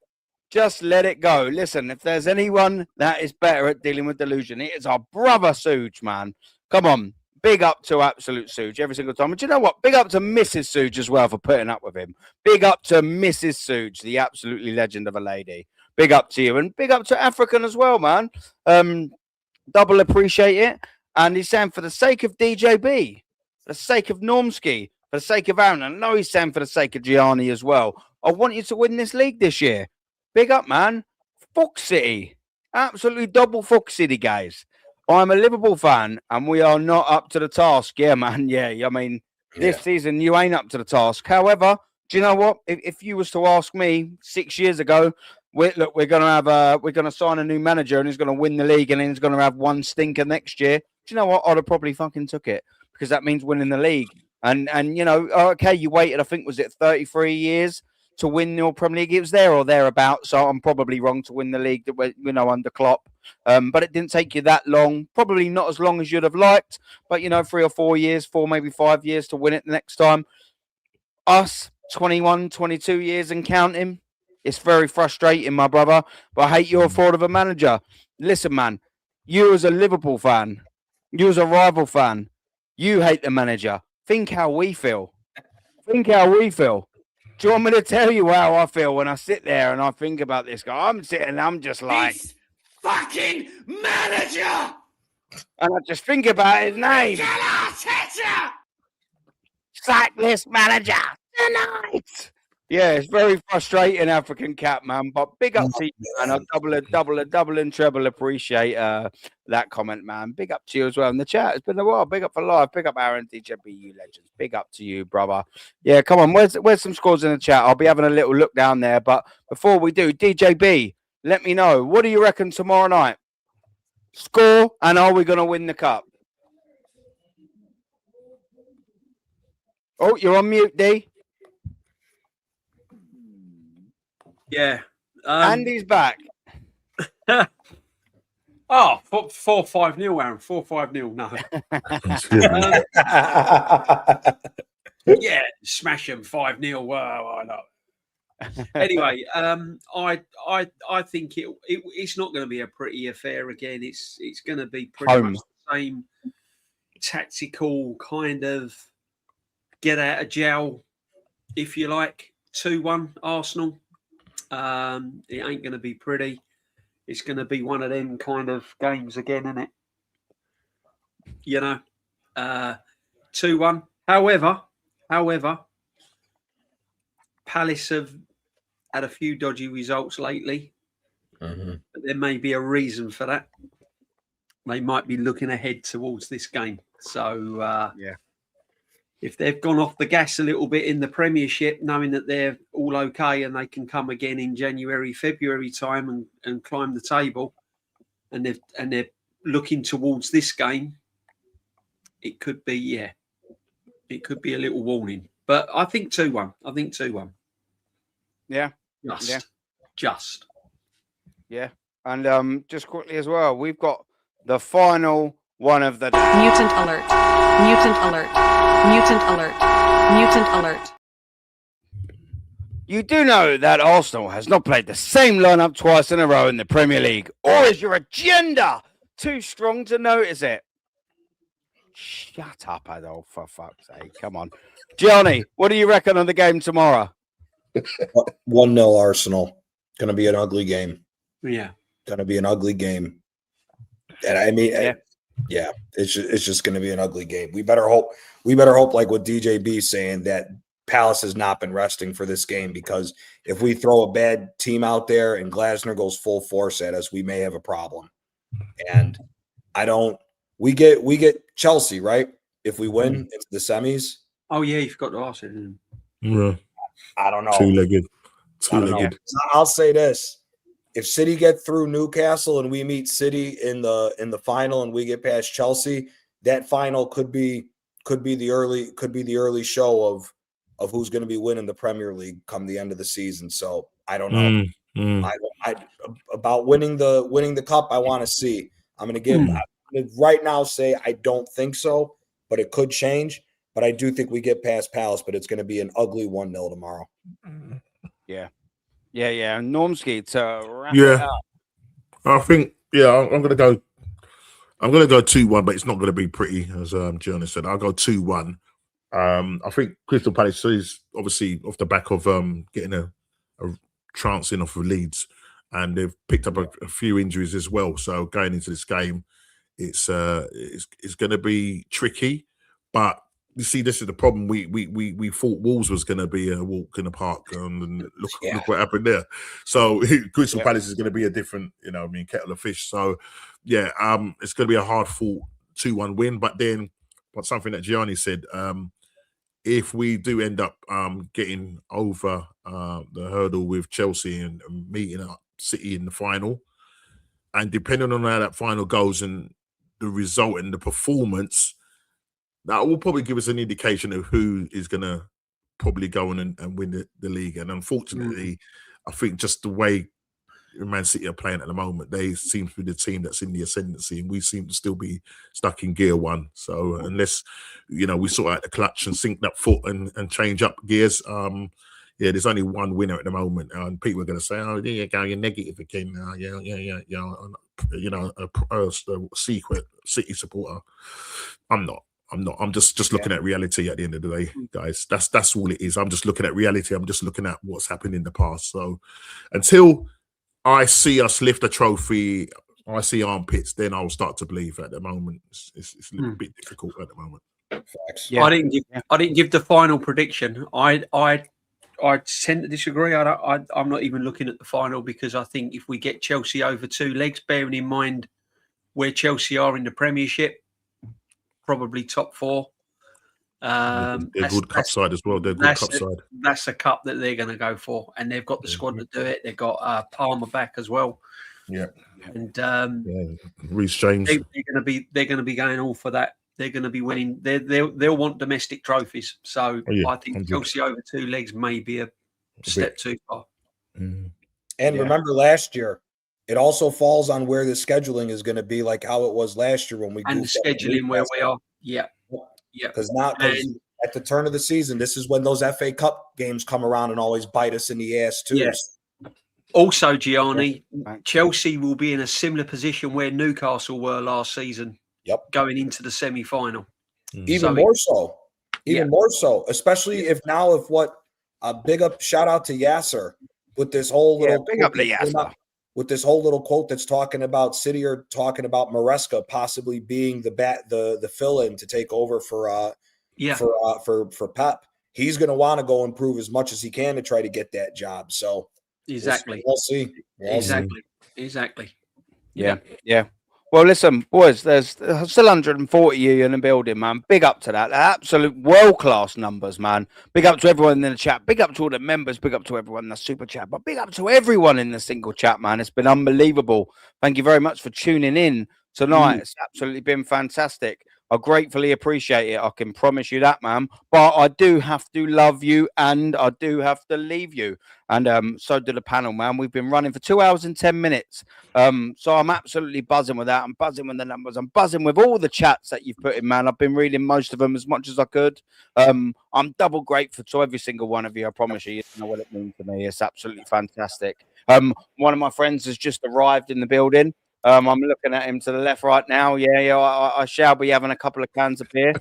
Just let it go. Listen, if there's anyone that is better at dealing with delusion, it is our brother Suge, man. Come on. Big up to absolute Suge every single time. And do you know what? Big up to Mrs. Suge as well for putting up with him. Big up to Mrs. Suge, the absolutely legend of a lady. Big up to you. And big up to African as well, man. Double appreciate it. And he's saying for the sake of DJB, for the sake of Normski, for the sake of Aaron, and I know he's saying for the sake of Gianni as well, I want you to win this league this year. Big up, man. Fox City. Absolutely double Fox City, guys. I'm a Liverpool fan, and we are not up to the task. Yeah, man. Yeah, I mean, this season, you ain't up to the task. However, do you know what? If you was to ask me 6 years ago, we're going to sign a new manager, and he's going to win the league, and then he's going to have one stinker next year. Do you know what? I'd have probably fucking took it, because that means winning the league. And you know, okay, you waited, I think, was it 33 years to win your Premier League? It was there or thereabouts, so I'm probably wrong to win the league that under Klopp. But it didn't take you that long. Probably not as long as you'd have liked, but 3 or 4 years, maybe 5 years to win it the next time. Us, 21, 22 years and counting. It's very frustrating, my brother. But I hate your fraud of a manager. Listen, man, you as a Liverpool fan, you as a rival fan, you hate the manager. Think how we feel. Think how we feel. Do you want me to tell you how I feel when I sit there and I think about this guy? I'm sitting and I'm just like,
This fucking manager!
And I just think about his name.
Mikel Arteta!
Sack this manager tonight. Yeah, it's very frustrating, African Cat, man. But big up to you, man. I double and treble appreciate that comment, man. Big up to you as well in the chat. It's been a while. Big up for life. Big up Aaron, DJB, you legends. Big up to you, brother. Yeah, come on. Where's some scores in the chat? I'll be having a little look down there. But before we do, DJB, let me know. What do you reckon tomorrow night? Score, and are we going to win the cup? Oh, you're on mute, D.
Yeah.
Andy's back.
4-5-0, Aaron. 4-5-0. No. Yeah, smash them 5-0. Wow, I know. Anyway, I think it's not going to be a pretty affair again. It's going to be pretty much the same tactical kind of get out of jail, if you like. 2-1 Arsenal. It ain't going to be pretty. It's going to be one of them kind of games again, isn't it? 2-1. However, Palace have had a few dodgy results lately.
Mm-hmm.
But there may be a reason for that. They might be looking ahead towards this game. So, if they've gone off the gas a little bit in the Premiership, knowing that they're all okay and they can come again in January, February time and climb the table, and they're looking towards this game, it could be a little warning. But I think 2-1.
Yeah.
Just.
Yeah. And just quickly as well, we've got the final one of the day.
Mutant alert. Mutant alert. Mutant alert. Mutant alert.
You do know that Arsenal has not played the same lineup twice in a row in the Premier League, or is your agenda too strong to notice it? Shut up, Adolf, for fuck's sake. Come on. Johnny, what do you reckon on the game tomorrow?
1-0 Arsenal. Going to be an ugly game.
Yeah.
Going to be an ugly game. And I mean,
Yeah.
it's just going to be an ugly game. We better hope, like what DJB saying, that Palace has not been resting for this game, because if we throw a bad team out there and Glasner goes full force at us, we may have a problem. And we get Chelsea, right? If we win into the semis.
Oh yeah, you forgot to ask it.
Yeah.
I don't know.
Two-legged.
I'll say this. If City get through Newcastle and we meet City in the final and we get past Chelsea, that final could be the early show of who's going to be winning the Premier League come the end of the season. So I don't know. I about winning the cup. I want to see. I'm going to right now say I don't think so, but it could change. But I do think we get past Palace, but it's going to be an ugly 1-0 tomorrow.
Yeah. And Normski to wrap
Yeah.
it up.
I think, I'm gonna go 2-1, but it's not gonna be pretty, as Jonas said. I'll go 2-1. I think Crystal Palace is obviously off the back of getting a chance in off of Leeds, and they've picked up a few injuries as well. So going into this game, it's gonna be tricky. But you see, this is the problem. We thought Wolves was going to be a walk in the park, and look what happened there. So Crystal Palace is going to be a different, kettle of fish. So it's going to be a hard fought 2-1 win. But something that Gianni said, if we do end up getting over the hurdle with Chelsea and meeting up City in the final, and depending on how that final goes and the result and the performance, that will probably give us an indication of who is going to probably go on and win the league. And unfortunately, I think just the way Man City are playing at the moment, they seem to be the team that's in the ascendancy, and we seem to still be stuck in gear one. So unless, we sort out the clutch and sink that foot and change up gears, there's only one winner at the moment. And people are going to say, oh, there you go, you're negative again. A secret City supporter. I'm not. I'm just looking at reality at the end of the day, guys. That's all it is. I'm just looking at reality. I'm just looking at what's happened in the past. So until I see us lift a trophy, I see armpits, then I'll start to believe. At the moment, it's a little bit difficult at the moment.
Facts.
Yeah. I didn't give the final prediction. I tend to disagree. I'm not even looking at the final, because I think if we get Chelsea over 2 legs, bearing in mind where Chelsea are in the Premiership, probably top 4.
They're good cup side as well. They're good cup side.
That's a cup that they're going to go for, and they've got the squad to do it. They've got Palmer back as well.
Yeah,
and
Reece James.
They're going to be going all for that. They're going to be winning. They'll want domestic trophies. So I think Chelsea over 2 legs may be a step too far.
And remember last year, it also falls on where the scheduling is going to be, like how it was last year when we
and the scheduling where we are. Yeah.
Because at the turn of the season, this is when those FA Cup games come around and always bite us in the ass too.
Yes. Also, Gianni, Chelsea will be in a similar position where Newcastle were last season.
Yep.
Going into the semi-final.
Even more so, especially if big up, shout out to Yasser with this whole little
big up to Yasser.
With this whole little quote that's talking about City or talking about Maresca possibly being the fill-in to take over for Pep. He's going to want to go improve as much as he can to try to get that job. So
exactly,
we'll see.
Exactly.
Yeah. Well, listen, boys, there's still 140 you in the building, man. Big up to that. They're absolute world-class numbers, man. Big up to everyone in the chat. Big up to all the members. Big up to everyone in the super chat. But big up to everyone in the single chat, man. It's been unbelievable. Thank you very much for tuning in tonight. It's absolutely been fantastic. I gratefully appreciate it. I can promise you that, man. But I do have to love you and I do have to leave you. And so do the panel, man. We've been running for 2 hours and 10 minutes. So I'm absolutely buzzing with that. I'm buzzing with the numbers. I'm buzzing with all the chats that you've put in, man. I've been reading most of them as much as I could. I'm double grateful to every single one of you. I promise you, you know what it means to me. It's absolutely fantastic. One of my friends has just arrived in the building. I'm looking at him to the left right now. Yeah, I shall be having a couple of cans of beer.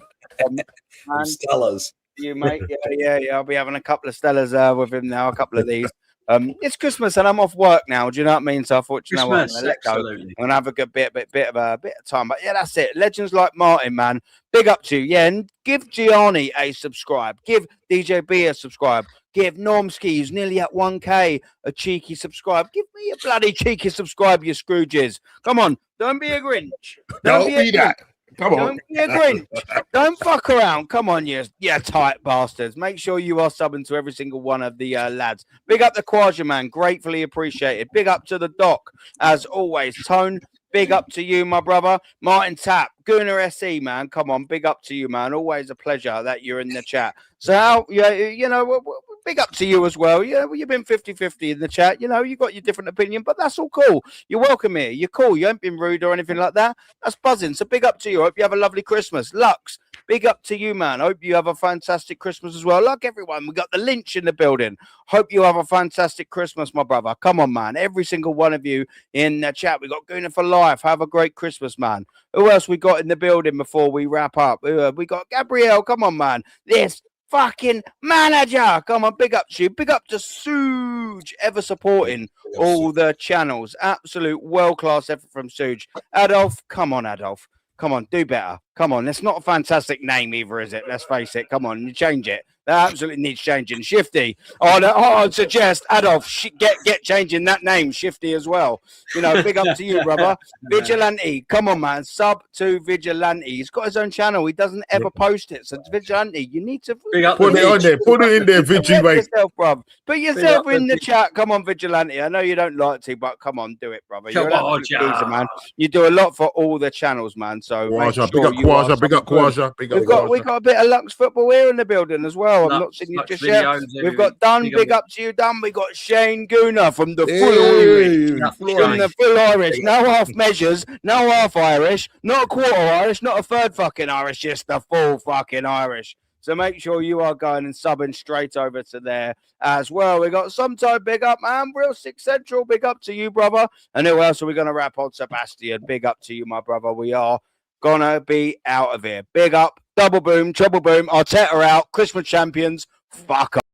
Stellas.
You, mate. Yeah. I'll be having a couple of Stellas with him now, a couple of these. It's Christmas and I'm off work now. Do you know what I mean? So I thought, you know what, I'm gonna let go. I'm gonna have a good bit of time. But yeah, that's it. Legends like Martin, man. Big up to you. Yeah, and give Gianni a subscribe. Give DJB a subscribe. Give Normski, who's nearly at 1K, a cheeky subscribe. Give me a bloody cheeky subscribe, you Scrooges. Come on, don't be a Grinch.
Don't be that. Come on.
Don't be a Grinch. Don't fuck around. Come on, you tight bastards. Make sure you are subbing to every single one of the lads. Big up the Quaja, man. Gratefully appreciated. Big up to the Doc, as always. Tone, big up to you, my brother. Martin Tapp, Gooner SE, man. Come on, big up to you, man. Always a pleasure that you're in the chat. So, big up to you as well. Yeah, you've been 50-50 in the chat. You got your different opinion, but that's all cool. You're welcome here. You're cool. You ain't been rude or anything like that. That's buzzing. So big up to you. Hope you have a lovely Christmas. Lux, big up to you, man. Hope you have a fantastic Christmas as well. Like everyone, we got the Lynch in the building. Hope you have a fantastic Christmas, my brother. Come on, man. Every single one of you in the chat. We got Gooner for life. Have a great Christmas, man. Who else we got in the building before we wrap up? We got Gabrielle. Come on, man. This fucking manager. Come on, big up to you. Big up to Suge, ever supporting all the channels. Absolute world-class effort from Suge. Adolf, come on, Adolf. Come on, do better. Come on, it's not a fantastic name either, is it? Let's face it. Come on, you change it. That absolutely needs changing. Shifty. I'd suggest Adolf get changing that name, Shifty, as well. Big up to you, brother. Vigilante, come on, man. Sub to Vigilante. He's got his own channel. He doesn't ever post it. So Vigilante, you need to
put it on there. Put it in there, Vigilante.
Yourself, bruv. Put yourself in the chat. Come on, Vigilante. I know you don't like to, but come on, do it, brother. You're an geezer, man. You do a lot for all the channels, man. So
big up Quaja. Big up Quaja.
We've got a bit of Lux football here in the building as well. I'm not seeing you just yet. We've got Dunn. Big up to you, Dunn. We got Shane Gooner from the full Irish. No half measures, no half Irish, not a quarter Irish, not a third fucking Irish, just the full fucking Irish. So make sure you are going and subbing straight over to there as well. We got Sometime, big up, man. Real Six Central, big up to you, brother. And who else are we going to wrap on? Sebastian, big up to you, my brother. We are gonna be out of here. Big up, double boom, triple boom. Arteta out. Christmas champions. Fuck up.